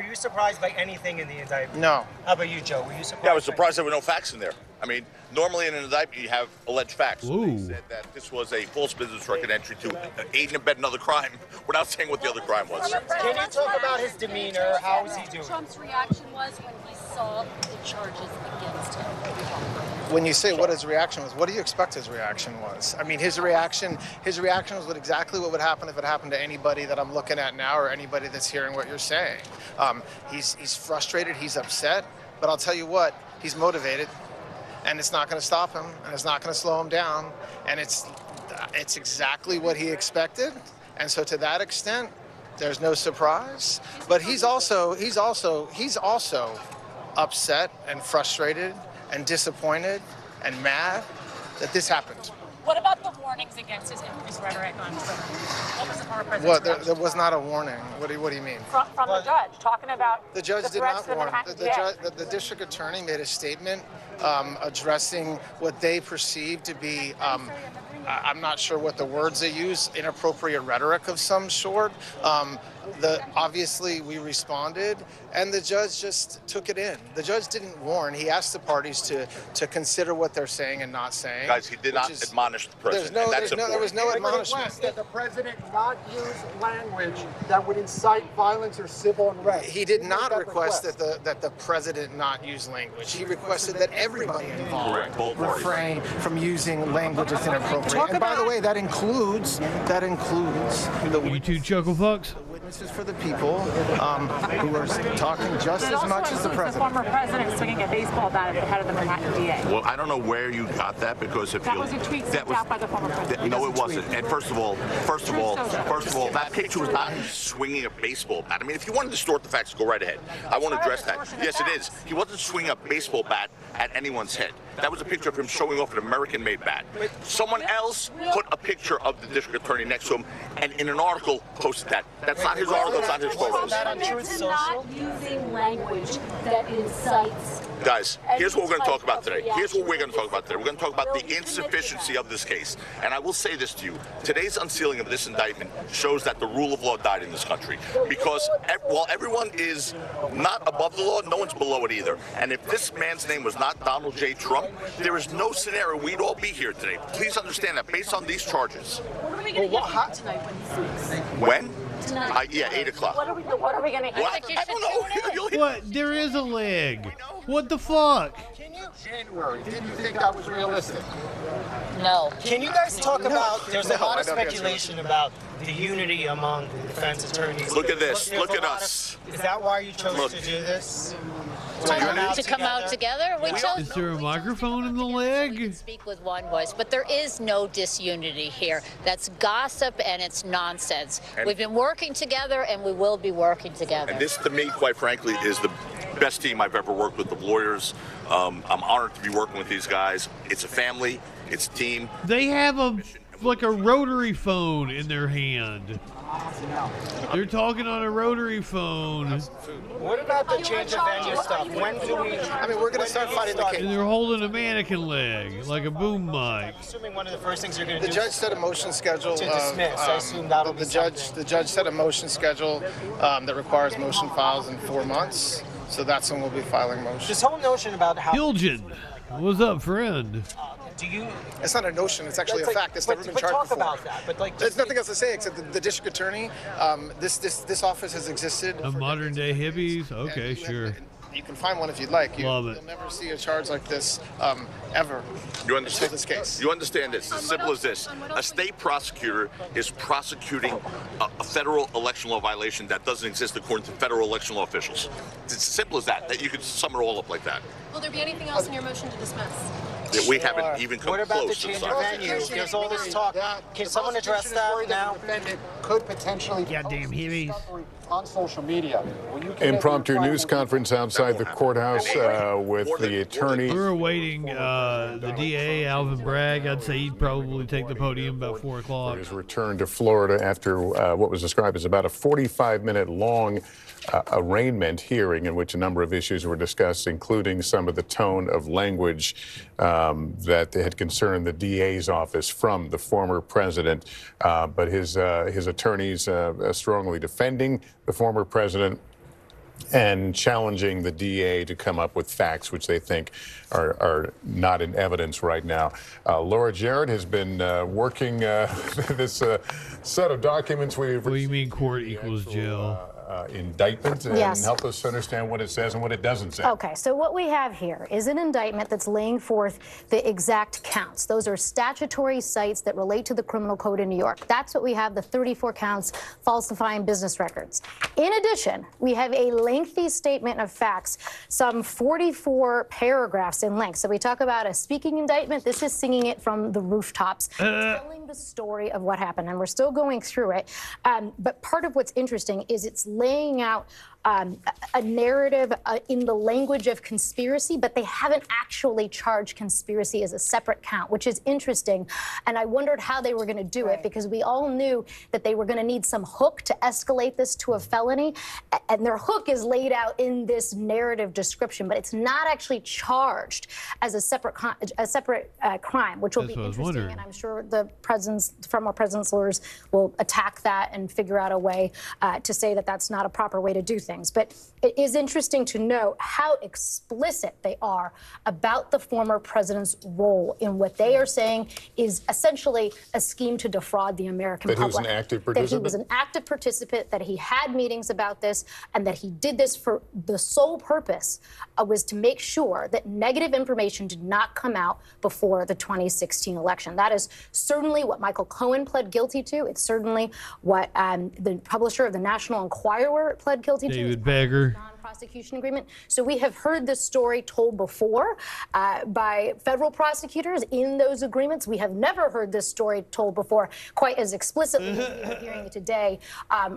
you surprised by anything in the indictment? No. How about you, Joe? Were you surprised? Yeah, I was surprised there were no facts in there. I mean, normally in an indictment you have alleged facts. Ooh. They said that this was a false business record entry to aid and abet another crime without saying what the other crime was. Can you talk about his demeanor? How was he doing? Trump's reaction was when he saw the charges against him. When you say what his reaction was, what do you expect his reaction was? I mean, his reaction was exactly what would happen if it happened to anybody that I'm looking at now or anybody that's hearing what you're saying. He's frustrated, he's upset, but I'll tell you what, he's motivated, and it's not going to stop him, and it's not going to slow him down, and it's exactly what he expected, and so to that extent, there's no surprise. But he's also upset and frustrated and disappointed and mad that this happened. What about the warnings against his rhetoric on Twitter? What was the former president's reaction? There was not a warning. What do you mean? From the judge, talking about the judge the did not warn. the The district attorney made a statement addressing what they perceived to be, I'm not sure what the words they use, inappropriate rhetoric of some sort. Obviously, we responded, and the judge just took it in. The judge didn't warn. He asked the parties to consider what they're saying and not saying. Guys, he did not admonish the president. There was no admonishment. That the president not use language that would incite violence or civil unrest. He did not request that the president not use language. He requested that everybody involved refrain from using language that's inappropriate. And by the way, that includes the You two chuckle fucks. witnesses for the people who are talking just as much as the president. The former president swinging a baseball bat at the head of the Manhattan DA. Well, I don't know where you got that because if That was a tweet sent out by the former president. No, it wasn't. And first of all, that picture was not swinging a baseball bat. I mean, if you want to distort the facts, go right ahead. I won't address that. Yes, it is. He wasn't swinging a baseball bat at anyone's head. That was a picture of him showing off an American-made bat. Someone else put a picture of the district attorney next to him, and in an article posted that. That's not his article. That's not his photos. Not using language that incites. Guys, here's what we're going to talk about today. Here's what we're going to talk about today. We're going to talk about the insufficiency of this case. And I will say this to you. Today's unsealing of this indictment shows that the rule of law died in this country. Because while everyone is not above the law, no one's below it either. And if this man's name was not Donald J. Trump, there is no scenario we'd all be here today. Please understand that based on these charges. What are we going to get tonight when he speaks? When? tonight? Yeah, 8 o'clock. What are we going to hear? I don't know. What? There is a leg. What the fuck? January. Did you think that was realistic? No. Can you guys talk about, there's a lot of speculation about the unity among the defense attorneys. Look at this. Look at us. Is that why you chose to do this? To come out together? We chose. Is there a microphone in the leg? Speak with one voice, but there is no disunity here. That's gossip and it's nonsense. We've been working together and we will be working together. And this, to me, quite frankly, is the best team I've ever worked with, the lawyers. I'm honored to be working with these guys. It's a family. It's a team. They have a rotary phone in their hand. They're talking on a rotary phone. What about the change of venue stuff? When do we... I mean, we're going to start fighting the case. And they're holding a mannequin leg, like a boom mic. I'm assuming one of the first things you're going to do... The judge set a motion schedule. To dismiss. I assume that'll be the judge set a motion schedule that requires motion files in 4 months. So that's when we'll be filing motions. This whole notion about how... Gilgen, what's up, friend? It's not a notion. It's actually a fact. It's never been charged talk before. About that. But like, there's nothing else to say except the district attorney. This office has existed. A modern day hippies? Okay, sure. You can find one if you'd like. Love it. You'll never see a charge like this ever. You understand this case? You understand this? It's as simple as this. A state prosecutor is prosecuting a federal election law violation that doesn't exist according to federal election law officials. It's as simple as that. That you could sum it all up like that. Will there be anything else in your motion to dismiss? Yeah, we haven't even come What about close the to change of venue? There's all this talk. Can someone address that now? Could potentially goddamn hippies on social media. Impromptu news conference outside the courthouse with the attorney. We're awaiting the DA, Alvin Bragg. I'd say he'd probably take the podium about 4 o'clock. His return to Florida after what was described as about a 45-minute long arraignment hearing in which a number of issues were discussed, including some of the tone of language that had concerned the DA's office from the former president. But his attorneys strongly defending the former president and challenging the DA to come up with facts which they think are not in evidence right now. Laura Jarrett has been working this set of documents. What do you mean court equals jail? Indictment and Yes. help us understand what it says and what it doesn't say. Okay, so what we have here is an indictment that's laying forth the exact counts. Those are statutory cites that relate to the criminal code in New York. That's what we have, the 34 counts falsifying business records. In addition, we have a lengthy statement of facts, some 44 paragraphs in length. So we talk about a speaking indictment. This is singing it from the rooftops, telling the story of what happened. And we're still going through it. But part of what's interesting is it's laying out a narrative in the language of conspiracy, but they haven't actually charged conspiracy as a separate count, which is interesting. And I wondered how they were going to do it, because we all knew that they were going to need some hook to escalate this to a felony. And their hook is laid out in this narrative description, but it's not actually charged as a separate crime, which will be interesting. And I'm sure the former president's lawyers will attack that and figure out a way to say that that's not a proper way to do things. But it is interesting to know how explicit they are about the former president's role in what they are saying is essentially a scheme to defraud the American public. That he was an active participant? That he was an active participant, that he had meetings about this, and that he did this for the sole purpose was to make sure that negative information did not come out before the 2016 election. That is certainly what Michael Cohen pled guilty to. It's certainly what the publisher of the National Enquirer pled guilty to. David Bagger. Non-prosecution agreement. So we have heard this story told before by federal prosecutors in those agreements. We have never heard this story told before quite as explicitly as we're hearing it today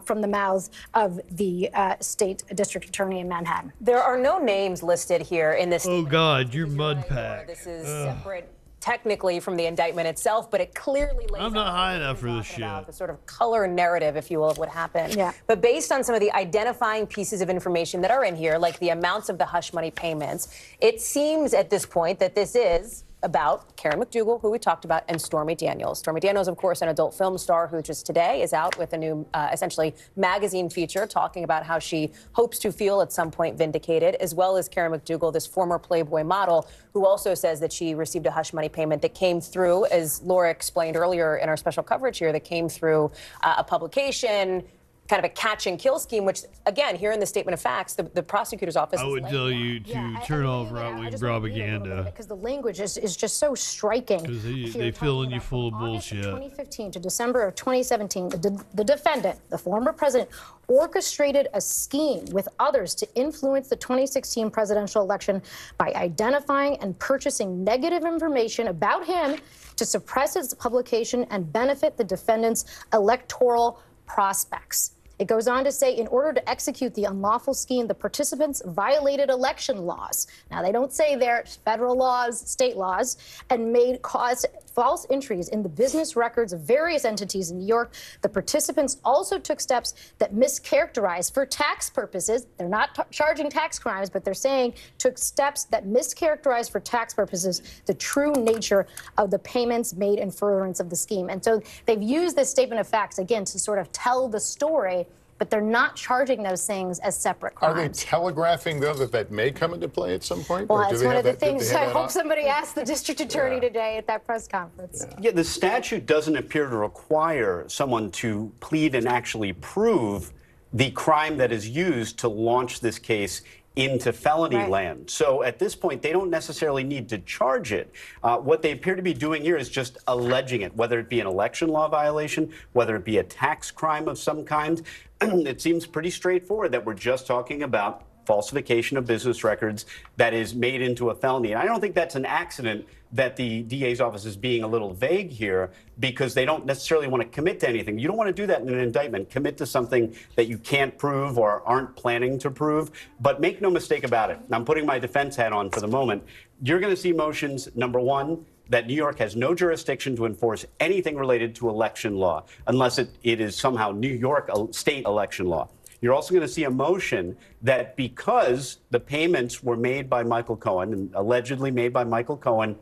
from the mouths of the state district attorney in Manhattan. There are no names listed here in this. Oh God, you're mud pack. This is separate technically from the indictment itself, but it clearly lays I'm not out high enough for this shit. the sort of color narrative, if you will, of what happened. Yeah. But based on some of the identifying pieces of information that are in here, like the amounts of the hush money payments, it seems at this point that this is about Karen McDougal, who we talked about, and Stormy Daniels. Stormy Daniels, of course, an adult film star who just today is out with a new, essentially, magazine feature talking about how she hopes to feel at some point vindicated, as well as Karen McDougal, this former Playboy model, who also says that she received a hush money payment that came through, as Laura explained earlier in our special coverage here, that came through a publication kind of a catch and kill scheme, which, again, here in the statement of facts, the prosecutor's office I would tell you to turn off right-wing propaganda. Because the language is just so striking. Because they filling you full of bullshit. 2015 to December of 2017, the defendant, the former president, orchestrated a scheme with others to influence the 2016 presidential election by identifying and purchasing negative information about him to suppress its publication and benefit the defendant's electoral prospects. It goes on to say, in order to execute the unlawful scheme, the participants violated election laws. Now, they don't say they're federal laws, state laws, and caused false entries in the business records of various entities in New York. The participants also took steps that mischaracterized for tax purposes. They're not charging tax crimes, but they're saying took steps that mischaracterized for tax purposes the true nature of the payments made in furtherance of the scheme. And so they've used this statement of facts, again, to sort of tell the story, but they're not charging those things as separate crimes. Are they telegraphing, though, that may come into play at some point? Well, that's one of the things I hope somebody asked the district attorney today at that press conference. Yeah, the statute doesn't appear to require someone to plead and actually prove the crime that is used to launch this case into felony land. So at this point, they don't necessarily need to charge it. What they appear to be doing here is just alleging it, whether it be an election law violation, whether it be a tax crime of some kind. It seems pretty straightforward that we're just talking about falsification of business records that is made into a felony. And I don't think that's an accident that the DA's office is being a little vague here, because they don't necessarily want to commit to anything. You don't want to do that in an indictment, commit to something that you can't prove or aren't planning to prove. But make no mistake about it, and I'm putting my defense hat on for the moment, you're going to see motions, number one, that New York has no jurisdiction to enforce anything related to election law, unless it is somehow New York state election law. You're also going to see a motion that because the payments were made by Michael Cohen, and allegedly made by Michael Cohen,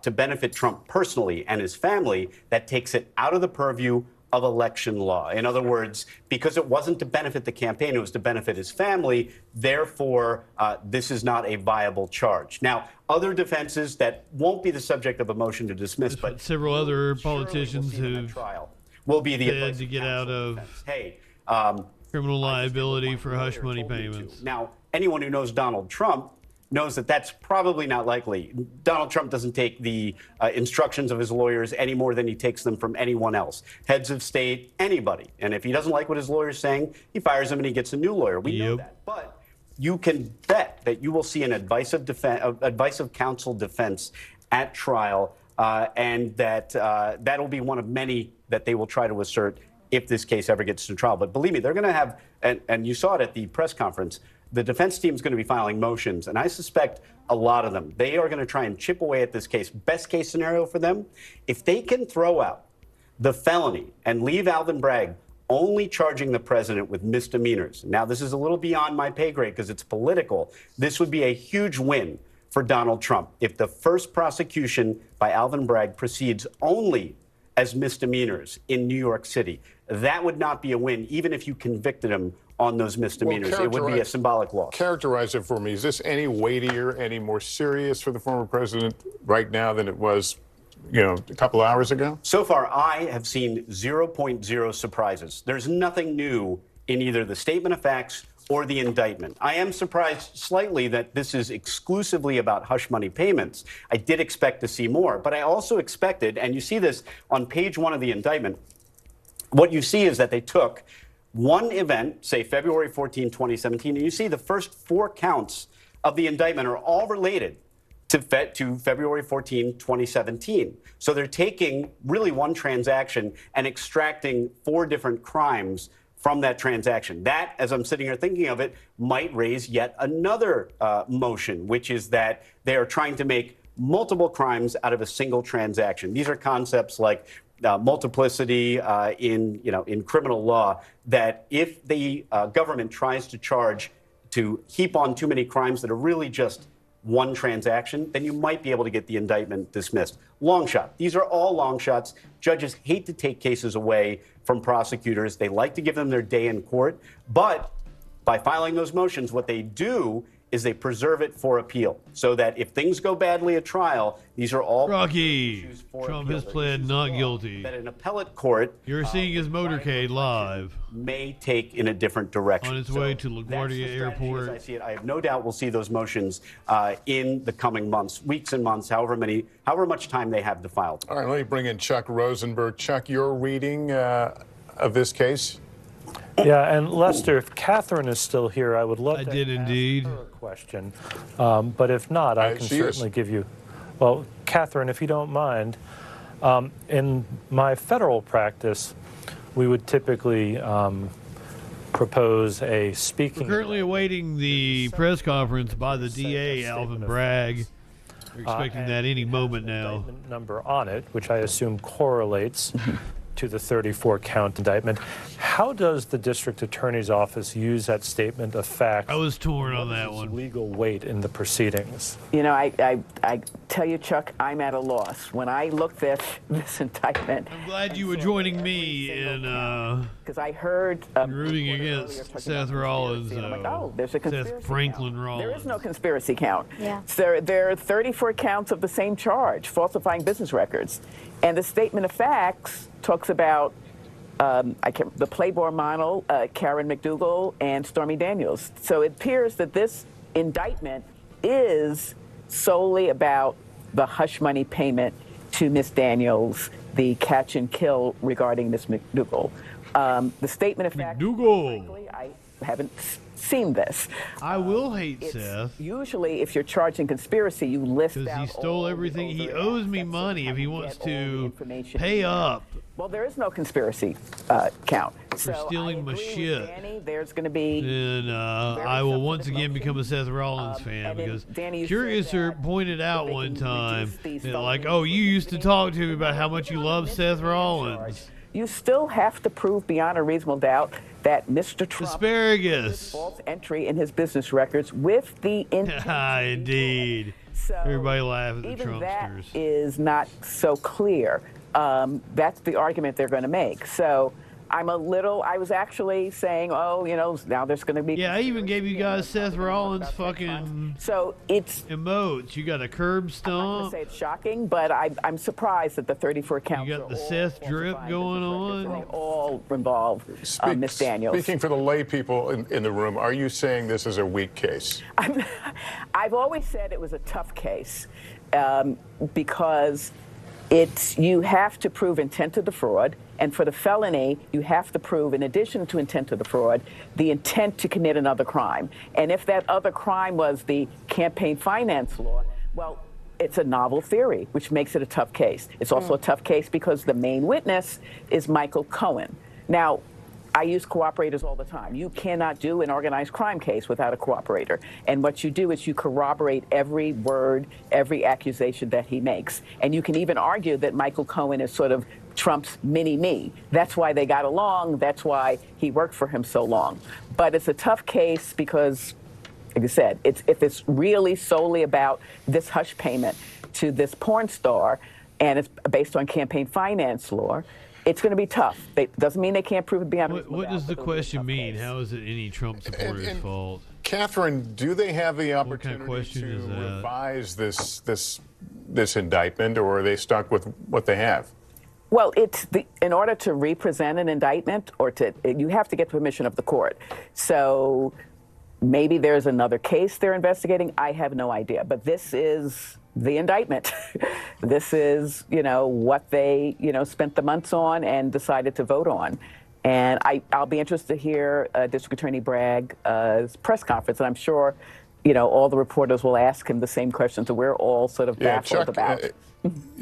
to benefit Trump personally and his family, that takes it out of the purview of election law. In other words, because it wasn't to benefit the campaign, it was to benefit his family, therefore, this is not a viable charge. Now, other defenses that won't be the subject of a motion to dismiss, but several other politicians who will be the said to get out of criminal liability for hush money payments. Now, anyone who knows Donald Trump knows that that's probably not likely. Donald Trump doesn't take the instructions of his lawyers any more than he takes them from anyone else. Heads of state, anybody. And if he doesn't like what his lawyer's saying, he fires them and he gets a new lawyer. We know that. But you can bet that you will see an advice of counsel defense at trial, and that that'll be one of many that they will try to assert if this case ever gets to trial. But believe me, they're going to have, and you saw it at the press conference, the defense team is going to be filing motions, and I suspect a lot of them. They are going to try and chip away at this case. Best case scenario for them, if they can throw out the felony and leave Alvin Bragg only charging the president with misdemeanors. Now, this is a little beyond my pay grade because it's political. This would be a huge win for Donald Trump if the first prosecution by Alvin Bragg proceeds only as misdemeanors in New York City. That would not be a win, even if you convicted him on those misdemeanors. It would be a symbolic loss. Characterize it for me. Is this any weightier, any more serious for the former president right now than it was, a couple hours ago? So far, I have seen 0.0 surprises. There's nothing new in either the statement of facts or the indictment. I am surprised slightly that this is exclusively about hush money payments. I did expect to see more, but I also expected, and you see this on page 1 of the indictment, what you see is that they took one event, say February 14, 2017, and you see the first 4 counts of the indictment are all related to February 14, 2017. So they're taking really one transaction and extracting 4 different crimes from that transaction. That, as I'm sitting here thinking of it, might raise yet another motion, which is that they are trying to make multiple crimes out of a single transaction. These are concepts like multiplicity in criminal law, that if the government tries to charge to heap on too many crimes that are really just one transaction, then you might be able to get the indictment dismissed. Long shot. These are all long shots. Judges hate to take cases away from prosecutors. They like to give them their day in court. But by filing those motions, what they do is they preserve it for appeal so that if things go badly at trial, these are all Rocky. Trump has pled not guilty. that an appellate court You're seeing his motorcade live may take in a different direction. on its way to LaGuardia Airport. As I see it, I have no doubt we'll see those motions in the coming months, weeks and months, however much time they have to file. All right, let me bring in Chuck Rosenberg. Chuck, your reading of this case? Yeah, and Lester, if Catherine is still here, I would love to indeed. ask her a question. But if not, I can certainly give you. Well, Catherine, if you don't mind, in my federal practice, we would typically propose a speaking. We're currently awaiting the press conference by the DA, Alvin Bragg. We're expecting that any moment now. Number on it, which I assume correlates to the 34-count indictment. How does the district attorney's office use that statement of fact? I was torn on that one. Legal weight in the proceedings. You know, I tell you, Chuck, I'm at a loss. When I looked at this indictment, I'm glad you were joining me in because I heard rooting against Seth Rollins. Oh, there's a conspiracy Seth Franklin Rollins. There is no conspiracy count. Yeah. There are 34 counts of the same charge, falsifying business records. And the statement of facts talks about the Playboy model, Karen McDougal, and Stormy Daniels. So it appears that this indictment is solely about the hush money payment to Miss Daniels, the catch and kill regarding Miss McDougal. The statement of facts, frankly, I haven't seen this. I will hate Seth. Usually, if you're charging conspiracy, you list out because he stole everything. He owes me money if he wants to pay up. Well, there is no conspiracy count. For stealing my shit. Danny, there's going to be. And I will once again become a Seth Rollins fan because Curiouser pointed out one time that, like, oh, you used to talk to me about how much you love Seth Rollins. You still have to prove beyond a reasonable doubt that Mr. Trump asparagus false entry in his business records with the intent. Indeed. So everybody laugh at the even Trumpsters. That is not so clear. That's the argument they're going to make. So I was actually saying, oh, you know, now there's going to be. Yeah, I even gave you guys Seth Rollins fucking so it's emotes. You got a curb stomp. I'm not going to say it's shocking, but I'm surprised that the 34 counts. You got the Seth drip going on. They all involve Miss Daniels. Speaking for the lay people in the room, are you saying this is a weak case? I've always said it was a tough case because you have to prove intent to defraud, and for the felony, you have to prove, in addition to intent to defraud, the intent to commit another crime. And if that other crime was the campaign finance law, well, it's a novel theory, which makes it a tough case. It's also a tough case because the main witness is Michael Cohen. Now, I use cooperators all the time. You cannot do an organized crime case without a cooperator. And what you do is you corroborate every word, every accusation that he makes. And you can even argue that Michael Cohen is sort of Trump's mini-me. That's why they got along. That's why he worked for him so long. But it's a tough case because, like I said, if it's really solely about this hush payment to this porn star, and it's based on campaign finance law, it's going to be tough. It doesn't mean they can't prove it beyond. What does the question mean? How is it any Trump supporter's fault? Catherine, do they have the opportunity to revise this indictment, or are they stuck with what they have? Well, in order to represent an indictment, you have to get permission of the court. So maybe there's another case they're investigating. I have no idea. But this is the indictment. This is, what they, spent the months on and decided to vote on. And I'll be interested to hear District Attorney Bragg's press conference. And I'm sure, all the reporters will ask him the same questions that we're all sort of baffled about.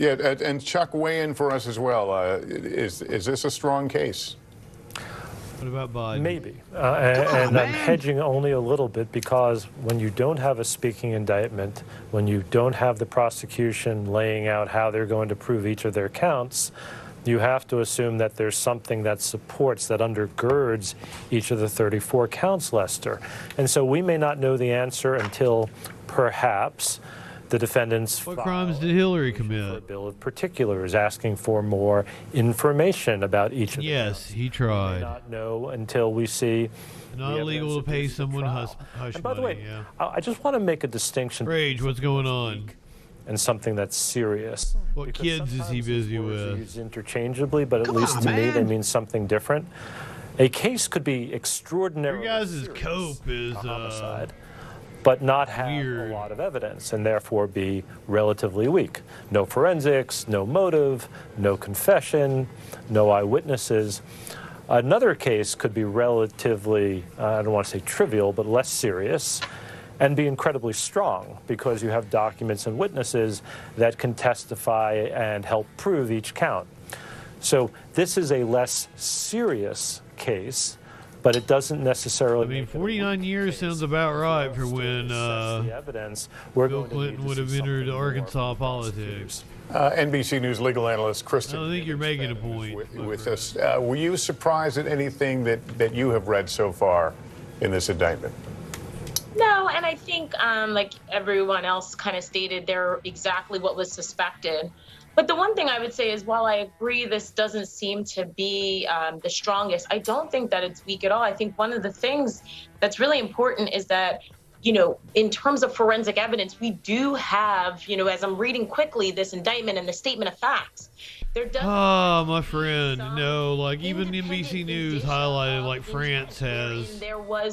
And Chuck, weigh in for us as well. Is this a strong case? What about Biden? Maybe. And I'm hedging only a little bit because when you don't have a speaking indictment, when you don't have the prosecution laying out how they're going to prove each of their counts, you have to assume that there's something that supports, that undergirds each of the 34 counts, Lester. And so we may not know the answer until perhaps The defendants What crimes did Hillary commit? For a bill of particulars, asking for more information about each of them. Yes, he tried. We may not know until we see. Not illegal to pay someone hush And by the money. way, Yeah. I just want to make a distinction. Rage, what's going on? And something that's serious. What Because kids is he busy words are with? used interchangeably, but at Come least on, to me man. they mean something different. A case could be extraordinarily Your guys' serious, cope is a homicide, but not have weird. a lot of evidence and therefore be relatively weak. No forensics, no motive, no confession, no eyewitnesses. Another case could be relatively, I don't want to say trivial, but less serious, and be incredibly strong because you have documents and witnesses that can testify and help prove each count. So this is a less serious case, but it doesn't necessarily. I mean, 49 years sounds about right for when the evidence. Bill Clinton would have entered Arkansas politics. NBC News legal analyst Kristen. I don't think you're making a point. With us. Were you surprised at anything that you have read so far in this indictment? No, and I think, like everyone else kind of stated, they're exactly what was suspected. But the one thing I would say is, while I agree this doesn't seem to be the strongest, I don't think that it's weak at all. I think one of the things that's really important is that, you know, in terms of forensic evidence, we do have, you know, as I'm reading quickly, this indictment and the statement of facts. There does Oh, my friend. No, like even NBC News highlighted like France has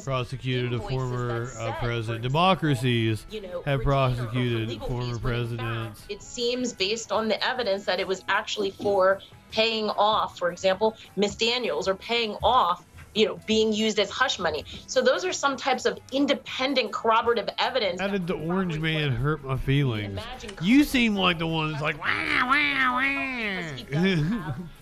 prosecuted a former president. Democracies have prosecuted former presidents. it seems, based on the evidence, that it was actually for paying off, for example, Miss Daniels, or paying off, you know, being used as hush money. So those are some types of independent corroborative evidence. How did the orange man hurt my feelings? You seem like the one that's like, wah, wah, wah.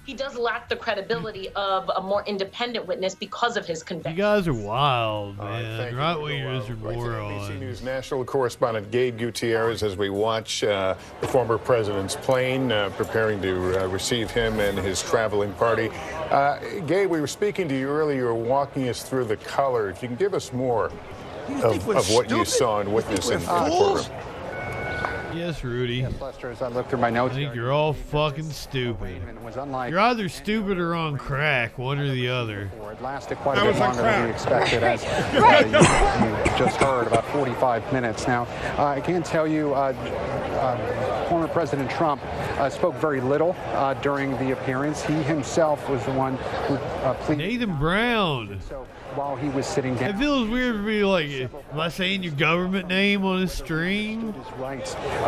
He does lack the credibility of a more independent witness because of his You conviction. guys are wild, Thank man. you. Right wingers are NBC morons. News national correspondent Gabe Gutierrez as we watch the former president's plane preparing to receive him and his traveling party. Gabe, we were speaking to you earlier. You were walking us through the color. If you can give us more of what you saw and witnessed in the courtroom. Yes, Rudy. Yes, Lester, as I look through my notes, I think you're all fucking stupid. You're either stupid or on crack, one or the other. It lasted quite a bit longer than we expected, as you just heard, about 45 minutes. Now, I can tell you, former President Trump spoke very little during the appearance. He himself was the one who pleaded. Nathan Brown. So while he was sitting down. It feels weird for me, like, am I saying your government name on a string? Right.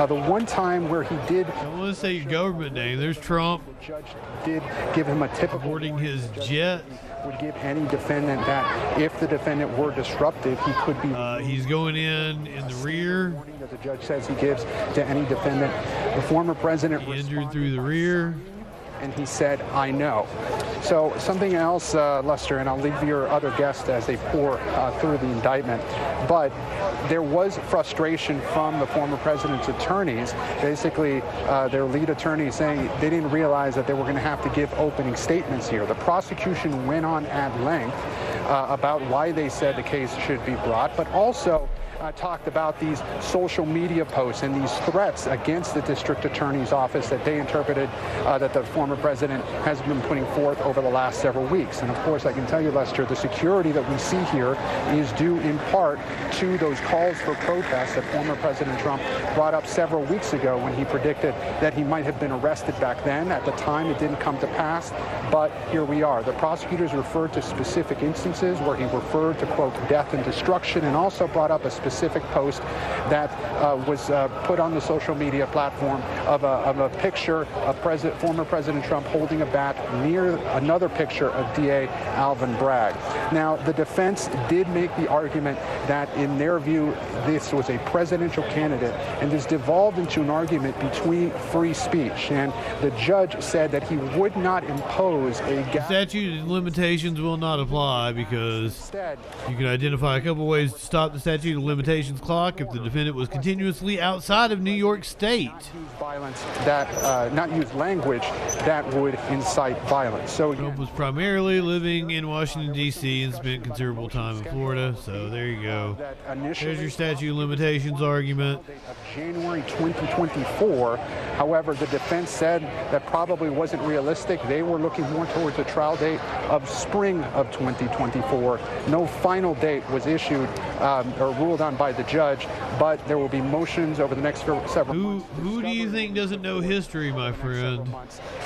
The one time where he did. I want to say your government name. There's Trump. The judge did give him a typical. Boarding his jet. Would give any defendant that if the defendant were disruptive, he could be. He's going in the rear. Warning that the judge says he gives to any defendant. The former president he injured through the rear. And he said, I know. So something else, Lester, and I'll leave your other guests as they pour through the indictment, but there was frustration from the former president's attorneys, basically their lead attorney saying they didn't realize that they were going to have to give opening statements here. The prosecution went on at length about why they said the case should be brought, but also talked about these social media posts and these threats against the district attorney's office that they interpreted that the former president has been putting forth over the last several weeks. And of course, I can tell you, Lester, the security that we see here is due in part to those calls for protest that former President Trump brought up several weeks ago when he predicted that he might have been arrested back then. At the time, it didn't come to pass, but here we are. The prosecutors referred to specific instances where he referred to, quote, death and destruction, and also brought up a specific post that was put on the social media platform of a picture of former President Trump holding a bat near another picture of DA Alvin Bragg. Now, the defense did make the argument that, in their view, this was a presidential candidate, and this devolved into an argument between free speech. And the judge said that he would not impose a statute of limitations will not apply because you can identify a couple ways to stop the statute of limitations. limitations clock if the defendant was continuously outside of New York State. Violence that, not use language that would incite violence. So Trump was primarily living in Washington, D.C. and spent considerable time in Florida. So there you go. There's your statute of limitations argument. January 2024. However, the defense said that probably wasn't realistic. They were looking more towards a trial date of spring of 2024. No final date was issued or ruled on by the judge, but there will be motions over the next several months. Who do you think doesn't know history, my friend?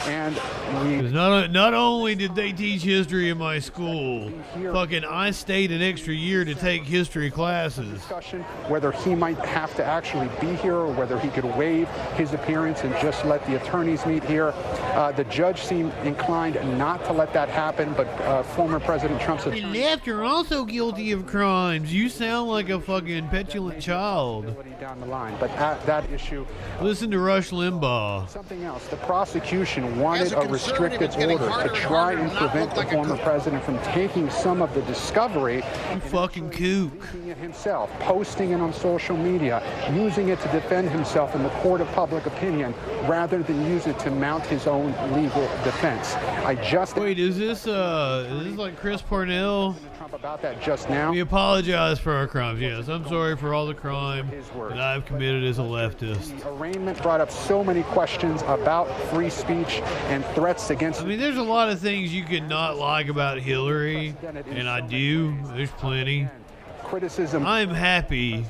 And 'Cause not only did they teach history in my school, fucking I stayed an extra year to take history classes. Whether he might have to actually be here or whether he could waive his appearance and just let the attorneys meet here. The judge seemed inclined not to let that happen, but former President Trump's The left are also guilty of crimes. You sound like a fucking petulant child. Down the line, but that issue. Listen to Rush Limbaugh. Something else. The prosecution wanted a restrictive order to try and prevent the former president from taking some of the discovery. You fucking kook. It himself, posting it on social media, using it to defend himself in the court of public opinion, rather than use it to mount his own legal defense. Wait, is this like Chris Parnell? Trump about that just now. We apologize for our crimes. Yes, I'm sorry for all the crime that I've committed as a leftist. The arraignment brought up so many questions about free speech and threats against. I mean, there's a lot of things you could not like about Hillary, and I do. There's plenty. Criticism. I'm happy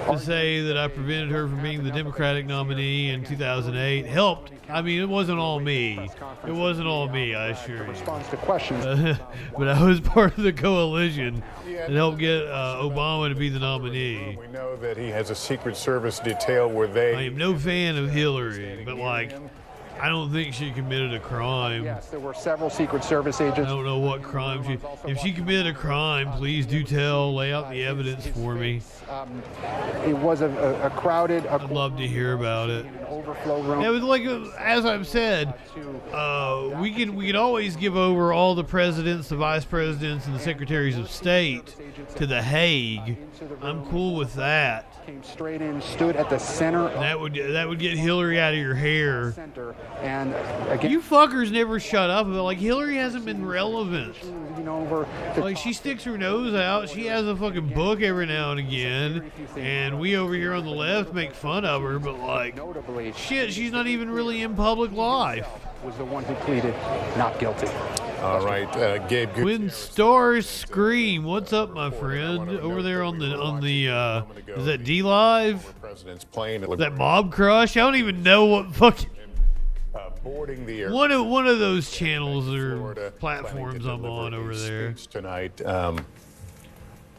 to say that I prevented her from being the Democratic nominee in 2008. Helped. I mean, it wasn't all me. It wasnn't all me, I assure you. Response to questions. But I was part of the coalition that helped get Obama to be the nominee. We know that he has a Secret Service detail where they... I am no fan of Hillary, but like, I don't think she committed a crime. Yes, there were several Secret Service agents. I don't know what crime she... If she committed a crime, please do tell. Lay out the evidence for me. It was a crowded... I'd love to hear about it. Overflow room. It was like, as I've said, we can always give over all the presidents, the vice presidents, and the secretaries of state to The Hague. I'm cool with that. Came straight in, stood at the center. That would get Hillary out of your hair. And again, you fuckers never shut up about, like, Hillary hasn't been relevant. Like, she sticks her nose out. She has a fucking book every now and again, and we over here on the left make fun of her. But like, shit, she's not even really in public life. Was the one who pleaded not guilty. All right, Gabe. When stars scream, what's up, my friend? Over there on the is that D Live? Is that Mob Crush? I don't even know what fucking. Boarding the air. One of those channels or platforms I'm on over there tonight.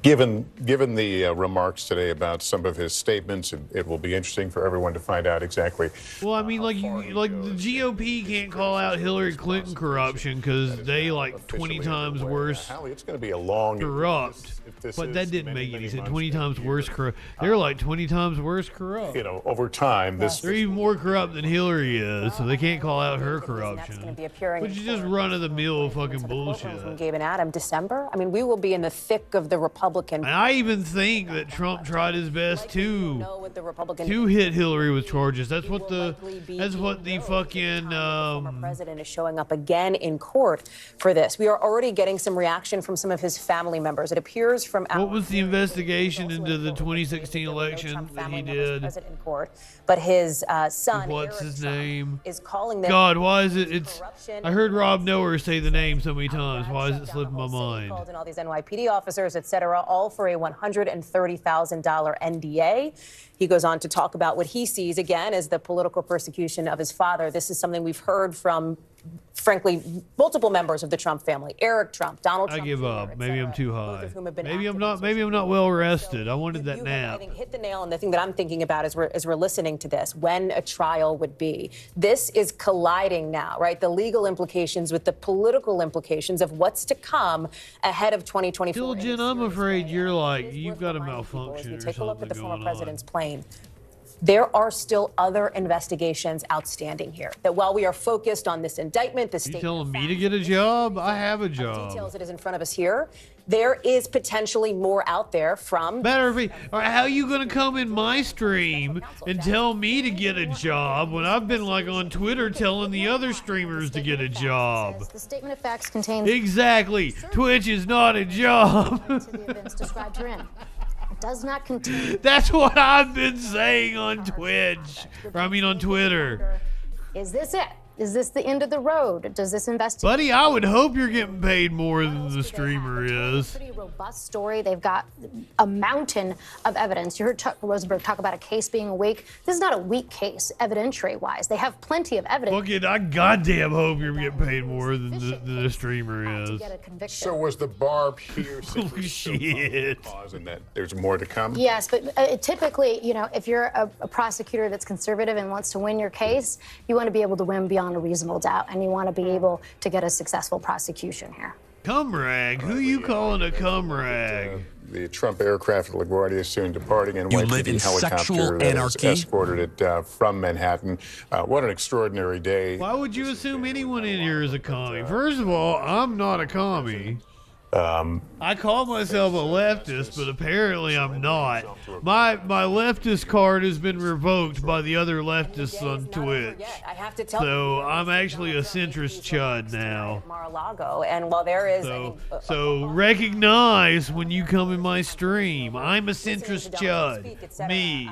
Given the remarks today about some of his statements, it will be interesting for everyone to find out exactly. Well, I mean, like the GOP can't call out Hillary Clinton corruption because they like 20 times worse. It's going to be a long corrupt. But that didn't make any sense. 20 times worse corrupt. They're like 20 times worse corrupt. You know, over time, they're even more corrupt than Hillary is, so they can't call out her corruption. Which is just run-of-the-mill fucking bullshit. From Gabe and Adam, December. I mean, we will be in the thick of the Republican. And I even think that Trump tried his best to hit Hillary with charges. That's what the fucking former president is showing up again in court for this. We are already getting some reaction from some of his family members. It appears from what was the investigation into the 2016 election that he did? In court, but his son, what's his name, is calling them. God, why is it? It's. I heard Rob Noer say the name so many times. Why is it slipping my mind? Called in all these NYPD officers, etc., all for a $130,000 NDA. He goes on to talk about what he sees again as the political persecution of his father. This is something we've heard from, frankly, multiple members of the Trump family. Eric Trump, Donald Trump. I give up. Maybe I'm too high. Maybe I'm not well rested. I wanted that nap. I think hit the nail on the thing that I'm thinking about as we're listening to this, when a trial would be. This is colliding now, right? The legal implications with the political implications of what's to come ahead of 2024. Still, Jen, I'm afraid you've got a malfunction or something. Take a look at the former president's plane. there are still other investigations outstanding here. That while we are focused on this indictment, the You telling me to get a job? I have a job. details that is in front of us here, there is potentially more out there from. Better be. All right, how are you gonna come in my stream and tell me to get a job when I've been like on Twitter telling the other streamers to get a job? The statement of facts contains Exactly. Twitch is not a job. to the events described herein. It does not contain. That's what I've been saying on Twitch. Or I mean on Twitter. Is this it? Is this the end of the road? Does this investigation? Buddy, I would hope you're getting paid more than the streamer is. Pretty robust story. They've got a mountain of evidence. You heard Chuck Rosenberg talk about a case being weak. This is not a weak case, evidentiary-wise. They have plenty of evidence. Look, I goddamn hope you're getting paid more than the streamer is. So was the barb here simply shit. cause and that there's more to come? Yes, but typically, you know, if you're a prosecutor that's conservative and wants to win your case, you want to be able to win beyond a reasonable doubt, and you want to be able to get a successful prosecution here. Cum rag? Who you calling a cum rag? The Trump aircraft at LaGuardia soon departing in You white live in helicopter sexual that has anarchy? escorted it from Manhattan. What an extraordinary day. Why would you assume anyone in here is a commie? First of all, I'm not a commie. I call myself a leftist, but apparently I'm not. My leftist card has been revoked by the other leftists on Twitch. I have to tell So I'm actually a centrist chud now. Mar-a-Lago, and while there is, So recognize when you come in my stream. I'm a centrist chud. Me.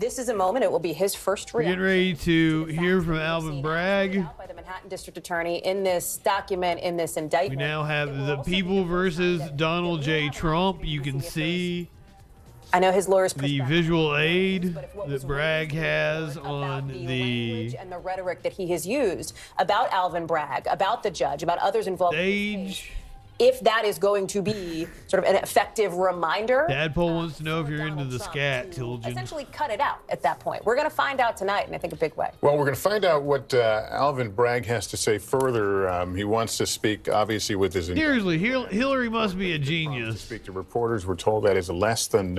this is a moment. It will be his first We're reaction. getting ready to hear from Alvin Bragg. By the Manhattan District Attorney in this document, in this We indictment. now have the people versus Donald J. Trump. You can see I know his lawyers the visual aid that Bragg has on the and the rhetoric that he has used about Alvin Bragg, about the judge, about others involved. stage. If that is going to be sort of an effective reminder, Tadpole wants to know if you're into the scat, Tilgen. essentially cut it out at that point. We're going to find out tonight, and I think a big way. Well, we're going to find out what Alvin Bragg has to say further. He wants to speak, obviously, with his... Seriously, Hillary must be a genius. Speak to reporters. We're told that is less than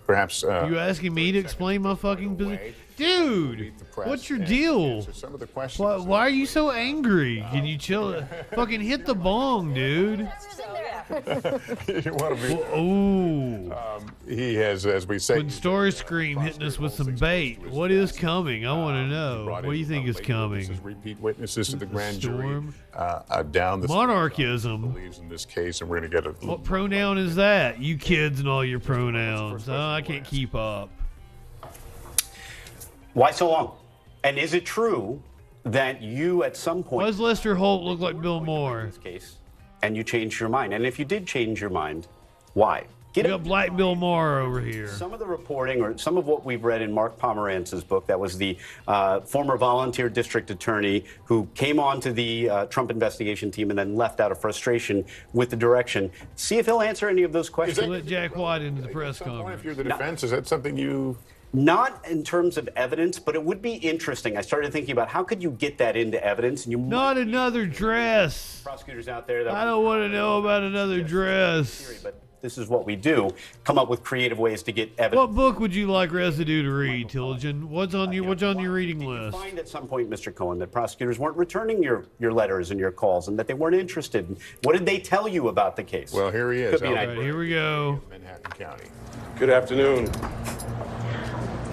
perhaps... You asking me to explain my fucking position? Dude, what's your deal? Some of the questions. Why are you so angry? Can you chill? Fucking hit the bong, dude. You want to be... Ooh. He has, as we say... When Story Scream hitting us with some bait, what is coming? I want to know. What do you think is coming? Repeat witnesses to the grand Storm? jury down the... Monarchism. ...believes in this case, and we're going to get a... What pronoun is that? You kids and all your pronouns. Oh, I can't keep up. Why so long? And is it true that you at some point... Why does Lester Holt look like Bill Maher? ...case and you changed your mind? And if you did change your mind, why? We got Black Bill Maher over here. Some of the reporting, or some of what we've read in Mark Pomerantz's book, that was the former volunteer district attorney who came on to the Trump investigation team and then left out of frustration with the direction. See if he'll answer any of those questions. Let Jack White into the press conference. If you're the defense, is that something you... Not in terms of evidence, but it would be interesting. I started thinking about how could you get that into evidence, and you not another dress. Prosecutors out there that I don't want to know about another dress. But this is what we do: come up with creative ways to get evidence. What book would you like Residue to read, Tilgen? What's on your reading list? Find at some point, Mr. Cohen, that prosecutors weren't returning your letters and your calls, and that they weren't interested. What did they tell you about the case? Well, here he is. Could be All right, here we go. Manhattan County. Good afternoon.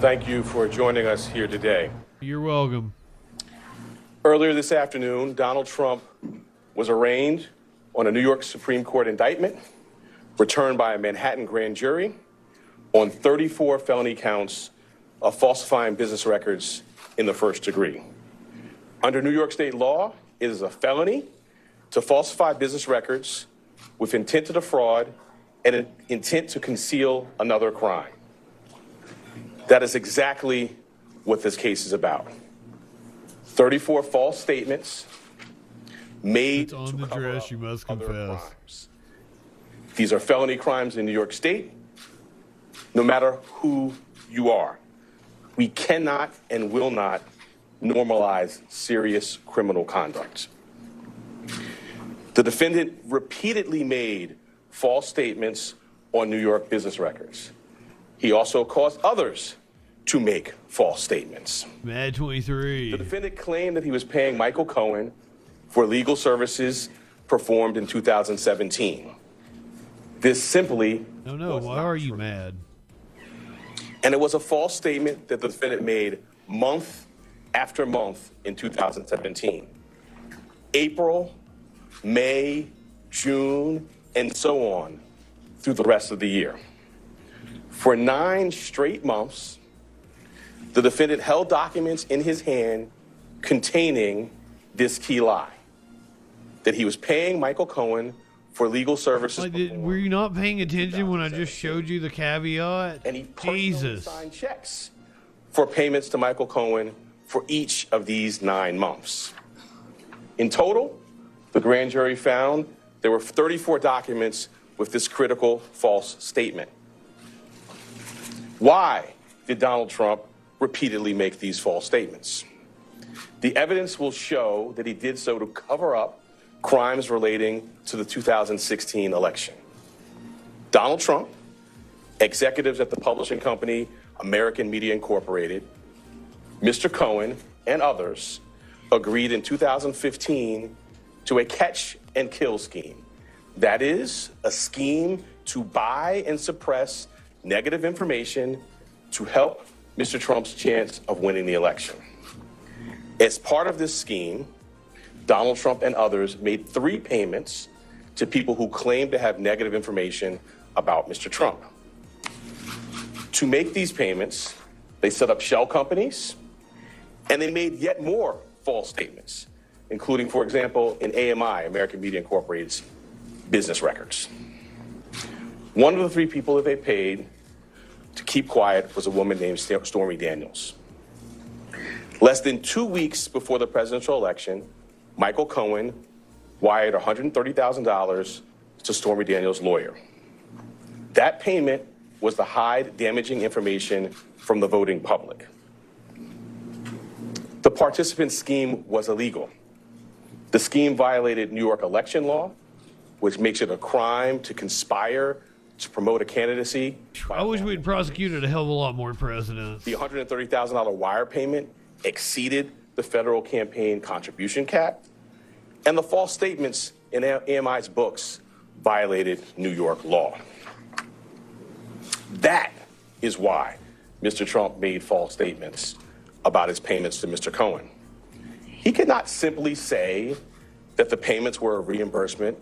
Thank you for joining us here today. You're welcome. Earlier this afternoon, Donald Trump was arraigned on a New York Supreme Court indictment returned by a Manhattan grand jury on 34 felony counts of falsifying business records in the first degree. Under New York state law, it is a felony to falsify business records with intent to defraud and an intent to conceal another crime. That is exactly what this case is about. 34 false statements made It's on the dress, you must confess. crimes. These are felony crimes in New York State, no matter who you are. We cannot and will not normalize serious criminal conduct. The defendant repeatedly made false statements on New York business records. He also caused others to make false statements. Mad 23. The defendant claimed that he was paying Michael Cohen for legal services performed in 2017. This simply No, why are you mad? And it was a false statement that the defendant made month after month in 2017. April, May, June, and so on through the rest of the year. For 9 straight months, the defendant held documents in his hand containing this key lie, that he was paying Michael Cohen for legal services. Were you not paying attention when I just showed you the caveat? And he personally signed checks for payments to Michael Cohen for each of these 9 months. In total, the grand jury found there were 34 documents with this critical false statement. Why did Donald Trump repeatedly make these false statements? The evidence will show that he did so to cover up crimes relating to the 2016 election. Donald Trump, executives at the publishing company American Media Incorporated, Mr. Cohen, and others agreed in 2015 to a catch and kill scheme. That is, a scheme to buy and suppress negative information to help Mr. Trump's chance of winning the election. As part of this scheme, Donald Trump and others made 3 payments to people who claimed to have negative information about Mr. Trump. To make these payments, they set up shell companies, and they made yet more false statements, including, for example, in AMI, American Media Incorporated's business records. One of the 3 people that they paid to keep quiet was a woman named Stormy Daniels. Less than 2 weeks before the presidential election, Michael Cohen wired $130,000 to Stormy Daniels' lawyer. That payment was to hide damaging information from the voting public. The participant scheme was illegal. The scheme violated New York election law, which makes it a crime to conspire to promote a candidacy. I wish we'd prosecuted a hell of a lot more presidents. The $130,000 wire payment exceeded the federal campaign contribution cap, and the false statements in AMI's books violated New York law. That is why Mr. Trump made false statements about his payments to Mr. Cohen. He could not simply say that the payments were a reimbursement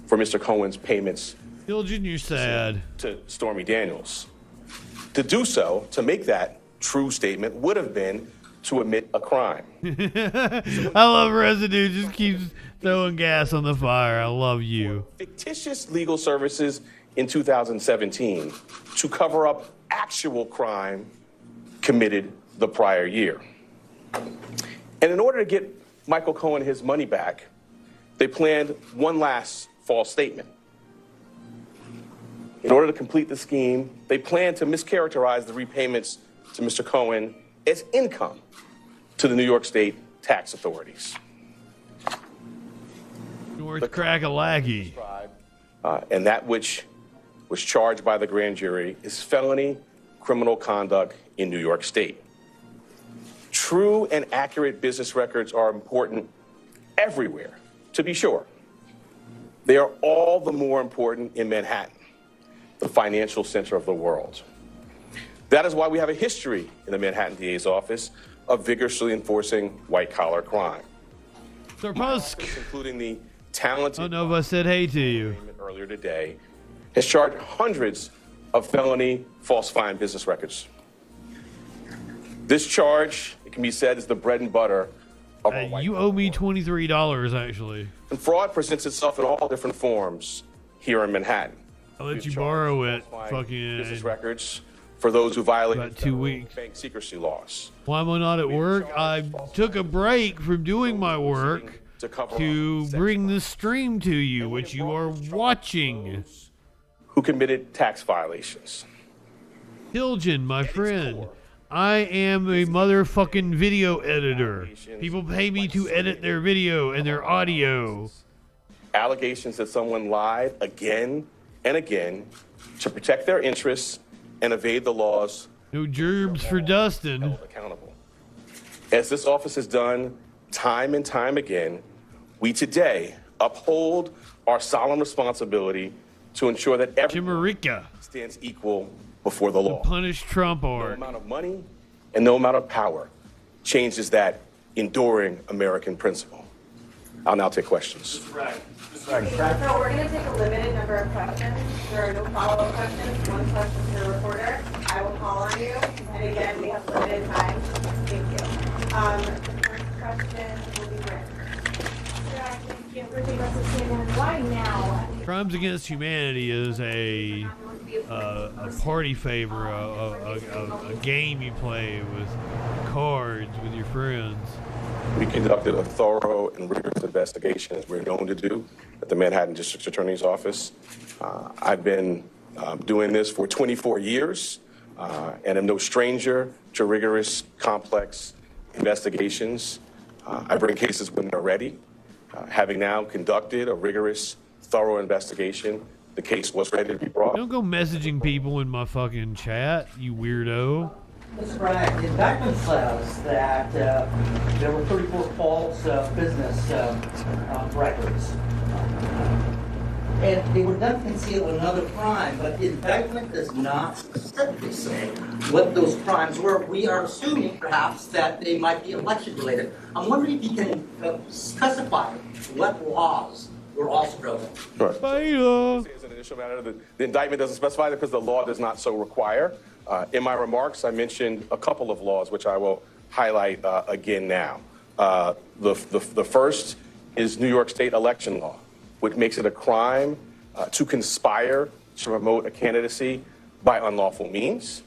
for Mr. Cohen's payments you're sad. to Stormy Daniels. To do so, to make that true statement, would have been to admit a crime. I love Residue. Just keeps throwing gas on the fire. I love you. Fictitious legal services in 2017 to cover up actual crime committed the prior year. And in order to get Michael Cohen his money back, they planned one last false statement. In order to complete the scheme, they planned to mischaracterize the repayments to Mr. Cohen as income to the New York State tax authorities. North Crack-a-laggy. And that which was charged by the grand jury is felony criminal conduct in New York State. True and accurate business records are important everywhere, to be sure. They are all the more important in Manhattan, the financial center of the world. That is why we have a history in the Manhattan DA's office of vigorously enforcing white-collar crime. Including the talented... I don't know if I said hey to you. ...earlier today, has charged hundreds of felony falsifying business records. This charge, it can be said, is the bread and butter of our white you owe me $23, actually. And fraud presents itself in all different forms here in Manhattan. I'll let you borrow it. Fucking business records for those who violate about 2 weeks. bank secrecy laws. Why am I not at work? I took a break from doing my work to bring this stream to you, which you are watching. Who committed tax violations. Hilgen, my friend. I am a motherfucking video editor. People pay me to edit their video and their audio. Allegations that someone lied again and again to protect their interests and evade the laws No gerbs for Dustin. Accountable. As this office has done time and time again, we today uphold our solemn responsibility to ensure that everyone stands equal before the law. Punish Trump or no amount of money and no amount of power changes that enduring American principle. I'll now take questions. So we're going to take a limited number of questions. There are no follow-up questions. One question per reporter. I will call on you. And again, we have limited time. Thank you. The first question will be Rick. Why now? Crimes Against Humanity is a party favor, a game you play with cards with your friends. We conducted a thorough and rigorous investigation, as we're known to do, at the Manhattan District Attorney's Office. I've been doing this for 24 years and am no stranger to rigorous, complex investigations. I bring cases when they're ready. Having now conducted a rigorous, thorough investigation, the case was ready to be brought. Don't go messaging people in my fucking chat, you weirdo. Mr. Bragg, the indictment says that there were 34 false business records. And they were done concealed another crime, but the indictment does not specifically say what those crimes were. We are assuming, perhaps, that they might be election-related. I'm wondering if you can specify what laws were also broken. Right. As an initial matter, the indictment doesn't specify that because the law does not so require. In my remarks, I mentioned a couple of laws, which I will highlight again now. The first is New York State election law, which makes it a crime to conspire to promote a candidacy by unlawful means.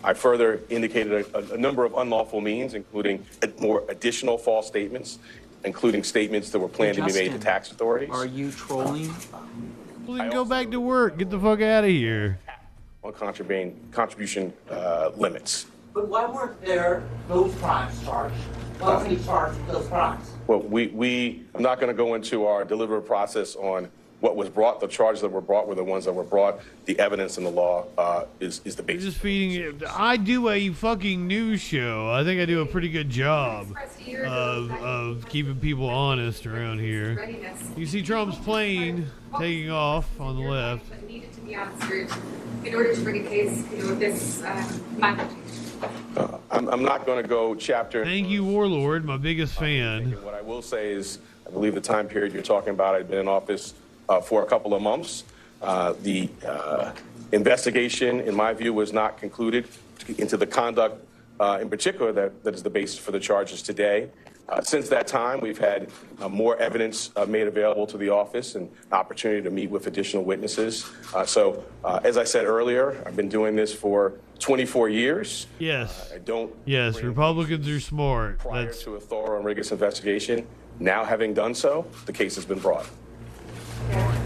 I further indicated a number of unlawful means, including more additional false statements, including statements that were planned to be made to tax authorities. Are you trolling? Well, then go back to work. Get the fuck out of here. On contribution limits. But why weren't there those crimes charged? Why wasn't he charged with those crimes? Well, I'm not going to go into our deliberative process on what was brought. The charges that were brought were the ones that were brought. The evidence in the law is the basis. You're just feeding it. I do a fucking news show. I think I do a pretty good job of keeping people honest around here. You see Trump's plane taking off on the left. Needed to be answered in order to bring a case, with this magnitude. I'm not going to go chapter. Thank you, Warlord, my biggest fan. What I will say is, I believe the time period you're talking about, I've been in office for a couple of months. The investigation, in my view, was not concluded into the conduct in particular that is the basis for the charges today. Since that time, we've had more evidence made available to the office and opportunity to meet with additional witnesses. So, as I said earlier, I've been doing this for 24 years. Yes. I don't. Yes, Republicans are smart. Prior to a thorough and rigorous investigation, now having done so, the case has been brought.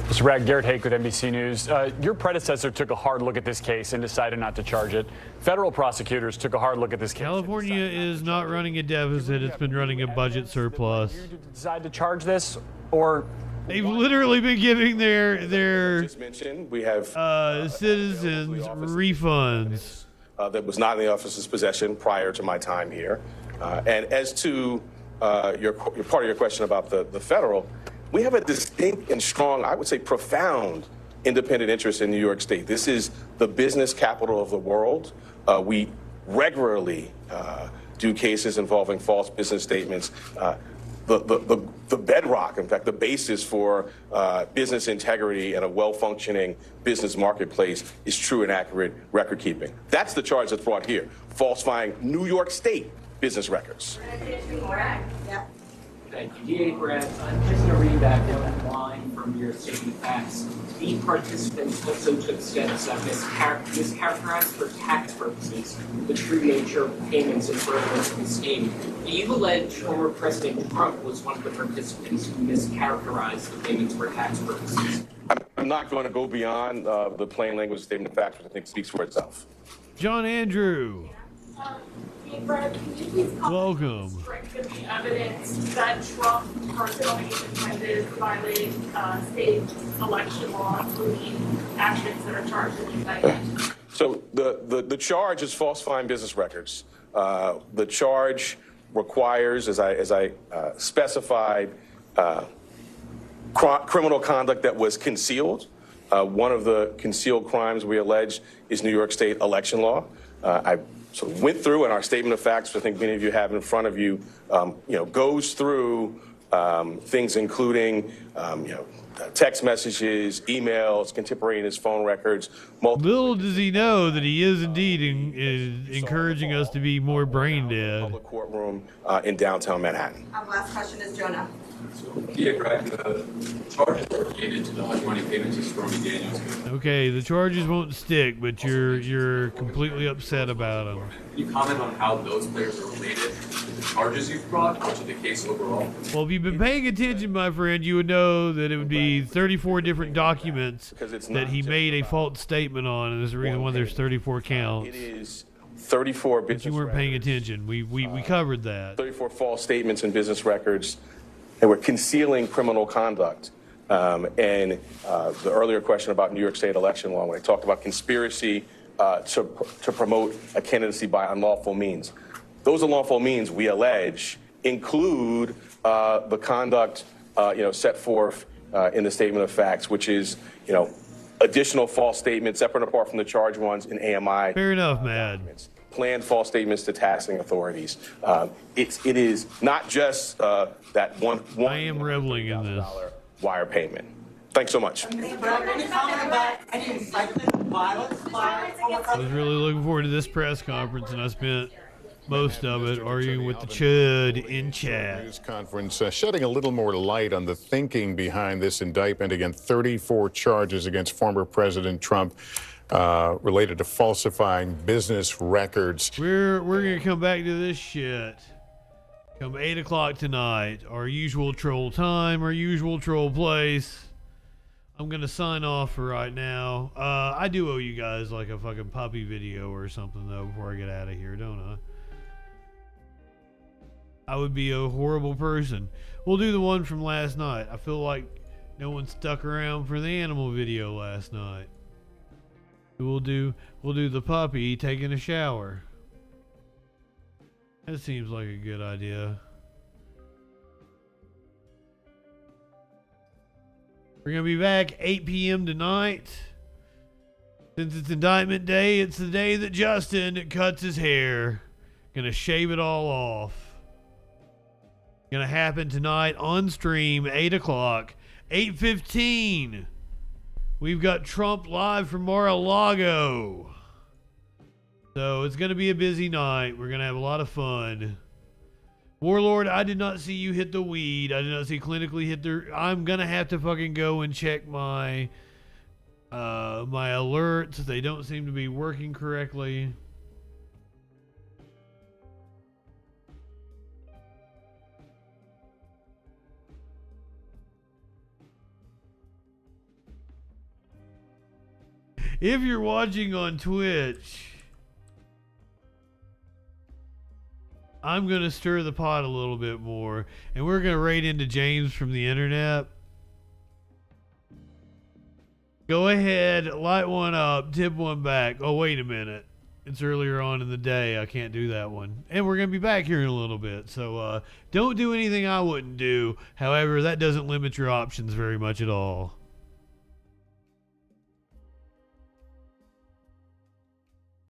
Mr. Bragg, Garrett Hake with NBC News. Your predecessor took a hard look at this case and decided not to charge it. Federal prosecutors took a hard look at this case. California is not running a deficit. It's been running a budget surplus. Did you decide to charge this, or they've literally been giving their just mentioned we have citizens refunds that was not in the office's possession prior to my time here. And as to your part of your question about the federal, we have a distinct and strong, I would say profound, independent interest in New York State. This is the business capital of the world. We regularly do cases involving false business statements. The bedrock, in fact, the basis for business integrity and a well-functioning business marketplace is true and accurate record keeping. That's the charge that's brought here, falsifying New York State business records. Yeah. Thank you. DA Brad, I'm just going to read back one line from your statement of facts. The participants also took steps that mischaracterized for tax purposes the true nature of payments and furtherance of the scheme. You allege former President Trump was one of the participants who mischaracterized the payments for tax purposes. I'm not going to go beyond the plain language statement of facts, which I think speaks for itself. John Andrew. Brad, can you please welcome. Strengthen the evidence that Trump personally intended violating state election law, including actions that are charged in the indictment? So the charge is falsifying business records. The charge requires, as I specified, criminal conduct that was concealed. One of the concealed crimes we allege is New York State election law. I sort of went through, and our statement of facts, which I think many of you have in front of you, goes through things including, text messages, emails, contemporaneous phone records. Little does he know that he is indeed encouraging us to be more brain dead. Public courtroom in downtown Manhattan. Last question is Jonah. Yeah, Greg, the charges are related to the hush money payments to Stormy Daniels. Okay, the charges won't stick, but you're completely upset about them. Can you comment on how those players are related to the charges you've brought or to the case overall? Well, if you've been paying attention, my friend, you would know that it would be 34 different documents that he made a false statement on, and there's the reason why there's 34 counts. It is 34 business But you weren't paying attention. We covered that. 34 false statements and business records that were concealing criminal conduct. And the earlier question about New York State election law, when I talked about conspiracy to promote a candidacy by unlawful means. Those unlawful means, we allege, include the conduct set forth in the statement of facts, which is, additional false statements separate and apart from the charged ones in AMI. Fair enough, Mad. Planned false statements to taxing authorities. It is not just that one. I am reveling in this wire payment. Thanks so much. Any comment about any incitement of violence by I was really looking forward to this press conference, and I spent most of it arguing with the chud in chat. News conference shedding a little more light on the thinking behind this indictment against 34 charges against former President Trump related to falsifying business records. We're gonna come back to this shit. Come 8 o'clock tonight, our usual troll time, our usual troll place. I'm gonna sign off for right now. I do owe you guys like a fucking puppy video or something though before I get out of here, don't I? I would be a horrible person. We'll do the one from last night. I feel like no one stuck around for the animal video last night. We'll do the puppy taking a shower. That seems like a good idea. We're going to be back 8 p.m. tonight. Since it's indictment day, it's the day that Justin cuts his hair. Gonna shave it all off. Gonna happen tonight on stream, 8 o'clock. 8:15. We've got Trump live from Mar-a-Lago. So it's going to be a busy night. We're going to have a lot of fun. Warlord, I did not see you hit the weed. I did not see clinically hit the... I'm going to have to fucking go and check my my alerts. They don't seem to be working correctly. If you're watching on Twitch, I'm going to stir the pot a little bit more, and we're going to raid into James from the internet. Go ahead, light one up, tip one back. Oh, wait a minute. It's earlier on in the day. I can't do that one. And we're going to be back here in a little bit. So don't do anything I wouldn't do. However, that doesn't limit your options very much at all.